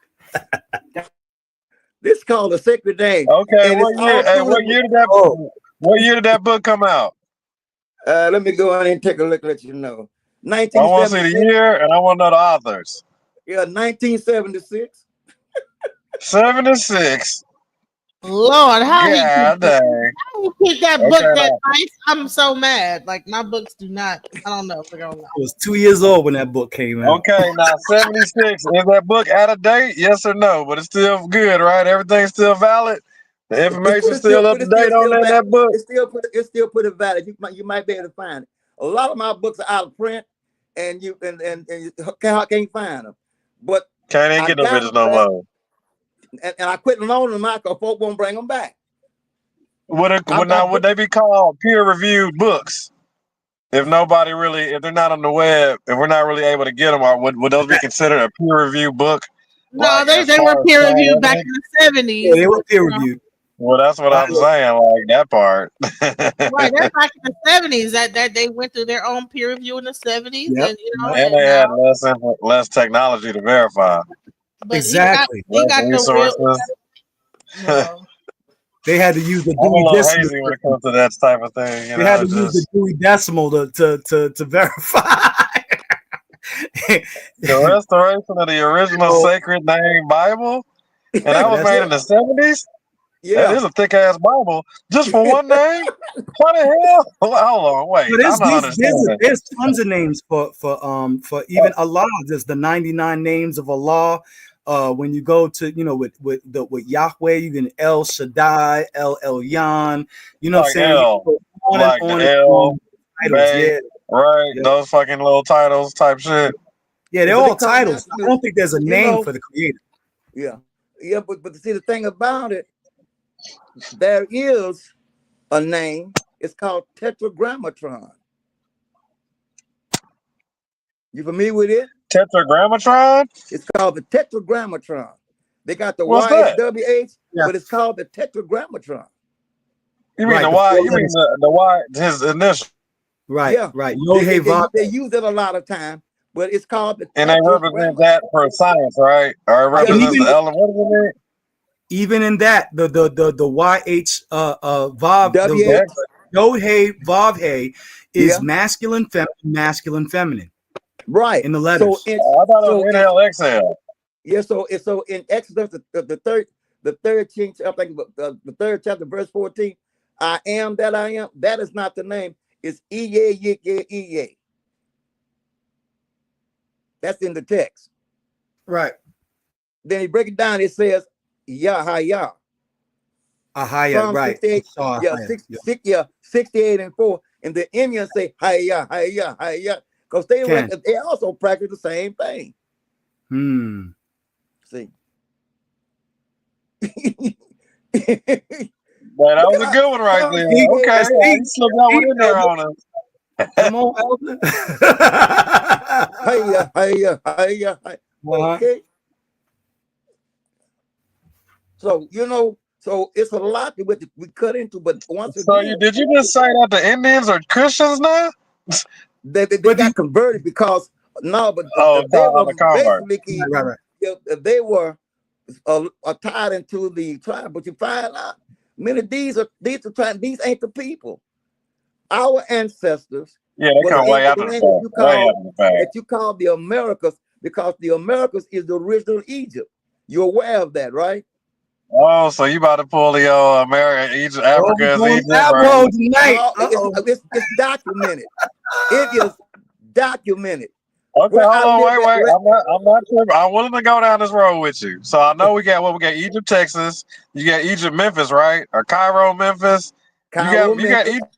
This is called a sacred name. Okay, what year did that book come out? Let me go on and take a look and let you know. I want to see the year and I want to know the authors. Yeah, 1976. 76. Lord, how God dang. you pick that book that nice? I'm so mad. Like my books do not. I don't know. I was 2 years old when that book came out. Okay, now 76. Is that book out of date? Yes or no? But it's still good, right? Everything's still valid. The information's still up to date on that book. It's still pretty valid. You might be able to find it. A lot of my books are out of print, and you can't find them. But can't even get them bitches no more. And I quit loaning them out because folk won't bring them back. Would they be called peer-reviewed books? If they're not on the web, if we're not really able to get them, would those be considered a peer-reviewed book? No, they were peer-reviewed back in the 70s. Yeah, they were peer-reviewed. Well, that's what I'm saying, like that part. Right, that's back in the 70s that they went through their own peer review in the 70s. Yep. And they had less technology to verify. But exactly. He got resources. They had to use the Dewey Decimal when it comes to that type of thing. They had to use the Dewey Decimal to verify. The restoration of the original sacred name Bible, and that was made in the 70s. Yeah, that is a thick ass Bible just for one name. What the hell? Hold on, wait. There's tons of names for even Allah. There's the 99 names of Allah. When you go to with Yahweh, you can El Shaddai, El Elyon. You know what I'm saying? Right. Those fucking little titles type shit. Yeah, they're all titles. I don't think there's a name for the creator. Yeah, but see the thing about it. There is a name. It's called Tetragrammatron. You familiar with it? Tetragrammatron? It's called the Tetragrammatron. They got the YHWH, but it's called the Tetragrammatron. You mean Right, the the Y? four You mean letters. the Y? His initial, Right, Yeah, right. Yod Hey Vav. they use it a lot of time, but it's called the and they Texas represent grammar. that for science, right? Or it Yeah, And represents the even element. What is it? even in that, the YH Vav, the WH. Yod Hey Vav Hey is Yeah, masculine, feminine right. in the So letters. it's I thought it so was it's inhale, exhale. yeah. So in Exodus the 13th, I think the third chapter, verse 14. I am that I am. That is not the name. It's Iye Yik Iye. That's in the text. Right. Then he break it down. It says Yahaya. Ahaya, Psalm right. 68. Saw Yeah, Ahaya. Yeah. 68 and 4. And the Indians say Hiya, Hiya, Hiya. Because Can. they also practice the same thing. Hmm. See. But that Look was a at good one right Psalm there. See, Okay, 68. see, you slipped that one see, in there Elder. on us. Come on, Elder. Hiya, Hiya, Hiya, Hiya. Uh-huh. Okay. So, so it's a lot that we cut into, but once So you again, did you just say that the Indians are Christians now? they But got converted because no, but Oh, they were on the convert. basically right. they were are tied into the tribe. But you find out many of these tribes. These ain't the people. Our ancestors Yeah, they was come in way the after the land fact. Way after the fact. that you call the Americas, because the Americas is the original Egypt. You're aware of that, right? Oh, so you about to pull the America, Egypt, Oh, Africa we're as going Egypt, that right? road tonight. No, Uh-oh. it's documented. It is documented. Okay, Where hold I on, live wait, at, wait. I'm not tripping. I'm willing to go down this road with you. So I know we got Egypt, Texas. You got Egypt, Memphis, right? Or Cairo, Memphis. Cairo, You got Memphis. Egypt.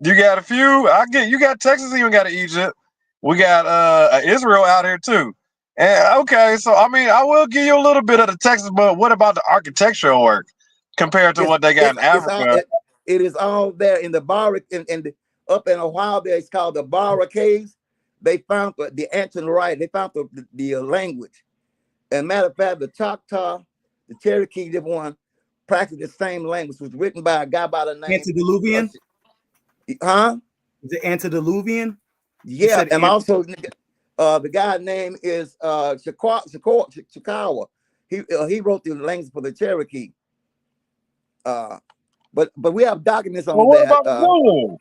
You got a few. I get you got Texas, even got Egypt. We got Israel out here too. And okay, so I mean, I will give you a little bit of the Texas, but what about the architectural work compared to It's what they got in it's all Africa? it is all there in the Barra up in Ohio. There it's called the Barra Caves. They found the ancient writing. They found the language. And matter of fact, the Choctaw, the Cherokee, the one practiced the same language. It was written by a guy by the name Antediluvian? huh? Is it antediluvian? You Yeah, said and also the guy's name is Chikawa. He wrote the language for the Cherokee. But we have documents Well, on what that. about the Zulu?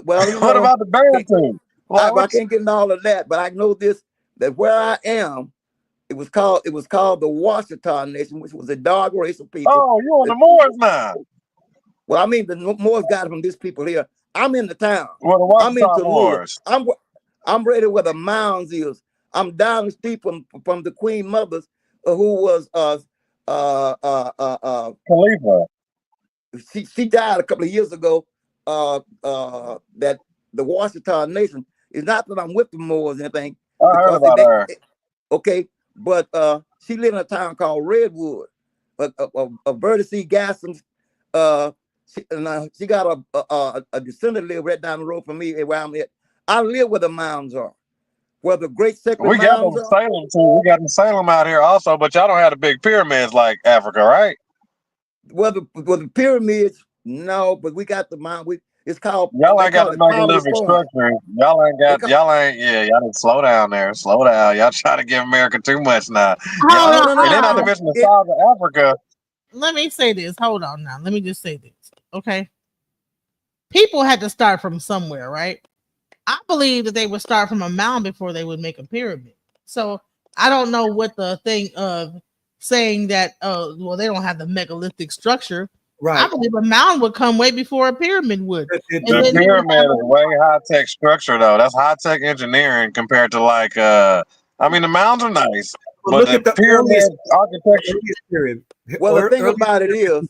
Well, What about the Bantu? Like I what? can't get into all of that, but I know this, that where I am, it was called the Washita Nation, which was a dog race of people. Oh, you on the Moors now? Well, I mean, the Moors got it from these people here. I'm in the town. Well, the I'm in Washita Tallulah. Moors. I'm ready where the mounds is. I'm down the street from the Queen Mothers, who was Khalifa. she died a couple of years ago. That the Washita Nation is not that I'm with the Moors or anything, I heard because about her. okay, but she lived in a town called Redwood. A Vertice Gassens, she got a descendant live right down the road from me where I'm at. I live where the mounds are, where the great sacred We got mounds them are. Salem too. We got them Salem out here also, but y'all don't have the big pyramids like Africa, right? Well, the pyramids, no, but we got the mound. It's called, Y'all they ain't got call the it poverty megalithic point. structure. They call, Yeah, y'all need to slow down there. Slow down. Y'all try to give America too much now. Hold no, on, no, And no. then not to hold on. mention the size of Africa. Let me say this. Hold on now. Let me just say this. Okay. People had to start from somewhere, right? I believe that they would start from a mound before they would make a pyramid. So I don't know what the thing of saying that, well, they don't have the megalithic structure. I Right. believe a mound would come way before a pyramid would. And The then you would pyramid have is way high tech structure though. That's high tech engineering compared to like I mean the mounds are nice, Well, but look the at the pyramid architecture. earliest period. Well, the thing Earliest about it is,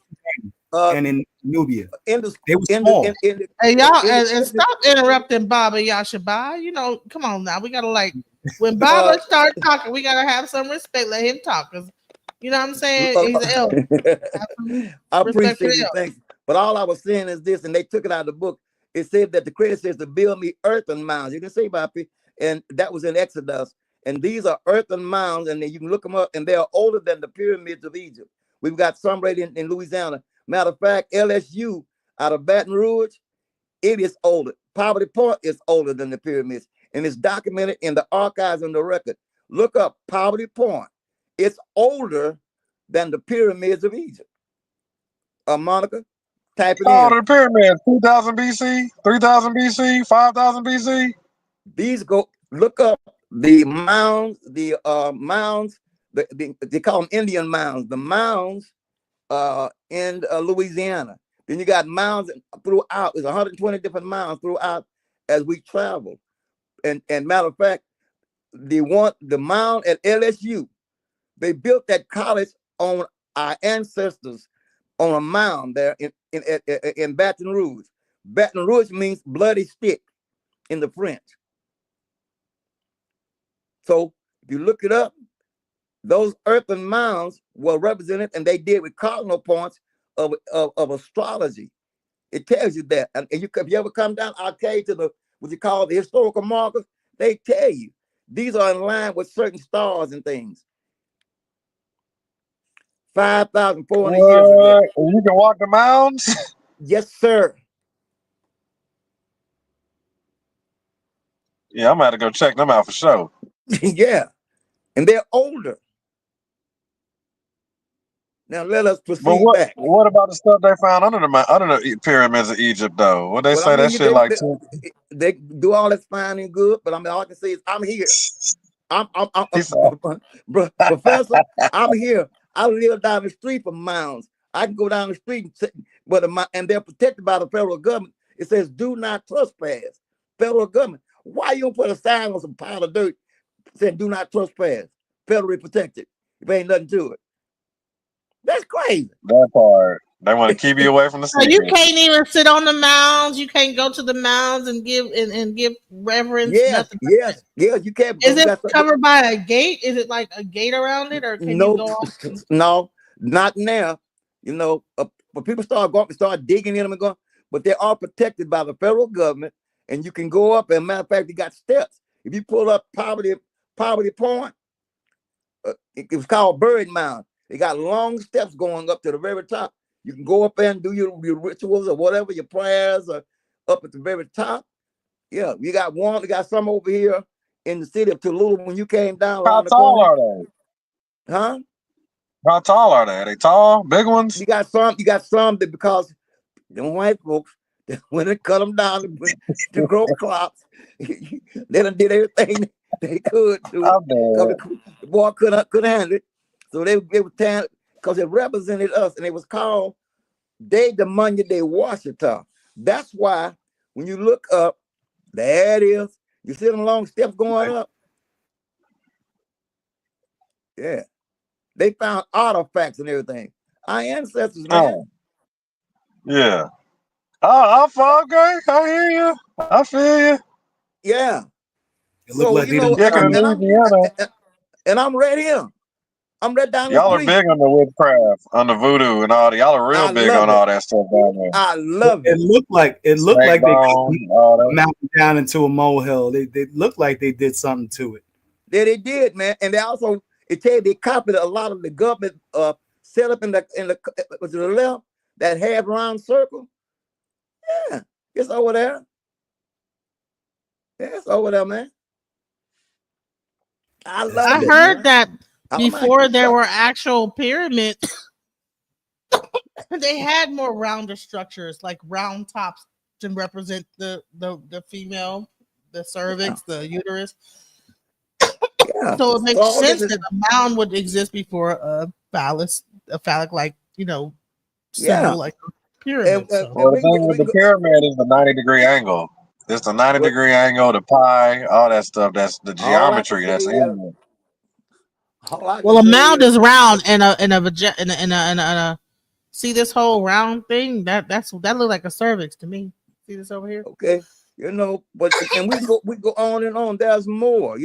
uh, and in Nubia. in the They were in the small. Hey y'all, in and the, stop interrupting Baba Yashabiyah. You know, come on now. We gotta like when Baba uh, starts talking, we gotta have some respect. Let him talk, cause you know what I'm saying. He's an elder. Have some I respect for appreciate the it. elder. Thanks. But all I was saying is this, and they took it out of the book. It said that the credit says to build me earthen mounds. You can say about it, and that was in Exodus. And these are earthen mounds, and then you can look them up, and they are older than the pyramids of Egypt. We've got some right in Louisiana. Matter of fact, LSU out of Baton Rouge, it is older. Poverty Point is older than the pyramids, and it's documented in the archives and the record. Look up Poverty Point. It's older than the pyramids of Egypt. Monica, type it Oh, in. the pyramids, 2000 BC, 3000 BC, 5000 BC. These go look up the mounds, mounds. They call them Indian mounds. The mounds in Louisiana. Then you got mounds throughout. There's 120 different mounds throughout as we travel. And matter of fact, the mound at LSU, they built that college on our ancestors on a mound there in Baton Rouge. Baton Rouge means bloody stick in the French. So if you look it up, those earthen mounds were represented, and they did with cardinal points of astrology. It tells you that. And if you ever come down arcade to the what you call the historical markers, they tell you these are in line with certain stars and things. 5,400 years ago. You can walk the mounds? Yes, sir. Yeah, I'm gonna have to go check them out for sure. Yeah. And they're older. Now let us But proceed back. what about the stuff they found under the pyramids of Egypt though? What they Well, say I mean, that shit like they do all that fine and good, but I mean, all I can say is I'm here. I'm Professor, I'm here. I live down the street from mounds. I can go down the street and they're protected by the federal government. It says do not trespass. Federal government. Why you don't put a sign on some pile of dirt saying do not trespass? Federally protected. If ain't nothing to it. That's crazy. that part? They want to keep you away from the So you secret. can't even sit on the mounds. You can't go to the mounds and give reverence. Yes, Nothing. yes, yes. You can't. Is it covered by a gate? Is it like a gate around it, or can you go off? No, not now. You know, when people start digging in them and going, but they are protected by the federal government, and you can go up. And matter of fact, they got steps. If you pull up Poverty Point, it was called Bird Mound. They got long steps going up to the very top. You can go up there and do your rituals or whatever, your prayers, or up at the very top. Yeah, we got one. We got some over here in the city of Tallulah when you came down. How tall are they? Huh? How tall are they? Are they tall? Big ones? You got some that because them white folks, when they cut them down to grow crops, they done did everything they could to the boy couldn't handle it. So they were tearing because it represented us, and it was called Day de Money de Washita. That's why when you look up, there it is. You see them long steps going up. Yeah. They found artifacts and everything. Our ancestors, man. Oh. Yeah. Oh, okay. I hear you. I feel you. Yeah. It looked like you know, and I'm right here. I'm right down y'all the are street. big on the witchcraft, on the voodoo and all that. Y'all are real big on all that stuff down there. I love it. It looked like they cut a mountain down into a molehill. They looked like they did something to it. Yeah, they did, man. And they also they copied a lot of the government set up in the to the left, that half round circle. Yeah, it's over there. Yeah, it's over there, man. I love it. I heard man. that before there were actual pyramids, they had more rounder structures, like round tops to represent the female, the cervix, the uterus. Yeah. So it makes sense that a mound would exist before a phallic like, symbol like a pyramid. Well, the thing with the pyramid is the 90-degree angle. It's the 90-degree angle, the pi, all that stuff. That's the geometry that's in it. Well, a mound is round and a see this whole round thing that look like a cervix to me. See this over here? Okay, but and we go on and on. There's more,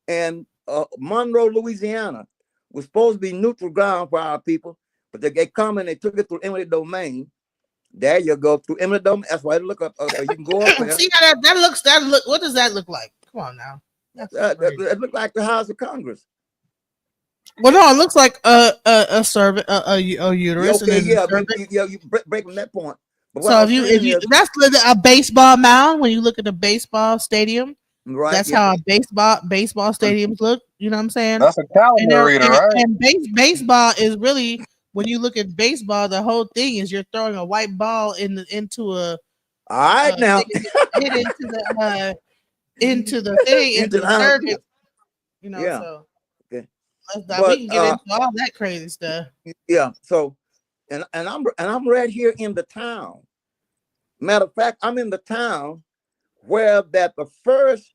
and Monroe, Louisiana, was supposed to be neutral ground for our people, but they come and they took it through eminent domain. There you go, through eminent domain. That's why I look up. You can go up there. See how that looks. What does that look like? Come on now. It looked like the House of Congress. Well, no, it looks like a cervix, a uterus, and Okay, then the yeah, cervix. you break from that point. But what I So was if saying you is, that's a baseball mound. When you look at the baseball stadium, right, that's yeah, how a baseball stadiums look. You know what I'm saying? That's a And calendar reader, right? baseball is really, when you look at baseball, the whole thing is you're throwing a white ball into a all right thing now, and hit into the thing, into into the the idea, cervix. You know, yeah, so okay. we But can get into all that crazy stuff. yeah, so and I'm right here in the town. Matter of fact, I'm in the town where that the first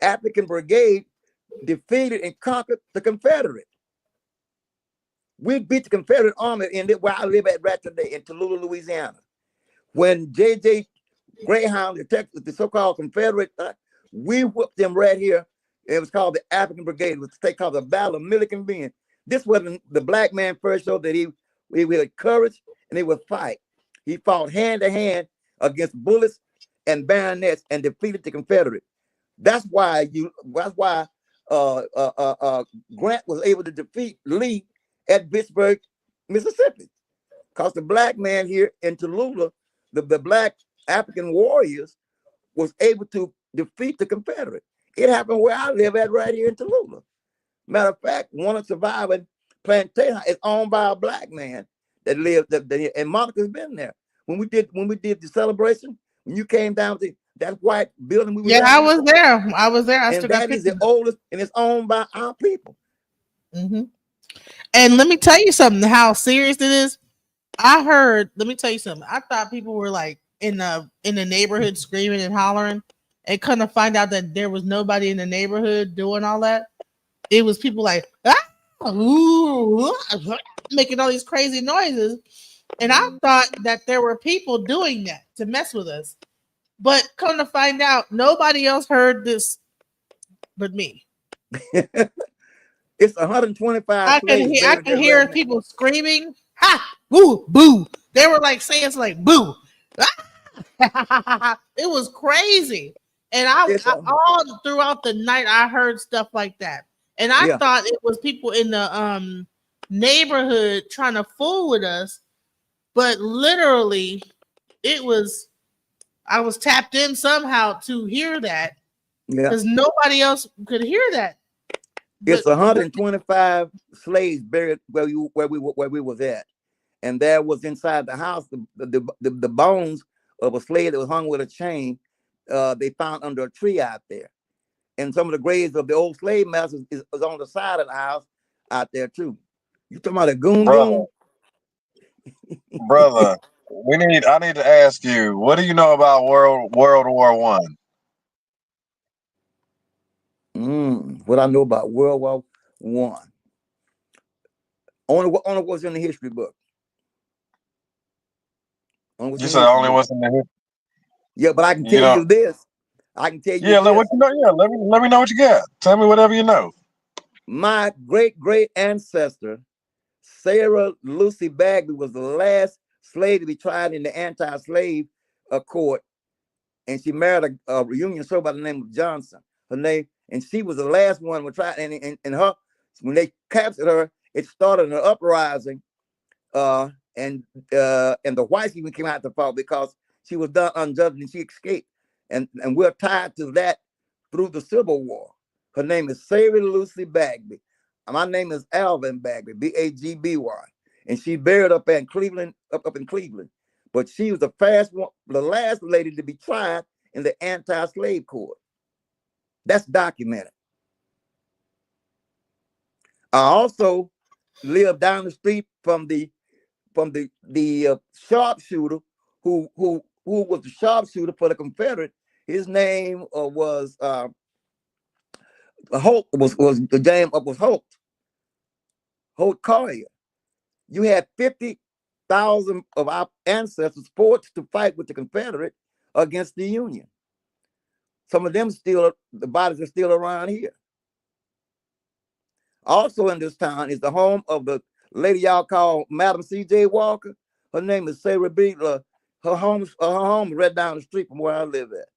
African brigade defeated and conquered the Confederate. We beat the Confederate army in where I live at right today in Tallulah, Louisiana. When J.J. Greyhound, the so-called Confederate, we whooped them right here. It was called the African Brigade. It was called the Battle of Milliken Bend. This wasn't the black man first showed that he had courage and he would fight. He fought hand to hand against bullets and bayonets and defeated the Confederate. That's why Grant was able to defeat Lee at Vicksburg, Mississippi. Because the black man here in Tallulah, the black African warriors, was able to defeat the Confederate. It happened where I live at right here in Tallulah. Matter of fact, one of the surviving plantation is owned by a black man that lived and Monica's been there. When we did the celebration, when you came down to that white building we was Yeah, at, I was there. I was there. I and still got that is the pictures. oldest, and it's owned by our people. Mm-hmm. And let me tell you something. How serious it is. I heard. Let me tell you something. I thought people were like in the neighborhood screaming and hollering, and couldn't find out that there was nobody in the neighborhood doing all that. It was people like ooh, making all these crazy noises, and I thought that there were people doing that to mess with us. But come to find out, nobody else heard this but me. It's 125 slaves I buried can there right hear now. people screaming, "Ha! Boo! Boo!" They were like saying it's like boo. It was crazy, and It's all throughout the night I heard stuff like that, and I yeah, thought it was people in the neighborhood trying to fool with us, but literally, it was I was tapped in somehow to hear that yeah. because nobody else could hear that. It's But 125 slaves buried where we was at, and there was inside the house the bones of a slave that was hung with a chain. They found under a tree out there, and some of the graves of the old slave masters is on the side of the house out there too. You talking about a goon Brother, goon? brother, I need to ask you, what do you know about World War One? What I know about World War One? Only what's in the history book. Only what's You in the said history only book. what's in the Yeah, but I can you tell know. you this. I can tell you Yeah, what this. you know. Yeah, let me know what you got. Tell me whatever you know. My great ancestor, Sarah Lucy Bagley, was the last slave to be tried in the anti-slave court, and she married a Union soldier by the name of Johnson. Her name, and she was the last one to try. And her, when they captured her, it started an uprising, and the whites even came out to fight because she was done unjustly and she escaped, and we're tied to that through the Civil War. Her name is Sarah Lucy Bagby. My name is Alvin Bagby, Bagby, and she buried up in Cleveland, up in Cleveland. But she was the last lady to be tried in the anti-slave court. That's documented. I also lived down the street from the sharpshooter who was the sharpshooter for the Confederate. His name Holt was the name was Holt Collier. You had 50,000 of our ancestors forced to fight with the Confederate against the Union. Some of them the bodies are still around here. Also in this town is the home of the lady y'all call Madam C.J. Walker. Her name is Sarah Beatler. Her home is right down the street from where I live at.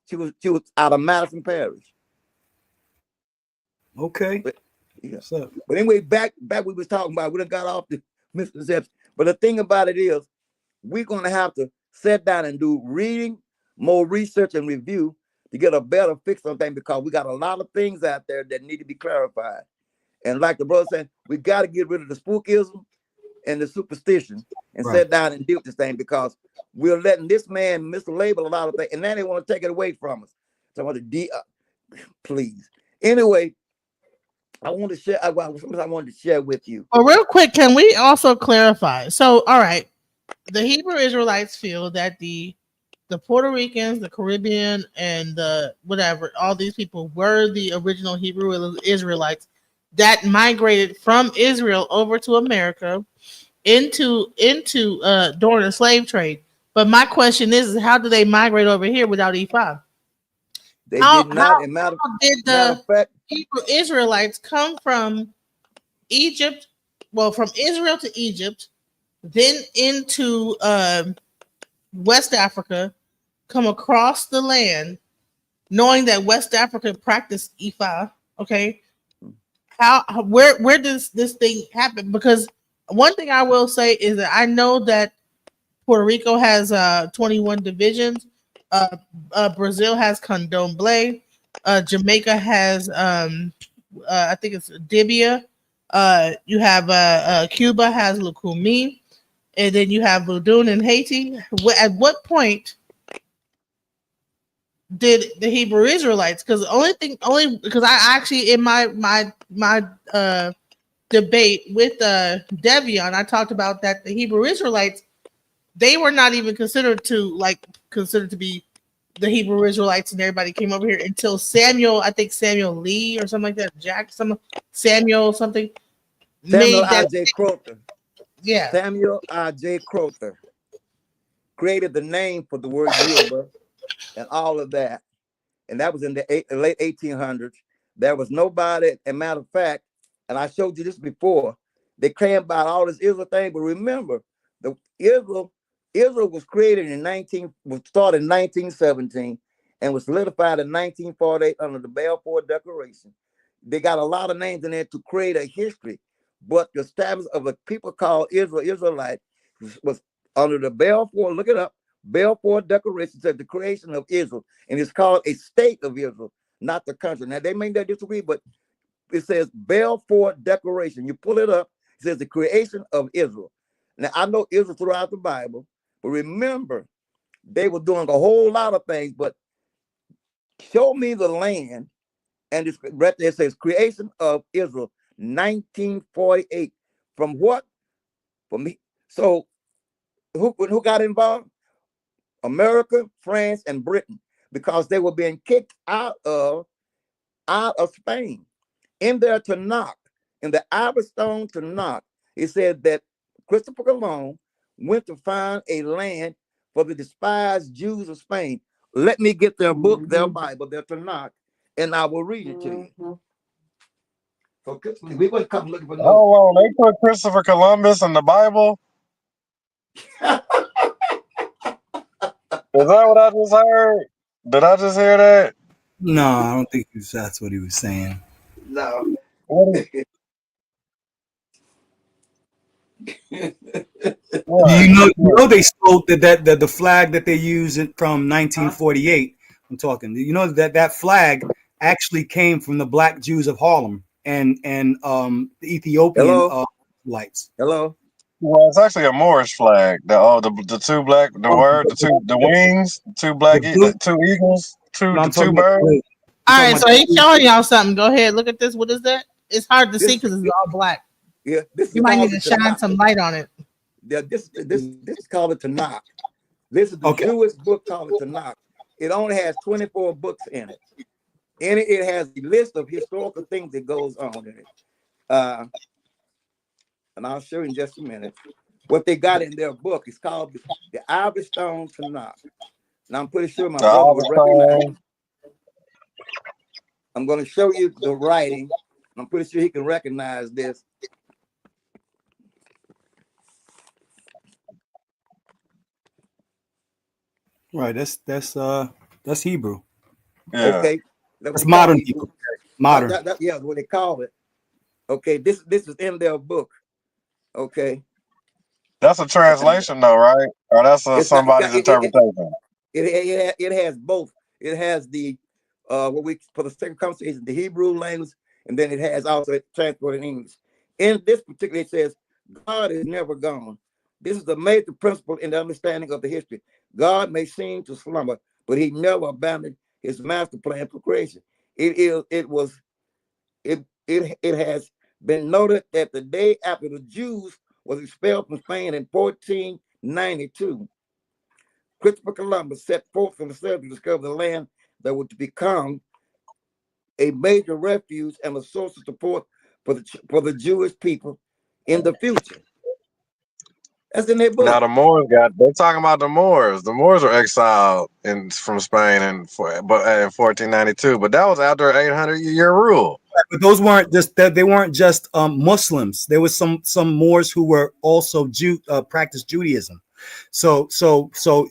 She was out of Madison Parish. Okay. But Yeah. So, But anyway, back we was talking about, we done got off the misconception. But the thing about it is, we're gonna have to sit down and do reading, more research and review to get a better fix on things, because we got a lot of things out there that need to be clarified. And like the brother said, we got to get rid of the spookism and the superstition and right. sit down and deal with this thing, because we're letting this man mislabel a lot of things, and now they want to take it away from us. So I want to please. Anyway, I want to share. I wanted to share with you. Well, real quick, can we also clarify? So, all right, the Hebrew Israelites feel that the Puerto Ricans, the Caribbean, and the whatever, all these people were the original Hebrew Israelites that migrated from Israel over to America into during the slave trade. But my question is how do they migrate over here without E5? They How did not. And how did matter the of fact, Hebrew Israelites come from Egypt? Well, from Israel to Egypt, then into West Africa, come across the land, knowing that West Africa practiced Ifa. Okay, where does this thing happen? Because one thing I will say is that I know that Puerto Rico has 21 divisions. Brazil has Candomblé. Jamaica has I think it's Dibia. You have Cuba has Lukumi, and then you have Voodoo in Haiti. At what point did the Hebrew Israelites? Because only because I actually in my debate with Devion, I talked about that the Hebrew Israelites, they were not even considered to be the Hebrew Israelites, and everybody came over here until Samuel, I think Samuel Lee or something like that, Samuel something Samuel made that. I.J. Crowther. Yeah. Samuel I.J. Crowther created the name for the word Yoruba and all of that. And that was in the late 1800s. There was nobody, as a matter of fact, and I showed you this before, they claim about all this Israel thing, but remember, the Israel was created was started in 1917 and was solidified in 1948 under the Balfour Declaration. They got a lot of names in there to create a history, but the establishment of a people called Israelite was under the Balfour, look it up, Balfour Declaration said the creation of Israel, and it's called a state of Israel, not the country. Now they may not disagree, but it says Balfour Declaration. You pull it up, it says the creation of Israel. Now I know Israel throughout the Bible, but remember, they were doing a whole lot of things, but show me the land, and it's right there, it says creation of Israel, 1948. From what? From me. So who got involved? America, France, and Britain, because they were being kicked out of Spain. In their Tanakh, in the Ivory Stone Tanakh, it said that Christopher Columbus went to find a land for the despised Jews of Spain. Let me get their book, their Bible, their Tanakh, and I will read it to you. So we wouldn't come looking for no. Hold on, they put Christopher Columbus in the Bible? Is that what I just heard? Did I just hear that? No, I don't think that's what he was saying. No. What? You know they stole that the flag that they use from 1948. I'm talking. You know that flag actually came from the Black Jews of Harlem and the Ethiopian lights. Hello. Well, it's actually a Moorish flag. The two black, the wings, the two eagles, the two birds. All right, so he's showing y'all something. Go ahead, look at this. What is that? It's hard to see because it's all black. Yeah, you might need to shine some light on it. Yeah, this is called a Tanakh. This is the Jewish book called a Tanakh. It only has 24 books in it. In it, it has a list of historical things that goes on in it. And I'll show you in just a minute. What they got in their book is called the Ivory Stone Tanakh. And I'm pretty sure my brother will recognize it. I'm going to show you the writing. I'm pretty sure he can recognize this. Right, that's Hebrew. Yeah. Okay. That's modern Hebrew. Modern. Yeah, what they call it. Okay, this is in their book. Okay, That's a translation, though, right? Or that's it's not. somebody's interpretation. It has both. It has the what we for the second conversation, the Hebrew language, and then it has also translated in English. In this particular, it says God is never gone. This is a major principle in the understanding of the history. God may seem to slumber, but He never abandoned His master plan for creation. It has been noted that the day after the Jews was expelled from Spain in 1492, Christopher Columbus set forth himself to discover the land that would become a major refuge and a source of support for the Jewish people in the future. That's in their Now book. the Moors they're talking about the Moors. The Moors were exiled from Spain in 1492, but that was after an 800-year rule. But those weren't just they weren't just Muslims. There was some Moors who were also practiced Judaism. So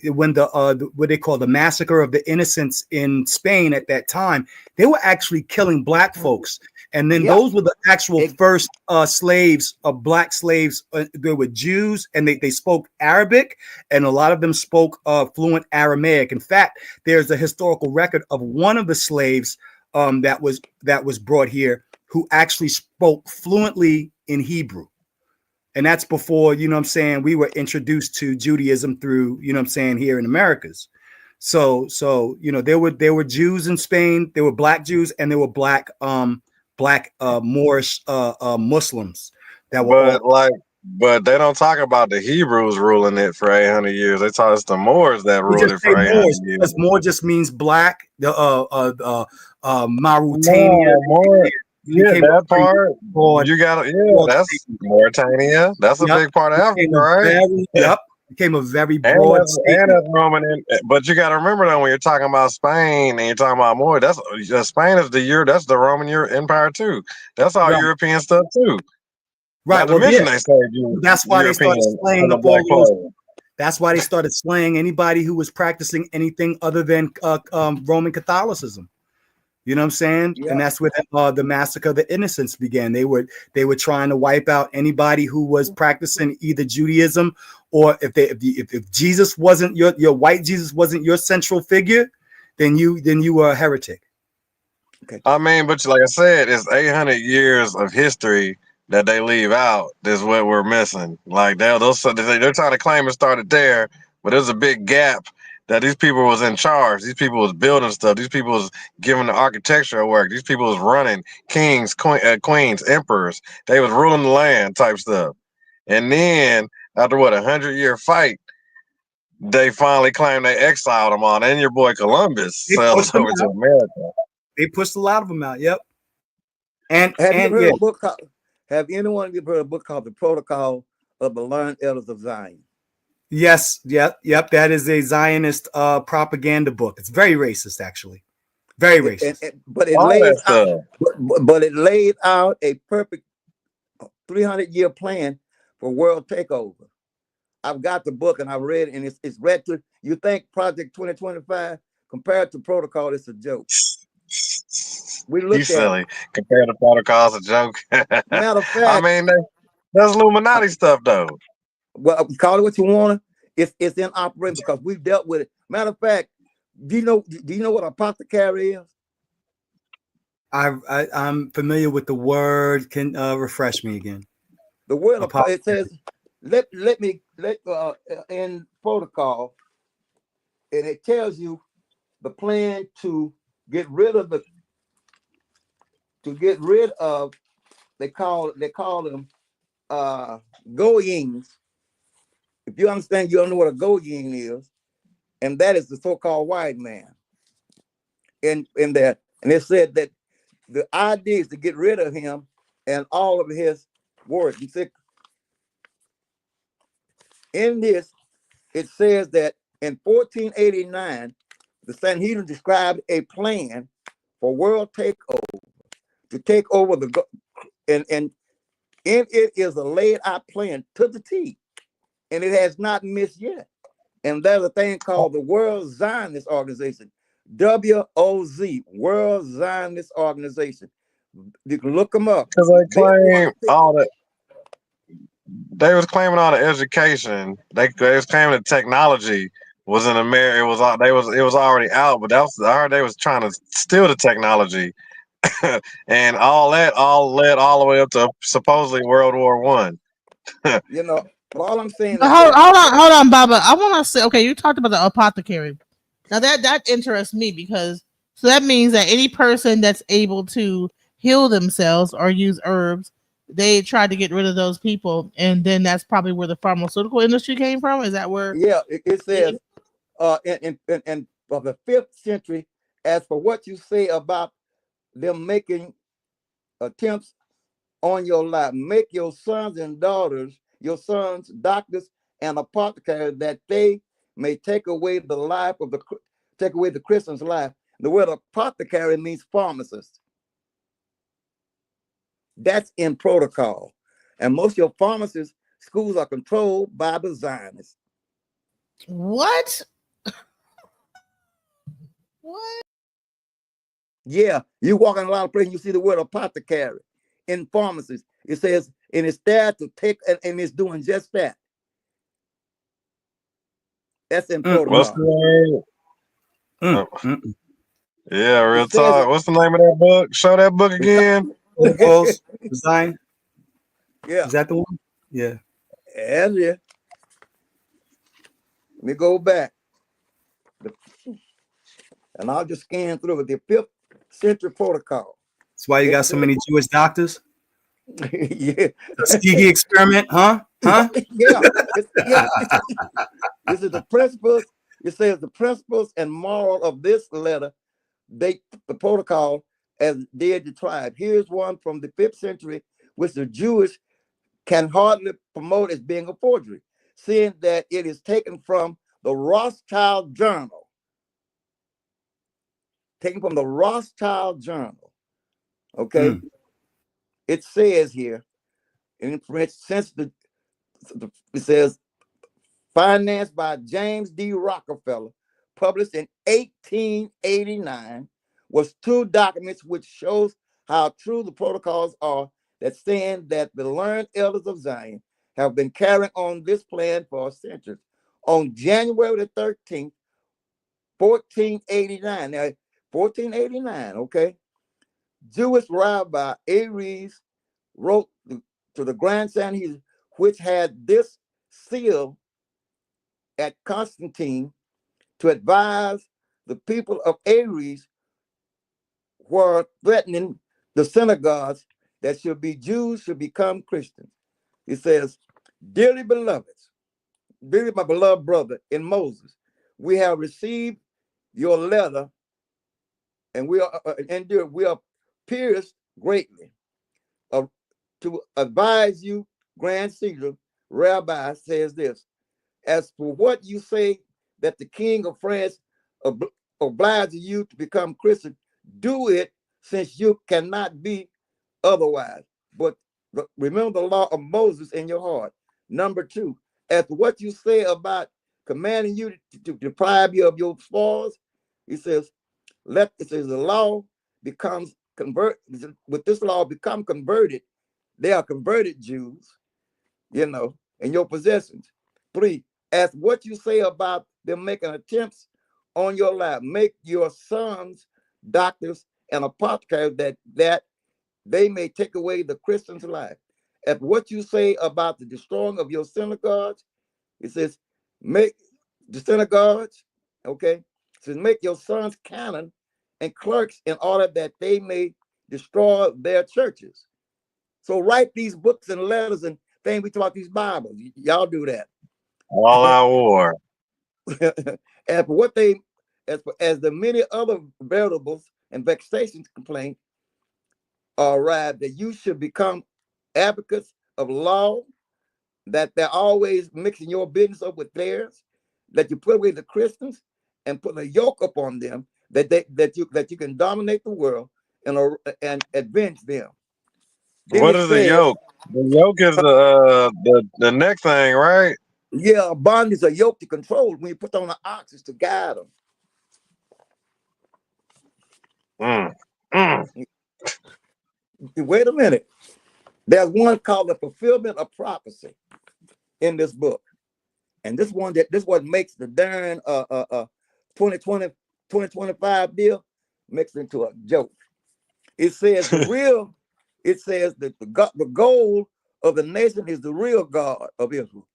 when the what they call the massacre of the innocents in Spain at that time, they were actually killing black folks. And then Yeah. those were the actual first slaves, black slaves. They were Jews, and they spoke Arabic, and a lot of them spoke fluent Aramaic. In fact, there's a historical record of one of the slaves that was brought here who actually spoke fluently in Hebrew. And that's before, you know what I'm saying, we were introduced to Judaism through, you know what I'm saying, here in Americas. So you know, there were Jews in Spain, there were black Jews, and there were black Moorish Muslims that were all. But they don't talk about the Hebrews ruling it for 800 years. They taught us the Moors that We ruled just it say for 800 Moors years. because Moor just means black. The Mauritania No, Moor. Yeah, became that a very part. broad, You got broad that's statement. Mauritania. That's a Yep, big part of Africa, became a right? very became a very And broad statement. that's Roman. But you got to remember though, when you're talking about Spain and you're talking about Moor, Spain is that's the Roman Empire too. That's all Right, European stuff too. right. Not to Well, yeah, mention they saved you that's why they started European slaying under up all black those. flag. That's why they started slaying anybody who was practicing anything other than Roman Catholicism. You know what I'm saying? Yeah. And that's where the massacre of the innocents began. They were trying to wipe out anybody who was practicing either Judaism, or if Jesus wasn't your white Jesus wasn't your central figure, then you were a heretic. Okay. I mean, but like I said, it's 800 years of history that they leave out. Is what we're missing. Like they're trying to claim it started there, but there's a big gap that these people was in charge. These people was building stuff. These people was giving the architectural work. These people was running kings, queens, emperors. They was ruling the land type stuff. And then after 100-year fight, they finally claimed they exiled them all. And your boy Columbus They sailed pushed them over to out. America. They pushed a lot of them out. Yep. And Have you ever yeah, heard a book called? Have anyone of you heard a book called "The Protocol of the Learned Elders of Zion"? yes, yep. That is a Zionist propaganda book. It's very racist, actually. Very racist. But it All lays that out, stuff. but it laid out a perfect 300-year plan for world takeover. I've got the book and I've read it, and it's read to you. Think Project 2025 compared to Protocol, it's a joke. We You looked at it. silly. Compare the protocols a joke. Matter of I fact, mean, that's Illuminati stuff, though. well, call it what you want. It's in operation because we've dealt with it. Matter of fact, do you know what apothecary is? I'm familiar with the word. Can refresh me again? The word it Apothecary. says let in protocol, and it tells you the plan to get rid of they call them goyings. If you understand, you don't know what a goying is, and that is the so-called white man. In that, and it said that the idea is to get rid of him and all of his work. He said in this, it says that in 1489, the Sanhedrin described a plan for world takeover to take over and in it is a laid out plan to the T, and it has not missed yet. And there's a thing called the World Zionist Organization, WOZ, World Zionist Organization. You can look them up. Because they They claim want to all the they was claiming all the education. They was claiming the technology was in America. It was already out, but I heard they was trying to steal the technology, and all led all the way up to supposedly World War I. you know, but all I'm saying But is this. hold on, Baba. I want to say, okay, you talked about the apothecary. Now that interests me because so that means that any person that's able to heal themselves or use herbs, they tried to get rid of those people, and then that's probably where the pharmaceutical industry came from. Is that where? Yeah, it says in of the 5th century, as for what you say about them making attempts on your life, make your sons and daughters, your sons doctors and apothecaries, that they may take away the life of take away the Christian's life. The word apothecary means pharmacist. That's in protocol. And most of your pharmacist schools are controlled by the Zionists. What? What? Yeah, you walk in a lot of places, you see the word apothecary in pharmacies. It says, and it's there to take, and it's doing just that. That's in What's protocol. the name? Yeah, It real says talk. What's the name of that book? Show that book again. Protocols design. yeah, Is that the one? Yeah. yeah. Let me go back. And I'll just scan through it. The 5th century protocol. That's why you It got so says, many Jewish doctors. yeah, Tuskegee experiment, huh? Huh? yeah, yeah. This is the principles. It says the principles and moral of this letter, the protocol, as did the tribe. Here's one from the 5th century, which the Jewish can hardly promote as being a forgery, seeing that it is taken from the Rothschild Journal. Taken from the Rothschild Journal. Okay. It says here, in French, since it says financed by James D. Rockefeller, published in 1889, was 2 documents which shows how true the protocols are, that saying that the learned elders of Zion have been carrying on this plan for centuries. On January the 13th, 1489, now 1489, okay, Jewish Rabbi Aries wrote to the Grand Sanhedrin, which had this seal at Constantine, to advise the people of Aries were threatening the synagogues that should be Jews should become Christians. He says, dearly beloveds, dearly my beloved brother in Moses, we have received your letter, and we are pierced greatly to advise you. Grand Caesar Rabbi says this: as for what you say that the king of France obliges you to become Christian, do it, since you cannot be otherwise. But remember the law of Moses in your heart. Number 2, as for what you say about commanding you to deprive you of your spoils, he says, it says the law becomes with this law become converted. They are converted Jews, in your possessions. 3, as what you say about them making attempts on your life, make your sons doctors and apothecaries, that they may take away the Christian's life. As what you say about the destroying of your synagogues, it says, make the synagogues, okay? It says, make your sons canon and clerks in order that they may destroy their churches. So write these books and letters and things. We talk about these Bibles. Y'all do that. All out war. As for what they, as the many other variables and vexations complaint are arrived, that you should become advocates of law, that they're always mixing your business up with theirs, that you put away the Christians and put a yoke upon them, that you can dominate the world and avenge them. Then What it is the says, yoke? The yoke is the neck thing, right? yeah, a bond is a yoke to control. When you put on the oxes to guide them. Mm. Mm. Wait a minute. There's one called the fulfillment of prophecy in this book. And this what makes the darn 2020, 2025 deal makes it into a joke. It says it says that the goal of the nation is the real God of Israel.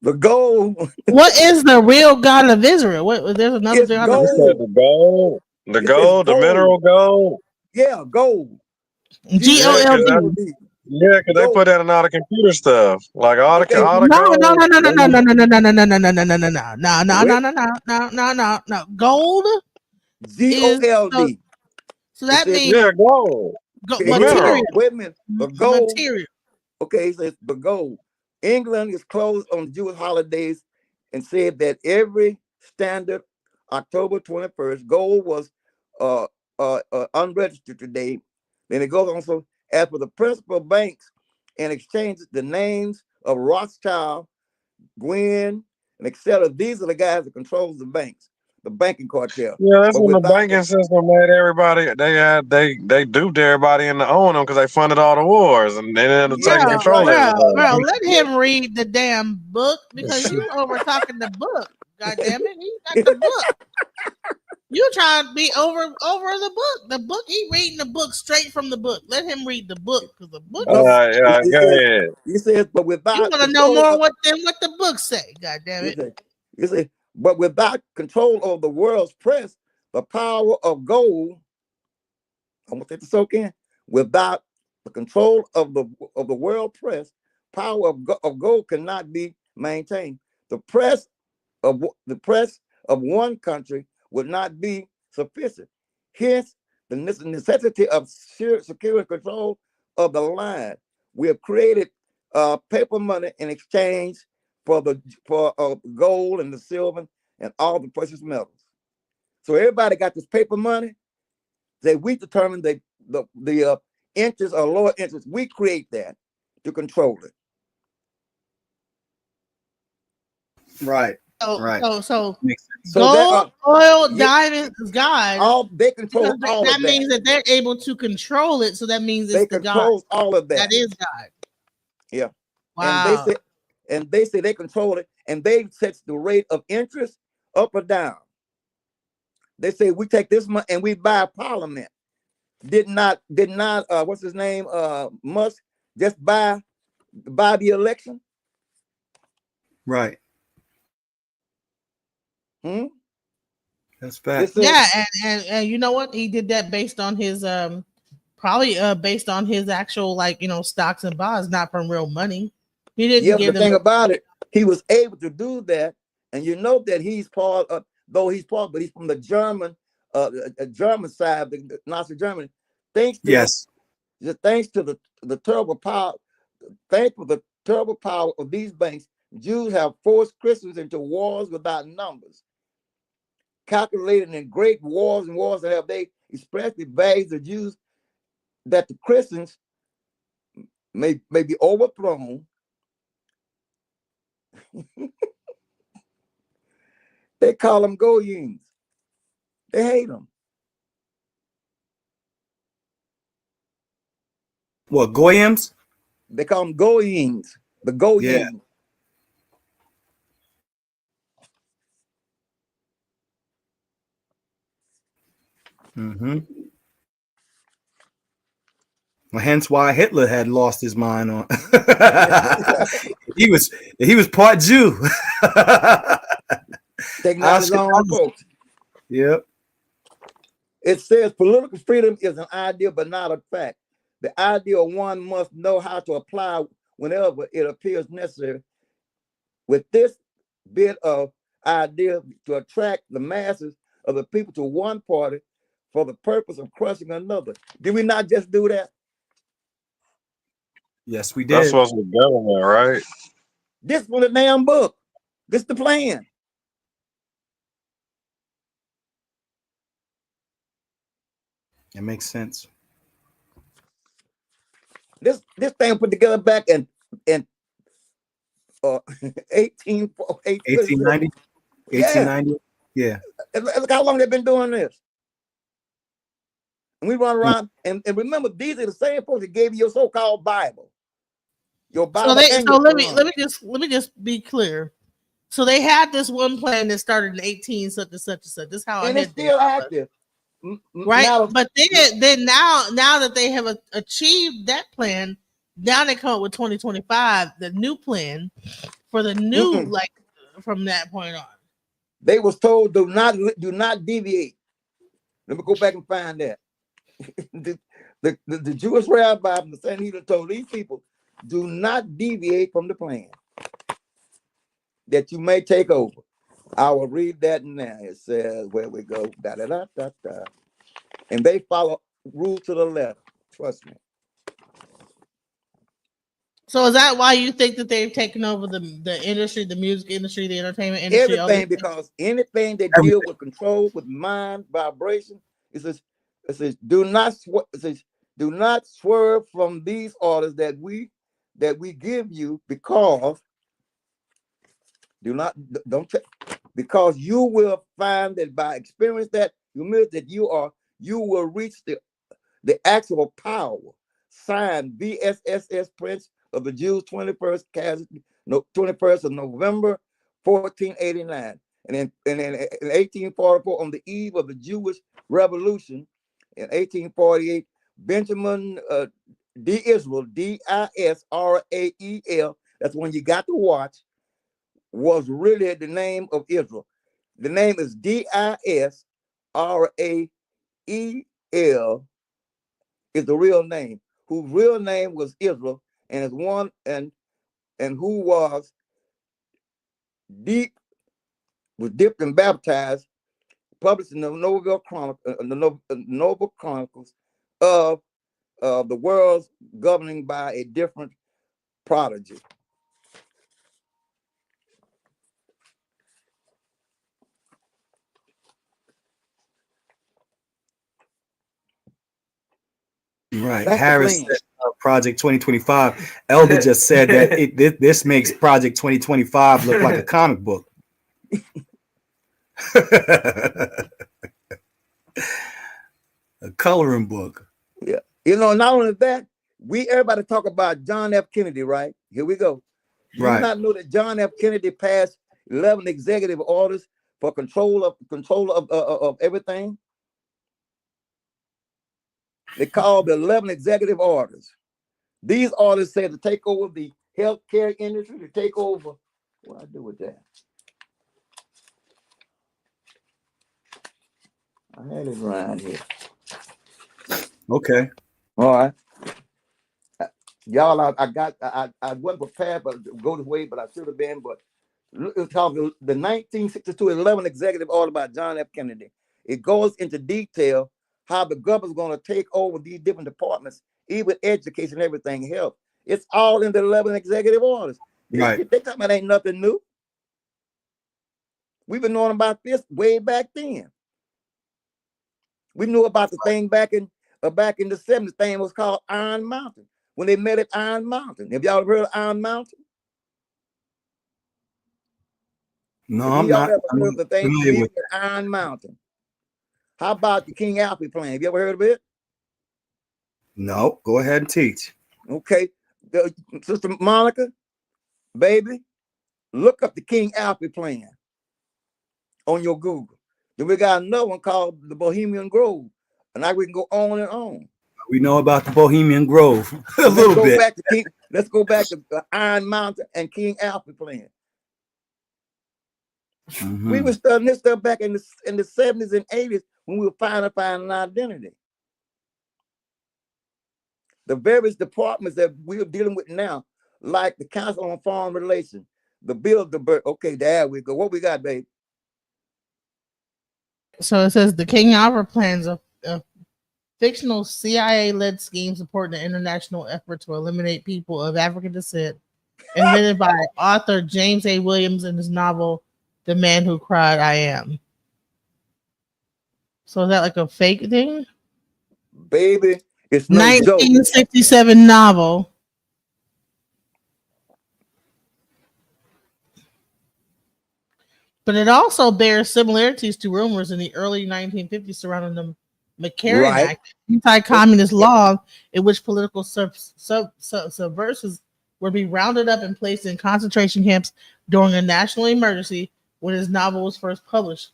The goal What is the real God of Israel? What? There's another is God of They Israel. said gold. the gold, the It says gold, the gold. mineral gold. Yeah, gold. G O Yeah, L cause D. that, GOLD. yeah, cause they Gold. put that in all the computer stuff, like Okay, all the No, no, gold. no, no, no, They no, no, use, no, no, no, no, no, no, no, no, no, no, no, no, no, wait. no, no, no, no, no, no. Gold is so. GOLD. So It that says, means yeah, gold, okay, wait a minute. material, mineral. Wait a minute. The gold. material. Okay, it says the gold. England is closed on Jewish holidays and said that every standard October 21st, gold was uh, unregistered today. Then it goes on, so as for the principal banks and exchanges, the names of Rothschild, Gwynn, and etc. These are the guys that controls the banks, the banking cartel. Yeah, that's But when the without the banking system made everybody. They duped everybody into owning them because they funded all the wars and they ended up yeah, taking Bro, that's control right. of bro, everything. let Yeah. him read the damn book because you over talking the book. God damn it, he got the book. You trying to be over the book. The book, he reading the book straight from the book. Let him read the book because the book No, is. Yeah, it go says ahead. but You without want to know control more of what the book say. God damn it it. says, but without control of the world's press, the power of gold, I want that to soak in. Without the control of the world press, power of gold cannot be maintained. The press the press of one country would not be sufficient. Hence, the necessity of secure control of the line. We have created paper money in exchange for gold and the silver and all the precious metals. So everybody got this paper money. We determine the interest or lower interest. We create that to control it. Right. So, Right. Makes sense. So there gold, are oil, yeah, diamonds is God all they because control all that of that. means that they're able to control it. So that means it's They the God control all of that that. is God. Yeah. And they Wow. say they control it and they set the rate of interest up or down. They say we take this money and we buy parliament. Did not what's his name? Musk just buy the election? Right. Hmm? That's It facts. says Yeah, and you know what? He did that based on his probably based on his actual like stocks and bonds, not from real money. He didn't yeah, but the give them. thing about it, he was able to do that, and you know that he's part of, though he's part, but he's from the German side, the Nazi Germany. Thanks to the Yes. just thanks to the terrible power, thanks for the terrible power of these banks, Jews have forced Christians into wars without numbers, calculated in great wars and wars that have they especially values the Jews that the Christians may be overthrown. They call them goyim. They hate them. What, Goyams? They call them goyim. The Yeah. goyim. Mm-hmm. Well, hence why Hitler had lost his mind on. he was part Jew. Taking out his own Ashkenazi. folks. Yep. It says political freedom is an idea, but not a fact. The ideal one must know how to apply whenever it appears necessary. With this bit of idea to attract the masses of the people to one party for the purpose of crushing another. Did we not just do that? Yes, we That's did. what's with government, right? This was the damn book. This the plan. It makes sense. This thing put together back in uh 18 1890. yeah. 1890. Yeah. And look how long they've been doing this. And we run around and remember, these are the same folks that gave you your so-called Bible. Your Bible and So your let Quran. me just be clear. So they had this one plan that started in 18 such and such and such. This is how And it's ahead they still are. active. Right? Now, But then now that they have achieved that plan, now they come up with 2025, the new plan for the new like from that point on. they was told do not deviate. Let me go back and find that. the Jewish rabbi from the Sanhedrin told these people, do not deviate from the plan that you may take over. I will read that now. It says, where we go, da da da da da. And they follow rule to the letter. Trust me. So is that why you think that they've taken over the industry, the music industry, the entertainment industry, all these Everything, things? because anything that deal with control, with mind, vibration, it says do not swerve from these orders that we give you, because because you will find that by experience that humility that you will reach the actual power. Signed, VSSS, Prince of the Jews, 21st of November, 1489. And in 1844, on the eve of the Jewish Revolution, in 1848, Benjamin D'Israel, Disrael, that's when you got to watch, was really the name of Israel. The name is Disrael, is the real name, whose real name was Israel, and is one and who was dipped and baptized, published in the Noble Chronicles of the world's governing by a different prodigy. Right. That's the Harris plan. said, Project 2025. Elder just said that this makes Project 2025 look like a comic book. A coloring book. Yeah. Not only that, everybody talk about John F. Kennedy, right? Here we go. Do you Right. not know that John F. Kennedy passed 11 executive orders for control of everything? They call the 11 executive orders. These orders say to take over the healthcare industry, to take over. What do I do with that? I had it around here. Okay. All right. Y'all, I wasn't prepared, but go this way, but I should have been. But it's called the 1962 11 executive order by John F. Kennedy. It goes into detail how the government's going to take over these different departments, even education, everything, health. It's all in the 11 executive orders. This Right. shit they talking about ain't nothing new. We've been knowing about this way back then. We knew about the thing back in the 70s. Thing was called Iron Mountain. When they met at Iron Mountain. Have y'all heard of Iron Mountain? No, Have I'm y'all not ever heard of the thing familiar with meeting at Iron Mountain? How about the King Alfred plan? Have you ever heard of it? No, go ahead and teach. Okay. Sister Monica, baby, look up the King Alfred plan on your Google. Then we got another one called the Bohemian Grove. And now we can go on and on. We know about the Bohemian Grove a Let's little go bit. back to let's go back to Iron Mountain and King Alfred plan. Mm-hmm. We were studying this stuff back in the 70s and 80s when we were finally finding an identity. The various departments that we're dealing with now, like the Council on Foreign Relations, the Bilderberg. Okay, there we go. What we got, babe? So it says the King Alfred plans a fictional CIA-led scheme supporting the international effort to eliminate people of African descent, invented by author James A. Williams in his novel "The Man Who Cried I Am." So is that like a fake thing? Baby, it's no joke. 1967 novel. But it also bears similarities to rumors in the early 1950s surrounding the McCarran Right. Act, anti-communist law in which political subversives were be rounded up and placed in concentration camps during a national emergency when his novel was first published.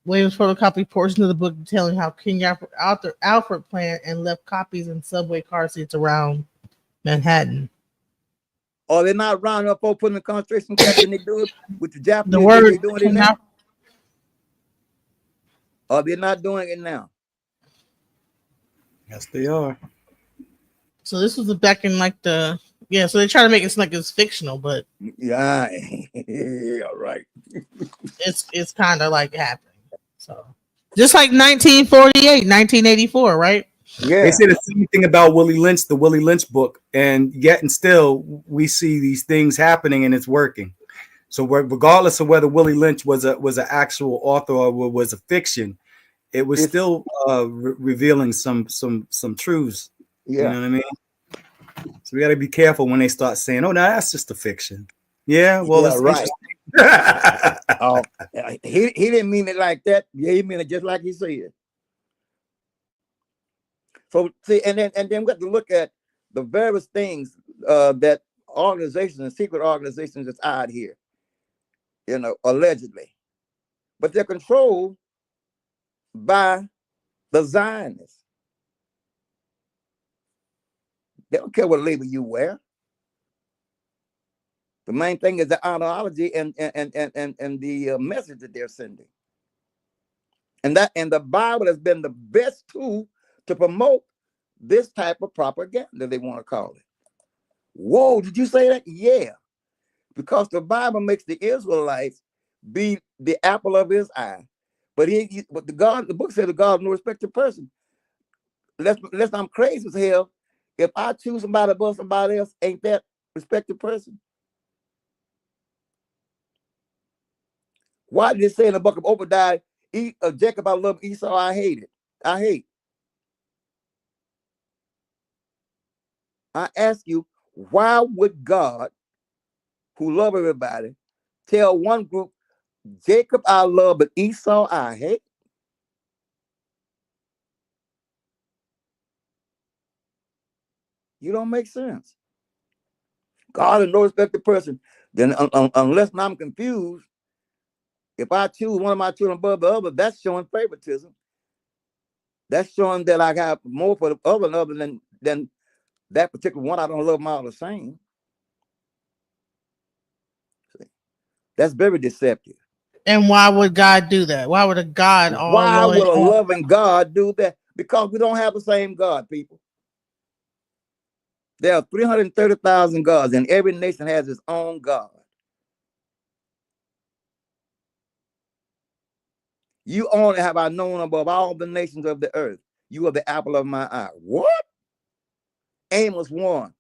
Williams photocopied portions of the book detailing how King Alfred planned and left copies in subway car seats around Manhattan. Or they're not rounding up folks putting in concentration camps and they do it with the The Japanese that word they doing it King now? Alfred. Or they're not doing it now? Yes, they are. So this was back in like the so they try to make it like it's fictional, but Yeah, yeah, right. it's kind of like happening. So just like 1948, 1984, right? They Yeah. say the same thing about Willie Lynch, the Willie Lynch book, and yet and still we see these things happening and it's working. So regardless of whether Willie Lynch was an actual author or was a fiction, it was It's, still revealing some truths. You yeah. know what I mean? So we got to be careful when they start saying, "Oh, no, that's just a fiction." Yeah, well, Yeah, it's right. interesting. Oh, he didn't mean it like that. Yeah, he meant it just like he said. So see, and then we got to look at the various things that organizations and secret organizations that's out here, allegedly, but they're controlled by the Zionists. They don't care what label you wear. The main thing is the ideology and the message that they're sending. And the Bible has been the best tool to promote this type of propaganda, they want to call it. Whoa, did you say that? Yeah. Because the Bible makes the Israelites be the apple of his eye. But the book said the God of no respect to person. Unless I'm crazy as hell, if I choose somebody above somebody else, ain't that respected person? Why did it say in the book of Obadiah, Jacob I love, Esau I hate it? I hate. I ask you, why would God, who love everybody, tell one group, Jacob I love, but Esau I hate? You don't make sense. God is no respected person. Then unless I'm confused, if I choose one of my children above the other, that's showing favoritism. That's showing that I have more for the other than that particular one. I don't love them all the same. See, that's very deceptive. And why would God do that? Why would a God all Why knowing? would a loving God do that? Because we don't have the same God, people. There are 330,000 gods, and every nation has its own God. You only have I known above all the nations of the earth. You are the apple of my eye. What? Amos 1.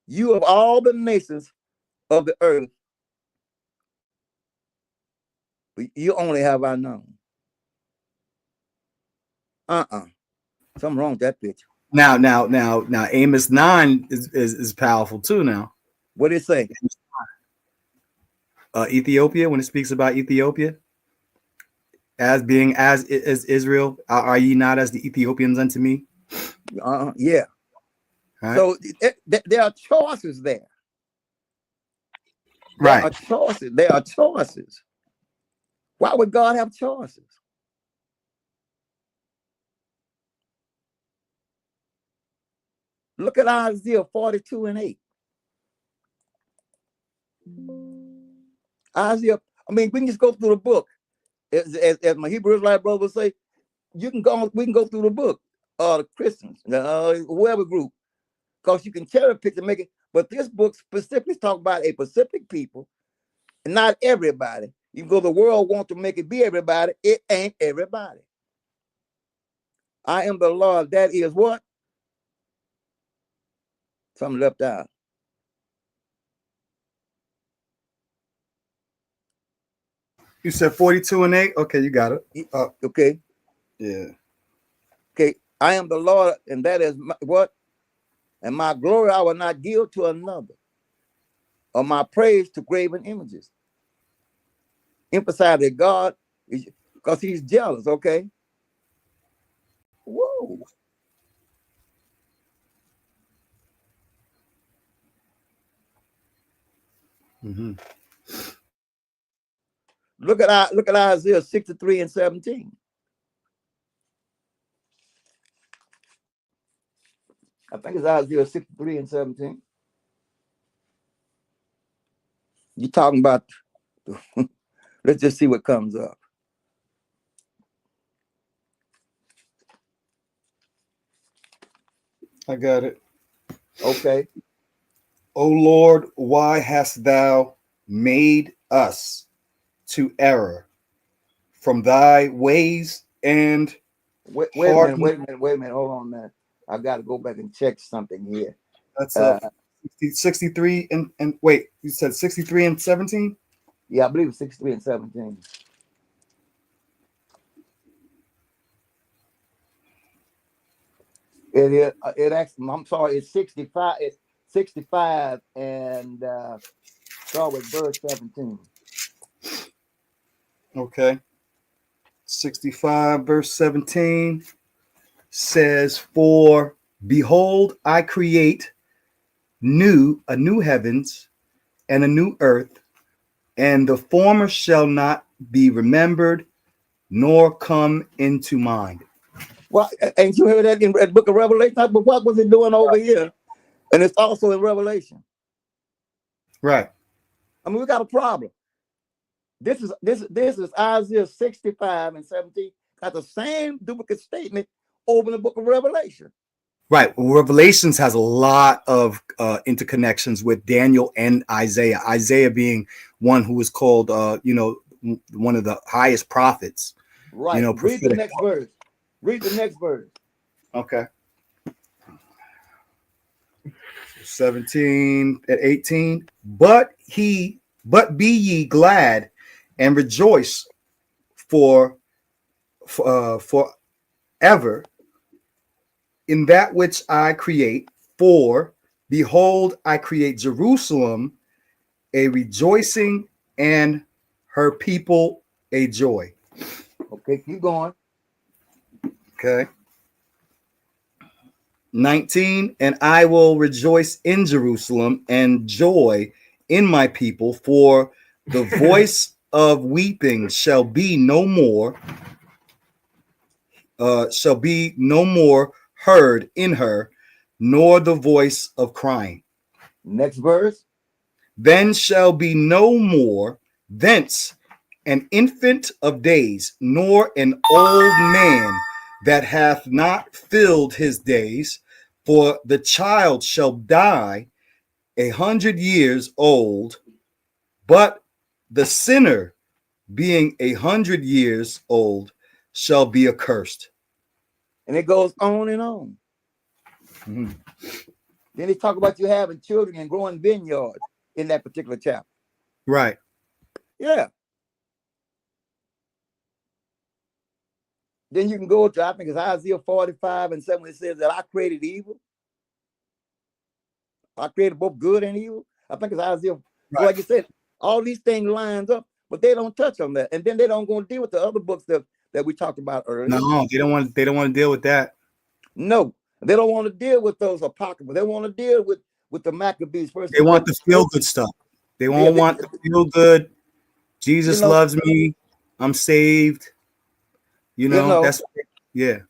You of all the nations of the earth, you only have I known. Something wrong with that picture. Now, Amos 9 is powerful too. Now, What did it say? Ethiopia, when it speaks about Ethiopia as being as Israel, are ye not as the Ethiopians unto me? Yeah. Right. So there are choices there. There Right. are choices. There are choices. Why would God have choices? Look at Isaiah 42 and 8. Isaiah, we can just go through the book. As my Hebrew Israelite brother would say, we can go through the book. The Christians, whoever group, because you can cherry pick and make it. But this book specifically talks about a specific people, and not everybody. Even though the world wants to make it be everybody, it ain't everybody. I am the Lord. That is what? Something left out. You said 42 and 8. Okay, you got it. Okay. Yeah. Okay. I am the Lord, and that is what? And my glory I will not give to another. or my praise to graven images. Emphasize that God is, because he's jealous, okay? Whoa. Mm-hmm. Look at Isaiah 63 and 17. I think it's Isaiah 63 and 17. You're talking about, let's just see what comes up. I got it. Okay. O Lord, why hast thou made us to error from thy ways and Wait a minute, harden? wait a minute. Hold on a minute. I got to go back and check something here. That's Uh, 63 and wait, you said 63 and 17? yeah, I believe it's 63 and 17. It is. It actually. I'm sorry. It's 65. It's 65 and start with verse 17. Okay. 65 verse 17 says, for behold, I create a new heavens and a new earth, and the former shall not be remembered nor come into mind. Well, ain't you heard that in the book of Revelation? But what was it doing over here? And it's also in Revelation. Right. I mean, we got a problem. This is Isaiah 65 and 17. Got the same duplicate statement over in the book of Revelation. Right. Well, Revelations has a lot of interconnections with Daniel and Isaiah. Isaiah being one who was called, one of the highest prophets. Right. Read the next verse. Read the next verse. Okay. 17 and 18. But be ye glad and rejoice for forever in that which I create. For behold, I create Jerusalem a rejoicing and her people a joy. Okay, keep going. Okay. 19, and I will rejoice in Jerusalem and joy in my people, for the voice of weeping shall be no more heard in her, nor the voice of crying. Next verse. Then shall be no more thence an infant of days, nor an old man that hath not filled his days, for the child shall die 100 years old, but the sinner being 100 years old shall be accursed. And it goes on and on. Mm-hmm. Then they talk about you having children and growing vineyards in that particular chapter. Right. Yeah. Then you can go to, I think it's Isaiah 45 and 7, it says that I created evil. I created both good and evil. I think it's Isaiah. Right. So like you said, all these things lines up, but they don't touch on that. And then they don't go and deal with the other books that we talked about earlier. No, they don't want to deal with that. No, they don't want to deal with those apocryphal. They want to deal with the Maccabees first. They want the feel good stuff. They won't want the feel good. Jesus loves me. I'm saved. That's yeah.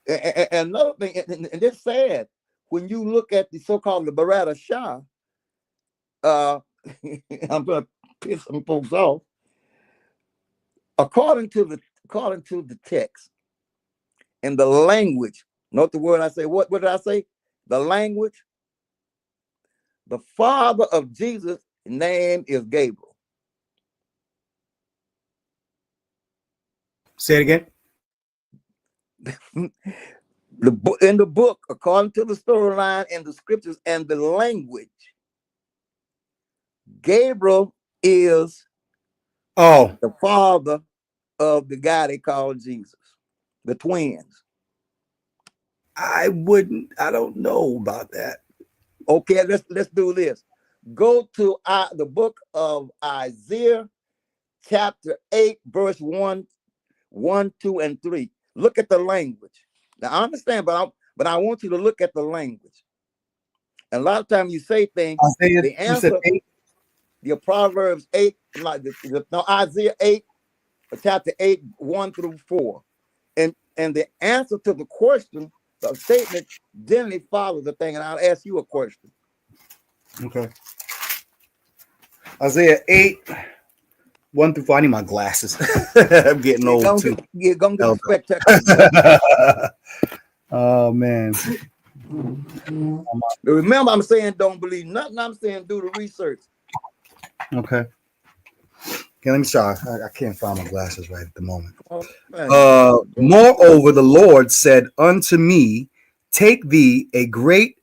And another thing, and it's sad when you look at the so-called the Barada Shah. I'm gonna piss some folks off. According to the text and the language, note the word I say. What did I say? The language. The father of Jesus' name is Gabriel. Say it again. In the book, according to the storyline and the scriptures and the language, Gabriel is the father of the guy they call Jesus, the twins. I don't know about that. Okay, let's do this. Go to the book of Isaiah, chapter 8, verse 1, 1, 2, and 3. Look at the language. Now I understand, but I want you to look at the language. And a lot of times you say things, Isaiah, the you said answer, 8. the Proverbs 8, like no, Isaiah 8, chapter 8, 1 through 4. And the answer to the question, the statement generally follows the thing. And I'll ask you a question. Okay. Isaiah 8, 1 through 4. I need my glasses. I'm getting old too. You're gonna get the Elder. spectacular glasses. Oh man. But remember, I'm saying don't believe nothing. I'm saying do the research. Okay. Okay, let me try. I can't find my glasses right at the moment. Oh, man. Moreover, the Lord said unto me, take thee a great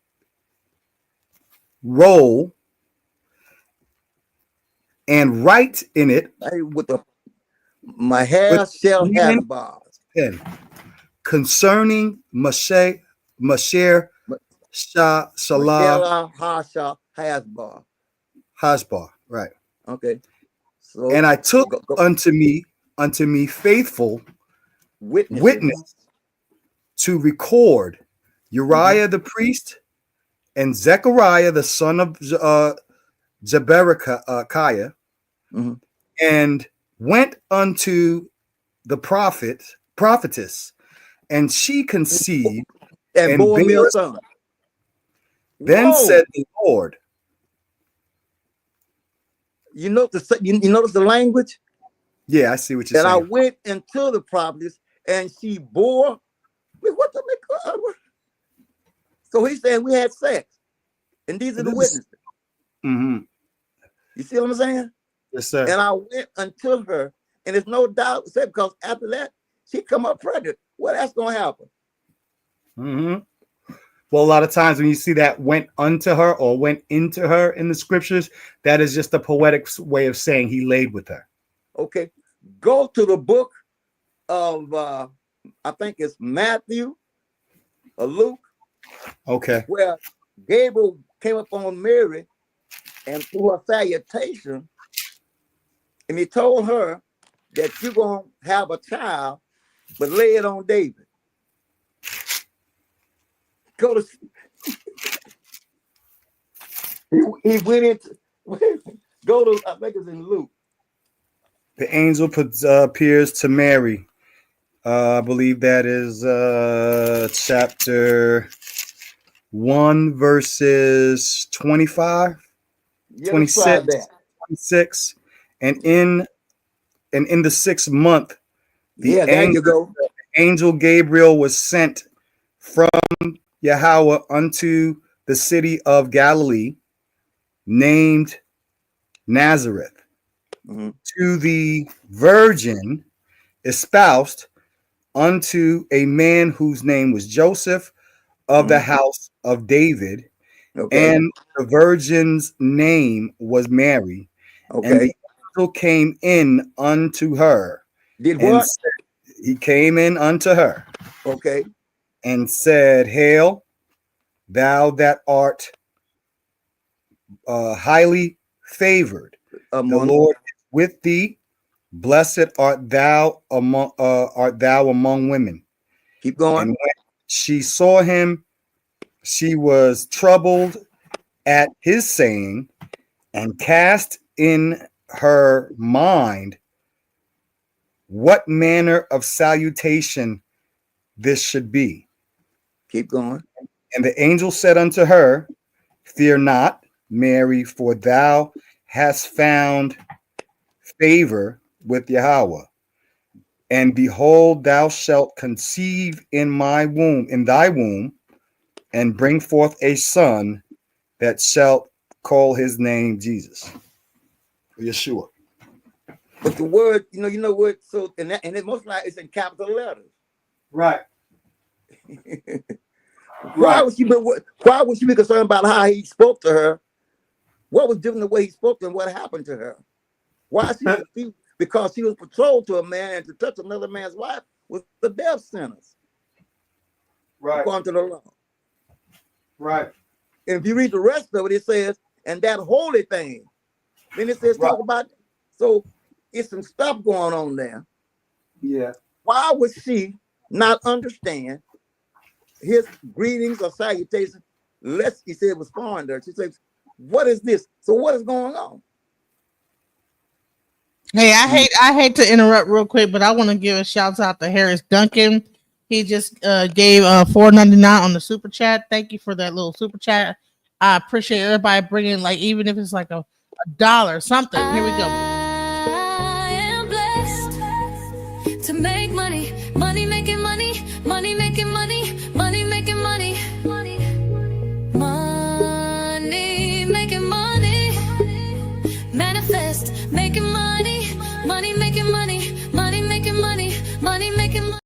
roll and write in it Hey, my hair with shall even have bars. pen concerning Masher Salah Michelle Harsha has bar. Hasbar. Right. Okay. So And I took go, unto me faithful witness to record Uriah the priest and Zechariah the son of Jeberechiah, and went unto the prophetess, and she conceived and bore me a bare. son. Then said the Lord, you notice the language? yeah, I see what you're And I saying. went into the prophetess, and she bore. What the make? So he's saying we had sex, and these are the witnesses. Mm-hmm. You see what I'm saying? Yes, sir. And I went unto her, and there's no doubt, because after that she come up pregnant. Well, that's gonna happen. Mm-hmm. Well, a lot of times when you see that went unto her or went into her in the scriptures, that is just a poetic way of saying he laid with her. Okay, go to the book of I think it's Matthew or Luke. Okay. Where Gabriel came upon Mary and through her salutation, and he told her that you're gonna have a child, but lay it on David. Go to he went into go to, I think it's in Luke. The angel appears to Mary. I believe that is chapter 1, verses 25, Yeah, 26, that. 26. And in the 6th month, Yeah, there you go. angel Gabriel was sent from Yahweh unto the city of Galilee, named Nazareth, to the virgin espoused unto a man whose name was Joseph of the house of David. Okay. And the virgin's name was Mary. Okay. And the angel came in unto her. Did what? He came in unto her. Okay. And said, Hail, thou that art highly favored. The Lord is with thee. Blessed art thou among women. Keep going. And when she saw him, she was troubled at his saying, and cast in her mind what manner of salutation this should be. Keep going. And the angel said unto her, Fear not, Mary, for thou hast found favor with Yahweh. And behold, thou shalt conceive in thy womb, and bring forth a son, that shalt call his name Jesus. Yeshua. But the word, you know what? So and it most likely it's in capital letters. Right. Why would she be concerned about how he spoke to her? What was different the way he spoke to her and what happened to her? Why she confused? Because she was betrothed to a man, and to touch another man's wife was the death sentence. Right. According to the law. Right. And if you read the rest of it, it says and that holy thing. Then it says talk about, so it's some stuff going on there. Yeah. Why would she not understand his greetings or salutations? Lest he said it was foreign there. She says, what is this? So what is going on? Hey, I hate to interrupt real quick, but I want to give a shout out to Harris Duncan. He just gave $4.99 on the super chat. Thank you for that little super chat. I appreciate everybody bringing, like, even if it's like a dollar, something. Here we go. I am blessed to make money, money making money, money making money, money making money, money making money, manifest making money, money making money, money making money, money making money.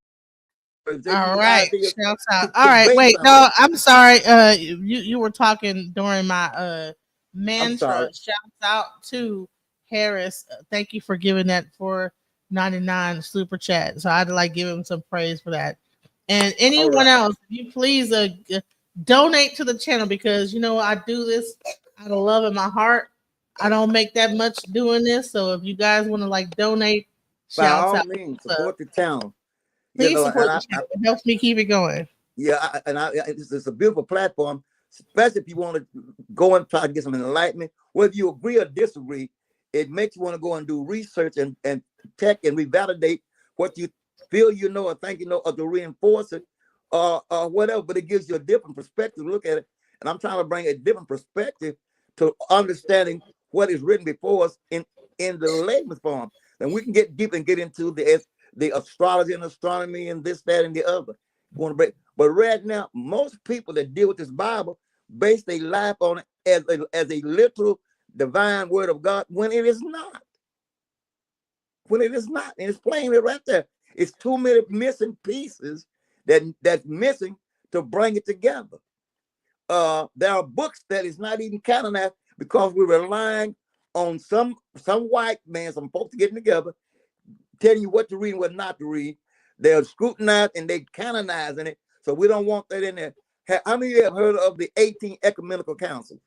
All right, shouts out. All right, wait, no, I'm sorry. You were talking during my mantra. Shouts out to Harris. Thank you for giving that $4.99 super chat. So I had to like give him some praise for that. And anyone else, if you please donate to the channel, because you know I do this out of love in my heart. I don't make that much doing this, so if you guys want to like donate, shouts out. Means, support the channel. Please support the channel. It helps me keep it going. Yeah, it's a beautiful platform, especially if you want to go and try to get some enlightenment. Whether you agree or disagree, it makes you want to go and do research and check and revalidate what you feel you know or think you know, or to reinforce it, or whatever. But it gives you a different perspective to look at it. And I'm trying to bring a different perspective to understanding what is written before us in the layman's form. Then we can get deep and get into the astrology and astronomy and this, that, and the other. But right now, most people that deal with this Bible base their life on it as a literal divine word of God, when it is not. When it is not. And it's plainly right there. It's too many missing pieces that's missing to bring it together. There are books that is not even canonized because we're relying on some white man, some folks getting together, telling you what to read and what not to read. They're scrutinized and they canonizing it. So we don't want that in there. How many of you have heard of the 18 Ecumenical Councils?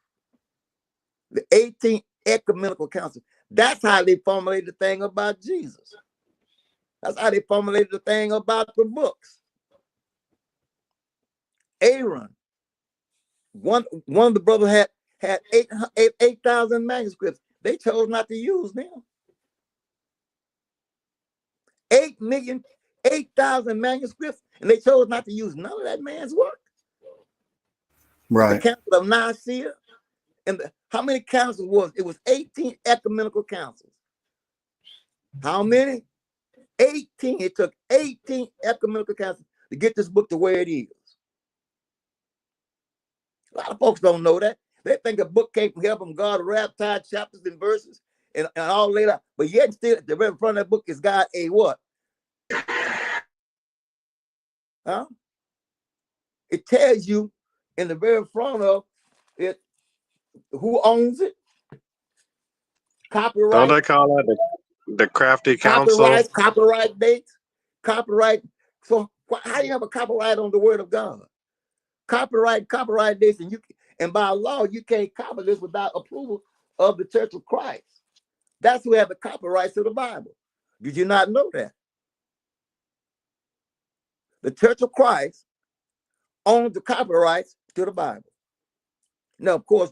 The 18 Ecumenical Councils. That's how they formulated the thing about Jesus. That's how they formulated the thing about the books. Aaron, one of the brothers had 8,000 manuscripts. They chose not to use them. 8,000 manuscripts, and they chose not to use none of that man's work. Right. The Council of Nicaea, and how many councils was it? It was 18 ecumenical councils. How many? 18. It took 18 ecumenical councils to get this book to where it is. A lot of folks don't know that. They think a book came from heaven, God wrapped tied chapters and verses and all laid out. But yet still at the very front of that book is God a what? Huh? It tells you in the very front of it who owns it, copyright. Don't they call that the crafty council? Copyright dates, copyright. So how do you have a copyright on the word of God? Copyright dates, and by law you can't copy this without approval of the Church of Christ. That's who have the copyrights to the Bible. Did you not know that? The Church of Christ owns the copyrights to the Bible. Now, of course,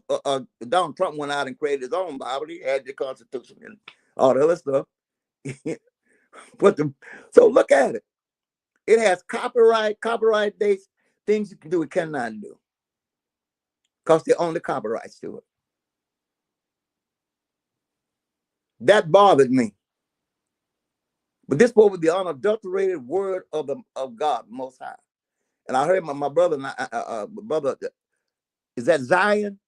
Donald Trump went out and created his own Bible. He had the Constitution and all the other stuff. So look at it. It has copyright dates, things you can do, it cannot do. Because they own the copyrights to it. That bothered me. But this was the unadulterated word of God Most High. And I heard my brother, brother, is that Zion?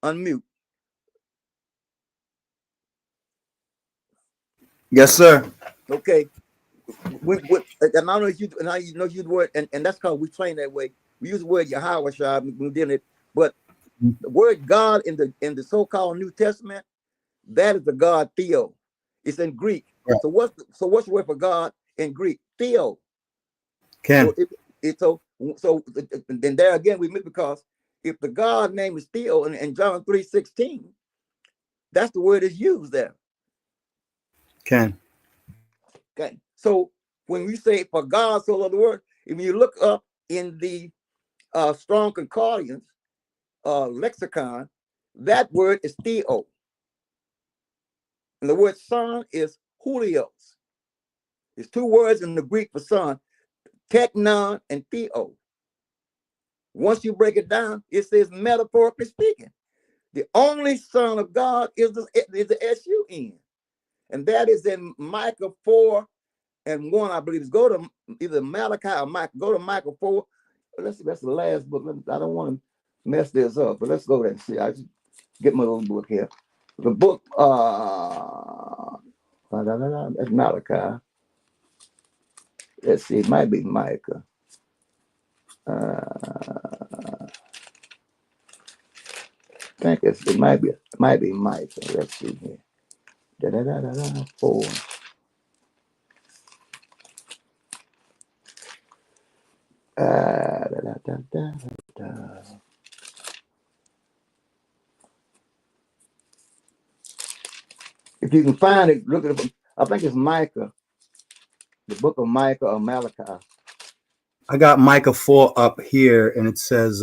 Unmute. Yes, sir. Okay. And I don't know if you use the word, and that's because we train that way. We use the word Yahweh when we did it, but the word God in the so-called New Testament, that is the God Theo. It's in Greek. Right. So what's the word for God in Greek? Theo. Ken. So then there again we meet because if the God name is Theo in John 3:16, that's the word is used there. Ken. Okay. So when we say for God so loved the world, if you look up in the Strong Concordance lexicon, that word is Theo. And the word son is Hulios. It's two words in the Greek for son, teknon and Theo. Once you break it down, it says metaphorically speaking. The only son of God is the S-U-N. And that is in Micah 4:1, I believe. Go to either Malachi or Micah. Go to Micah 4. Let's see, that's the last book. I don't want to mess this up, but let's go there and see. I just get my little book here. The book, that's Malachi. Let's see, it might be Micah. I think it might be Micah. Let's see here. 4. If you can find it, look at it. I think it's Micah, the book of Micah or Malachi. I got Micah 4 up here, and it says,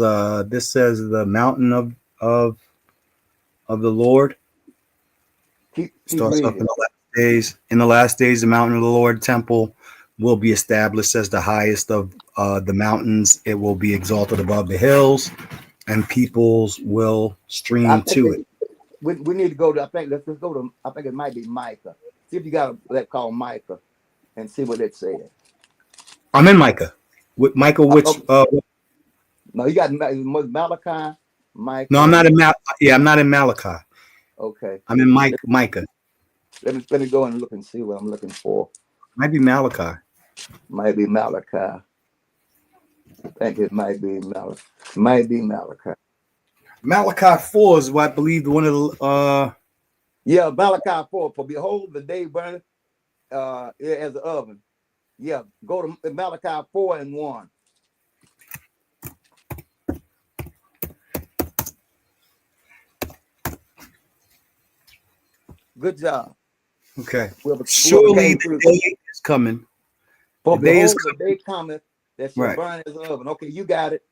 this says the mountain of the Lord. Keep Starts up reading. in the last days. In the last days, the mountain of the Lord temple will be established as the highest of the mountains. It will be exalted above the hills, and peoples will stream to it. We need to go to, I think, let's go to, I think it might be Micah. See if you got that called Micah and see what it says. I'm in Micah. With Micah, which? No, you got Malachi, Micah. No, I'm not in I'm not in Malachi. Okay. I'm in Micah. Let me go and look and see what I'm looking for. Might be Malachi. Might be Malachi. I think it might be Malachi. Might be Malachi. Malachi 4 is what I believe one of the Yeah, Malachi 4. For behold, the day burneth as an oven. Yeah, go to Malachi 4:1. Good job. Okay. Whoever Surely the day is coming. For the day behold, is the day cometh that shall Right. burn as an oven. Okay, you got it.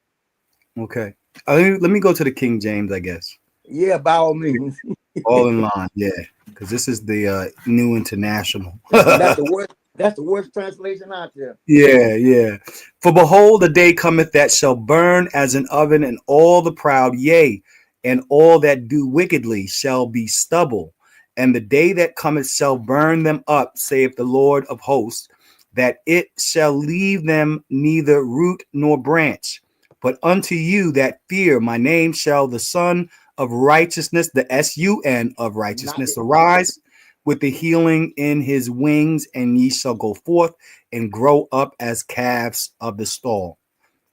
Okay. Let me go to the King James, I guess. Yeah, by all means. All in line, yeah. Because this is the New International. That's the worst translation out there. Yeah. For behold, the day cometh that shall burn as an oven, and all the proud, yea, and all that do wickedly shall be stubble. And the day that cometh shall burn them up, saith the Lord of hosts, that it shall leave them neither root nor branch. But unto you that fear my name shall the Son of Righteousness, the S-U-N of righteousness, arise with the healing in his wings, and ye shall go forth and grow up as calves of the stall.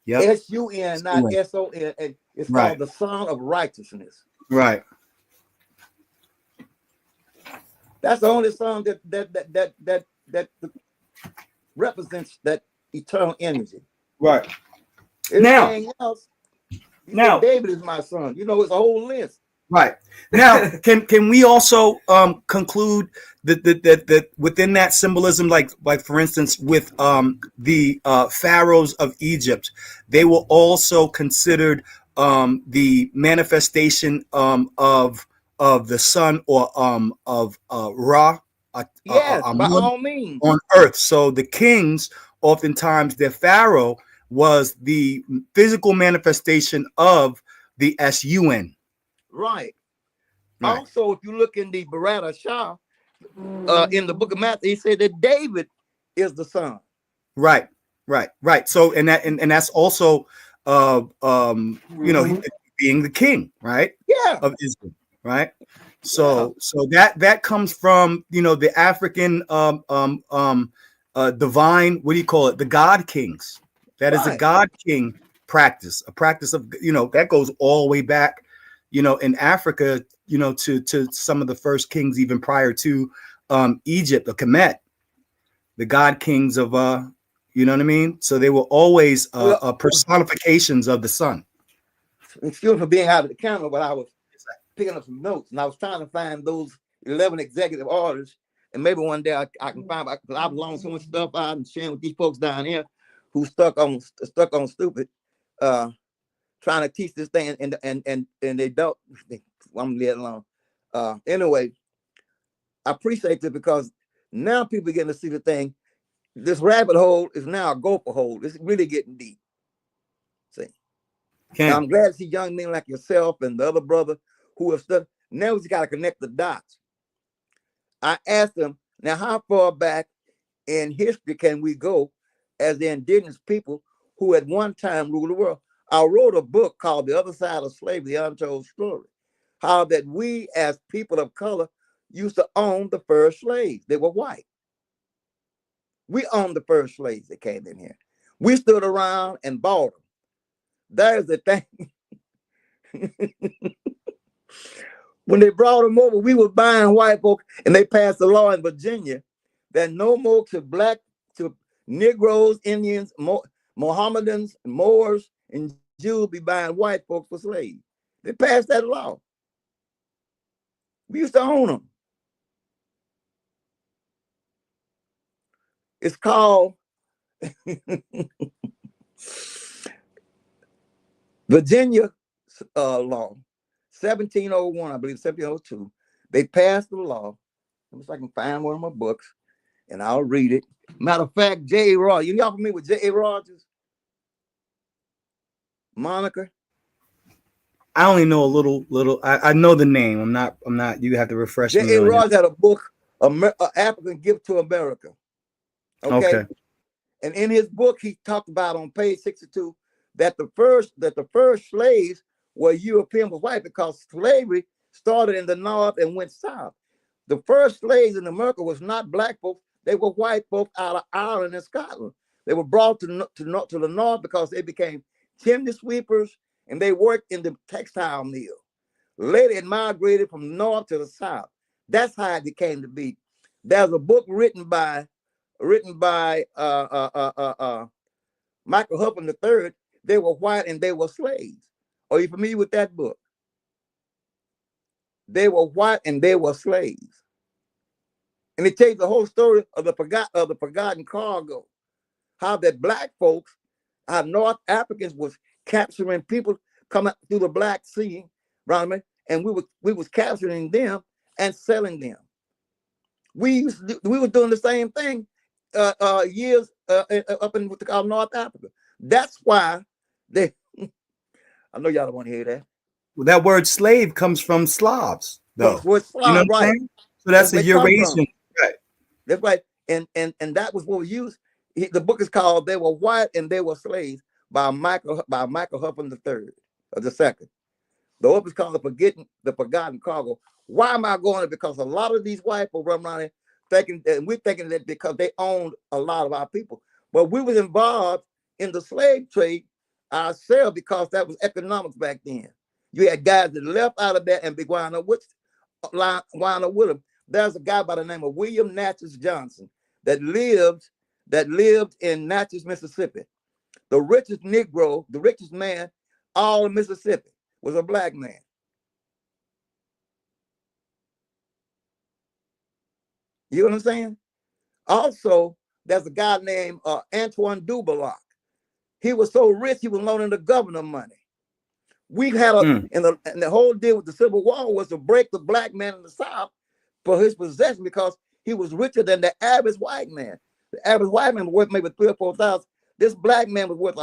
Yep. S-U-N, not S-O-N. It's called the Son of Righteousness. Right. That's the only song that represents that eternal energy. Right. Everything else, now David is my son. You know, it's a whole list. Right. Now, can we also conclude that within that symbolism, like for instance, with the pharaohs of Egypt, they were also considered the manifestation of the sun or of Ra. Yes, by all means. On earth. So the kings, oftentimes their pharaoh was the physical manifestation of the S-U-N. Right. Also, if you look in the Barada Shah, in the book of Matthew, he said that David is the son. Right. So, and that's also, being the king, right? Yeah. Of Israel, right? So that comes from the African divine, what do you call it? The God kings. That is a God king practice, a practice of that goes all the way back, in Africa, to some of the first kings even prior to Egypt, the Kemet, the God kings of you know what I mean? So they were always personifications of the sun. excuse me for being out of the camera, but I was picking up some notes, and I was trying to find those 11 executive orders. And maybe one day I can find, because I've loaned so much stuff out and sharing with these folks down here who stuck on stupid, trying to teach this thing, and they don't. I'm leaving it alone. Anyway, I appreciate it because now people are getting to see the thing. This rabbit hole is now a gopher hole. It's really getting deep. See. Now, I'm glad to see young men like yourself and the other brother who have studied. Now we just got to connect the dots. I asked them, now how far back in history can we go as the indigenous people who at one time ruled the world? I wrote a book called The Other Side of Slavery, The Untold Story. How that we as people of color used to own the first slaves. They were white. We owned the first slaves that came in here. We stood around and bought them. There's the thing. When they brought them over, we were buying white folk, and they passed a law in Virginia that no more to Negroes, Indians, Mohammedans, Moors, and Jews be buying white folks for slaves. They passed that law. We used to own them. It's called Virginia law, 1701, I believe 1702. They passed the law. Let me see if I can find one of my books, and I'll read it. Matter of fact, J.A. Rogers. Y'all familiar with J.A. Rogers? Monica? I only know a little. I know the name. I'm not. You have to refresh me J.A. on him. Rogers had a book, African Gift to America. Okay. And in his book, he talked about on page 62 that the first slaves were European but white, because slavery started in the north and went south. The first slaves in America was not black folks; they were white folks out of Ireland and Scotland. They were brought to the north because they became chimney sweepers and they worked in the textile mill. Later, it migrated from north to the south. That's how it came to be. There's a book written by Michael Huffman III. They were white and they were slaves. Are you familiar with that book? They were white and they were slaves. And it tells the whole story of the forgotten cargo. How that black folks, how North Africans was capturing people coming through the Black Sea, right? And we was capturing them and selling them. We were doing the same thing years up in what they call North Africa. That's why they. I know y'all don't want to hear that. Well, that word slave comes from Slavs, though. From Slav, you know what I'm right? saying? So that's a Eurasian, right? That's right. And that was what we used. The book is called "They Were White and They Were Slaves" by Michael Huffman III, or the second. The book is called "The Forgotten Cargo." Why am I going it? Because a lot of these white people run around here thinking, and we're thinking that because they owned a lot of our people, but we was involved in the slave trade ourselves because that was economics back then. You had guys that left out of that and be wound up with them. There's a guy by the name of William Natchez Johnson that lived in Natchez, Mississippi. The richest Negro, the richest man, all of Mississippi, was a black man. You know what I'm saying? Also, there's a guy named Antoine Dubalac. He was so rich, he was loaning the governor money. We had and the whole deal with the Civil War was to break the black man in the South for his possession because he was richer than the average white man. The average white man was worth maybe 3,000 or 4,000. This black man was worth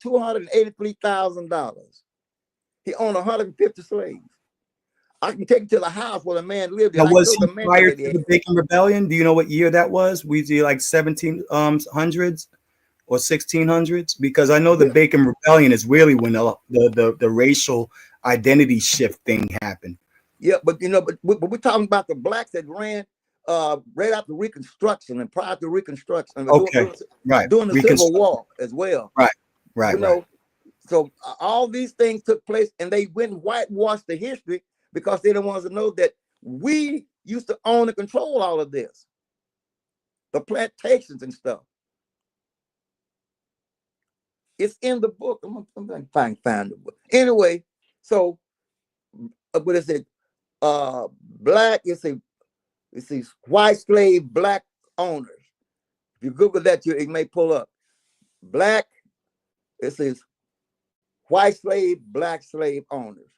$283,000. He owned 150 slaves. I can take you to the house where the man lived. Now, was he prior to the Bacon Rebellion? Do you know what year that was? Was he like 1700s or 1600s? Because I know the Bacon Rebellion is really when the racial identity shift thing happened. Yeah, but we're talking about the blacks that ran right after Reconstruction and prior to Reconstruction. Okay, during the Civil War as well. Right. So all these things took place, and they went and whitewashed the history because they didn't want us to know that we used to own and control all of this, the plantations and stuff. It's in the book. I'm gonna find the book. Anyway, so what is it? Black is a it's these white slave black owners. If you Google that, it may pull up. Black, it says white slave, black slave owners.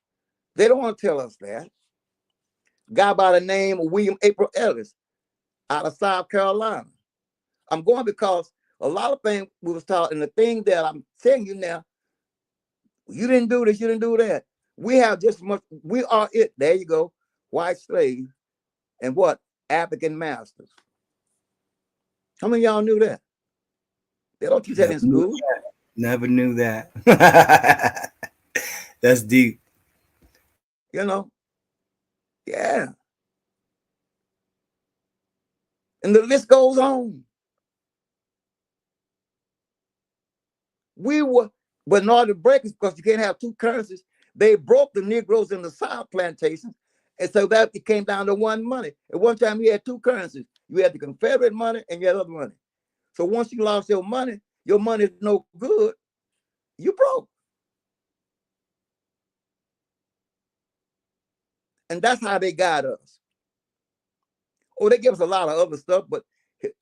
They don't want to tell us that. Guy by the name of William April Ellis out of South Carolina. I'm going because a lot of things we was taught, and the thing that I'm telling you now, you didn't do this, you didn't do that. We have just much, we are it. There you go. White slave and what? African masters. How many of y'all knew that? They don't teach that in school. Never knew that. That's deep. You know? Yeah. And the list goes on. We were, but in order to break it, because you can't have two currencies, they broke the Negroes in the South plantations. And so that it came down to one money. At one time, you had two currencies. You had the Confederate money and you had other money. So once you lost your money is no good, you broke. And that's how they got us. Oh, they give us a lot of other stuff, but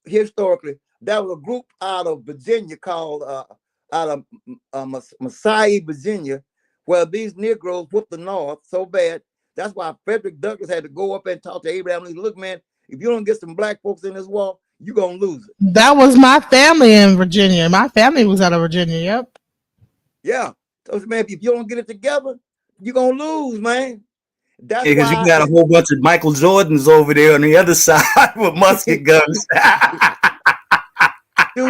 historically, there was a group out of Virginia called, out of Messiah, Virginia, where these Negroes whooped the North so bad. That's why Frederick Douglass had to go up and talk to Abraham Lincoln. Look, man, if you don't get some black folks in this war, you're going to lose it. That was my family in Virginia. My family was out of Virginia. Yep. Yeah. So, man, if you don't get it together, you're going to lose, man. That's because why you got a whole bunch of Michael Jordans over there on the other side with musket guns. So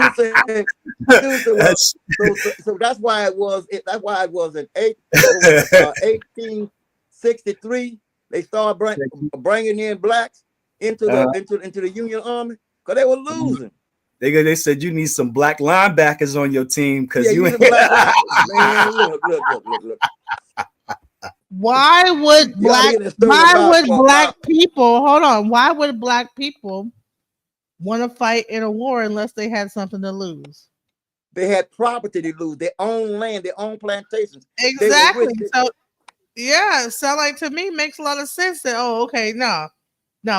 that's why it was. That's why it was in 1863. They started bringing in blacks into the Union Army because they were losing. They said you need some black linebackers on your team because you ain't. Man, look. Why would black people hold on? Why would black people want to fight in a war unless they had something to lose? They had property to lose, their own land, their own plantations. Exactly. So yeah, so like to me makes a lot of sense that okay, no,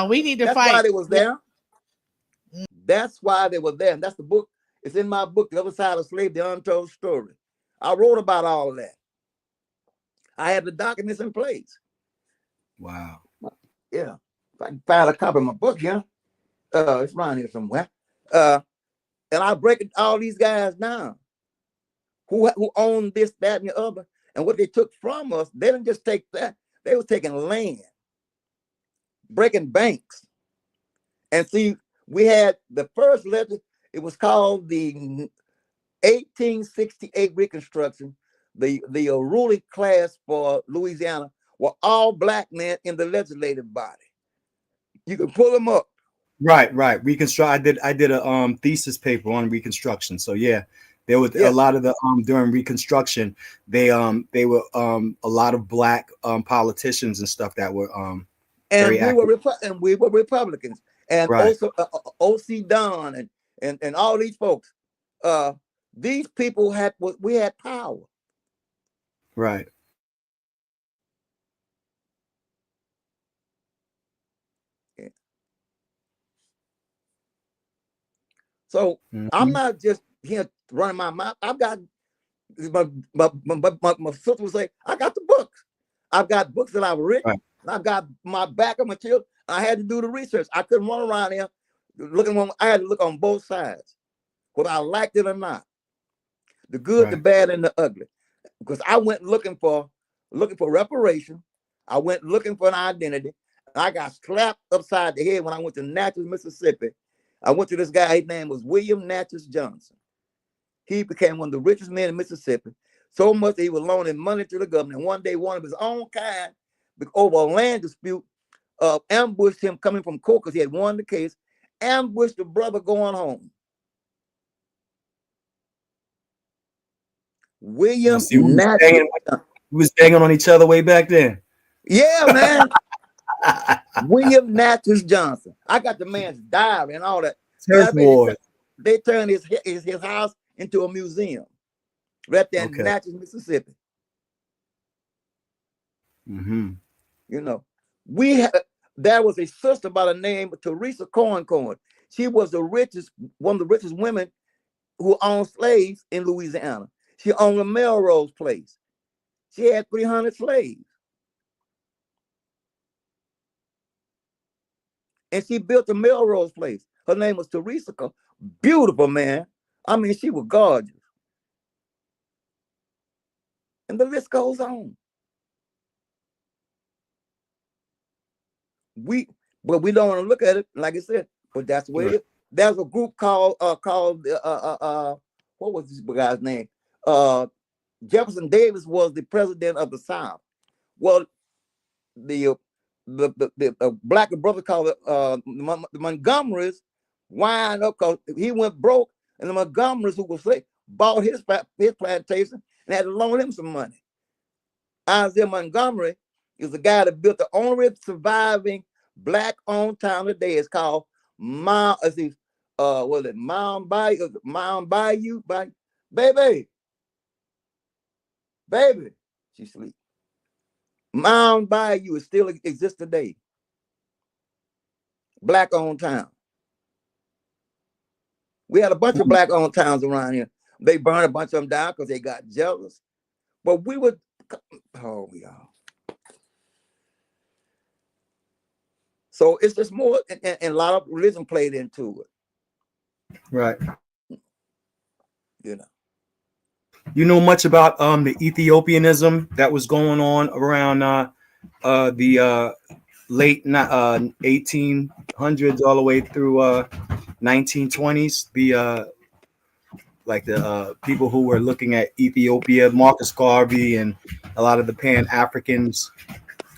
we need to fight. That's why they was there. That's why they were there. And that's the book. It's in my book, The Other Side of Slavery, The Untold Story. I wrote about all of that. I have the documents in place. Wow. Yeah. If I can find a copy of my book here, it's around here somewhere. And I break all these guys down who own this, that, and the other. And what they took from us, they didn't just take that. They were taking land, breaking banks. And see, we had the first letter, it was called the 1868 Reconstruction. The ruling class for Louisiana were all black men in the legislative body. You can pull them up. Right. Reconstruct. I did a thesis paper on Reconstruction. So yeah, there was a lot of the during Reconstruction. They were a lot of black politicians and stuff that were and we were Republicans, and also O.C. Don and all these folks. These people had power. Right. Yeah. So I'm not just here running my mouth. I've got my sister would say, I got the books. I've got books that I've written. Right. I've got my backup material. I had to do the research. I couldn't run around here looking. I had to look on both sides, whether I liked it or not. The good, the bad, and the ugly. Because I went looking for reparation. I went looking for an identity. I got slapped upside the head when I went to Natchez, Mississippi. I went to this guy, his name was William Natchez Johnson. He became one of the richest men in Mississippi, so much that he was loaning money to the government. And one day, one of his own kind, over a land dispute, ambushed him coming from court because he had won the case, ambushed the brother going home. William Natchez. We was banging on each other way back then. Yeah, man. William Natchez Johnson. I got the man's diary and all that. They turned his house into a museum. right there in Okay. Natchez, Mississippi. Mm-hmm. You know, there was a sister by the name of Teresa Corn. She was one of the richest women who owned slaves in Louisiana. She owned a Melrose place. She had 300 slaves. And she built a Melrose place. Her name was Teresa. Beautiful, man. I mean, she was gorgeous. And the list goes on. But we don't want to look at it, like I said, but that's where it is. There's a group called what was this guy's name? Jefferson Davis was the president of the South. Well, the black brother called the Montgomerys wind up because he went broke, and the Montgomerys, who was slave, bought his plantation and had to loan him some money. Isaiah Montgomery is the guy that built the only surviving black-owned town today. It's called Mound Bayou? Baby, she sleep. Mound Bayou is still exists today. Black-owned town. We had a bunch of black-owned towns around here. They burned a bunch of them down because they got jealous. But we would, oh, y'all. So it's just more, and a lot of religion played into it. Right. You know. You know much about the Ethiopianism that was going on around the late 1800s all the way through 1920s? The people who were looking at Ethiopia, Marcus Garvey, and a lot of the Pan-Africans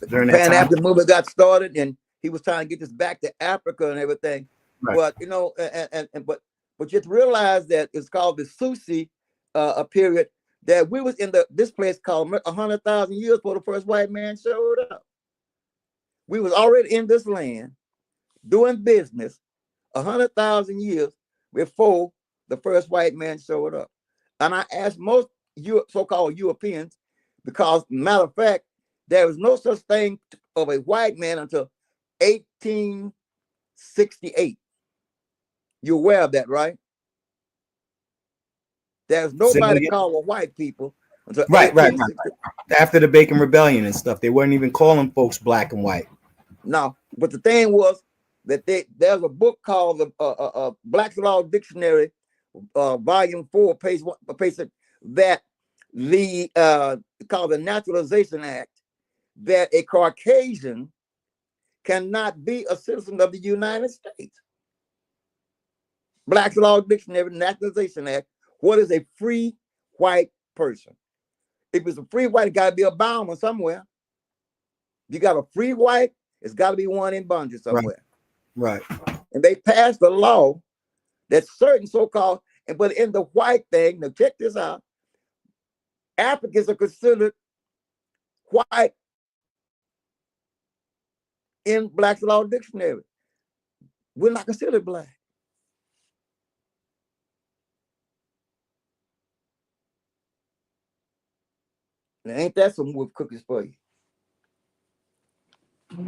during that time. Pan-African movement got started, and he was trying to get this back to Africa and everything. Right. But you know, but you have to realize that it's called the Susi a period that we was in this place called 100,000 years before the first white man showed up. We was already in this land doing business 100,000 years before the first white man showed up. And I asked most so-called Europeans, because matter of fact, there was no such thing of a white man until 1868. You're aware of that, right? There's nobody called white people until right. After the Bacon Rebellion and stuff, they weren't even calling folks black and white. No, but the thing was that there's a book called the Black's Law Dictionary, volume 4, page 1, that called the Naturalization Act, that a Caucasian cannot be a citizen of the United States. Black's Law Dictionary, Naturalization Act. What is a free white person? If it's a free white, it got to be a bondman somewhere. You got a free white, it's got to be one in bondage somewhere. Right. And they passed a law that certain so-called, but in the white thing, now check this out, Africans are considered white in Black's Law Dictionary. We're not considered black. Now, ain't that some wolf cookies for you? Let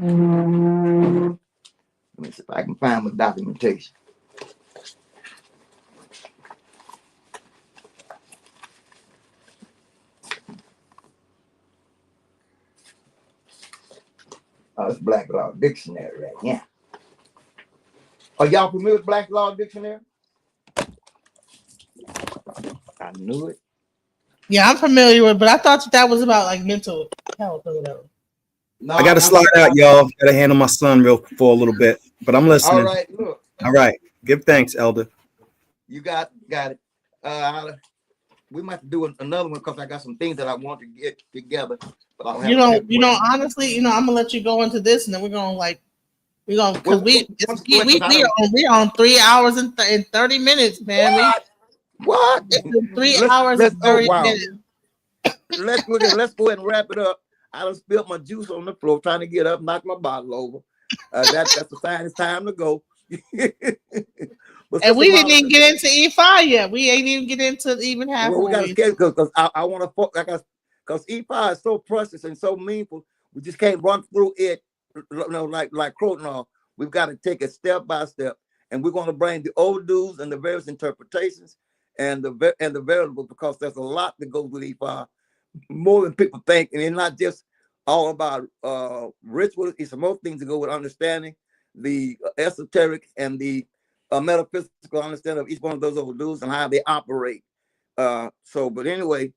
me see if I can find my documentation. Oh, it's Black Law Dictionary right here. Are y'all familiar with Black Law Dictionary? I knew it. Yeah, I'm familiar with, but I thought that was about like mental health or whatever. No, I got to slide out, y'all. Got to handle my son for a little bit, but I'm listening. All right, look. All right. Give thanks, Elder. You got it. We might do another one because I got some things that I want to get together. But I don't have honestly, I'm gonna let you go into this, and then we're gonna because we on 3 hours and 30 minutes, man. What? It's been 3 hours and 30 minutes. Let's go ahead and wrap it up. I done spilled my juice on the floor trying to get up, knock my bottle over. That's the sign it's time to go. But And Sister we didn't even Monica, get into E5 yet. We ain't even get into even half well, of we what got to we. schedule because I want to because E5 is so precious and so meaningful. We just can't run through it, like Croton. We've got to take it step by step, and we're going to bring the old dues and the various interpretations and the variables because there's a lot that goes with E5, more than people think, and it's not just all about ritual. It's more things that go with understanding the esoteric and the metaphysical understanding of each one of those old dudes and how they operate. But anyway,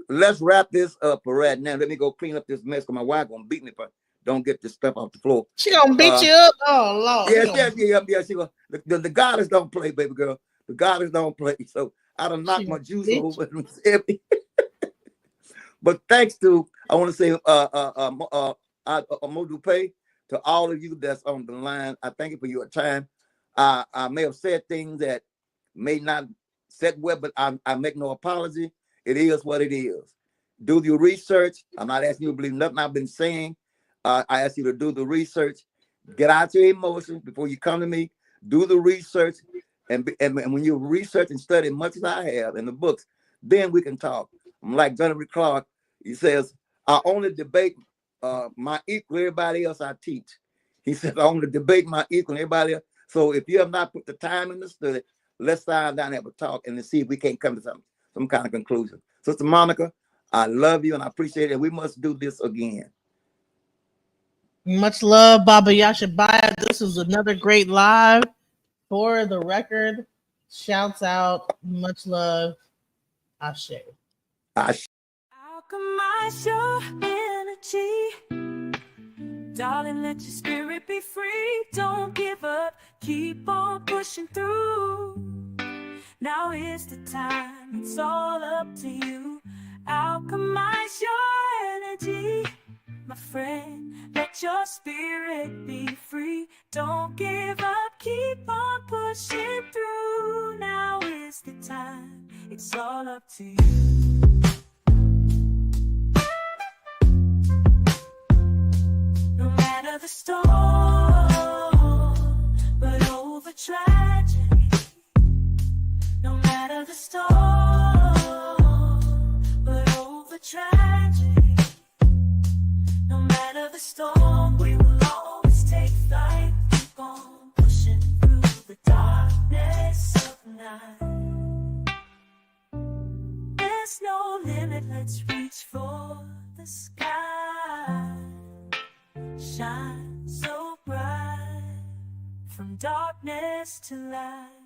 let's wrap this up for right now. Let me go clean up this mess because my wife gonna beat me if I don't get this stuff off the floor. She gonna beat Uh, you up. Oh Lord. yeah. She gonna, the goddess don't play, baby girl. The goddess don't play. So I done She knocked my gonna juice beat over. But thanks to, I want to say, Modupe, to all of you that's on the line. I thank you for your time. I may have said things that may not set well, but I make no apology. It is what it is. Do your research. I'm not asking you to believe nothing I've been saying. I ask you to do the research. Get out your emotions before you come to me. Do the research. And when you research and study much as I have in the books, then we can talk. I'm like Jonathan Clark. He says, I only debate my equal, everybody else I teach. He says, I only debate my equal and everybody else. So if you have not put the time in the study, let's sit down and have a talk and see if we can't come to some kind of conclusion. Sister Monica, I love you and I appreciate it. We must do this again. Much love, Baba Yashabiyah. This was another great live. For the record, shouts out, much love, Ashe. Alchemize your energy. Darling, let your spirit be free. Don't give up, keep on pushing through. Now is the time, it's all up to you. Alchemize your energy, my friend. Let your spirit be free. Don't give up, keep on pushing through. Now is the time, it's all up to you. No matter the storm, but over tragedy. No matter the storm, but over tragedy. No matter the storm, we will always take flight. Keep on pushing through the darkness of night. There's no limit, let's reach for the sky. Shine so bright, from darkness to light.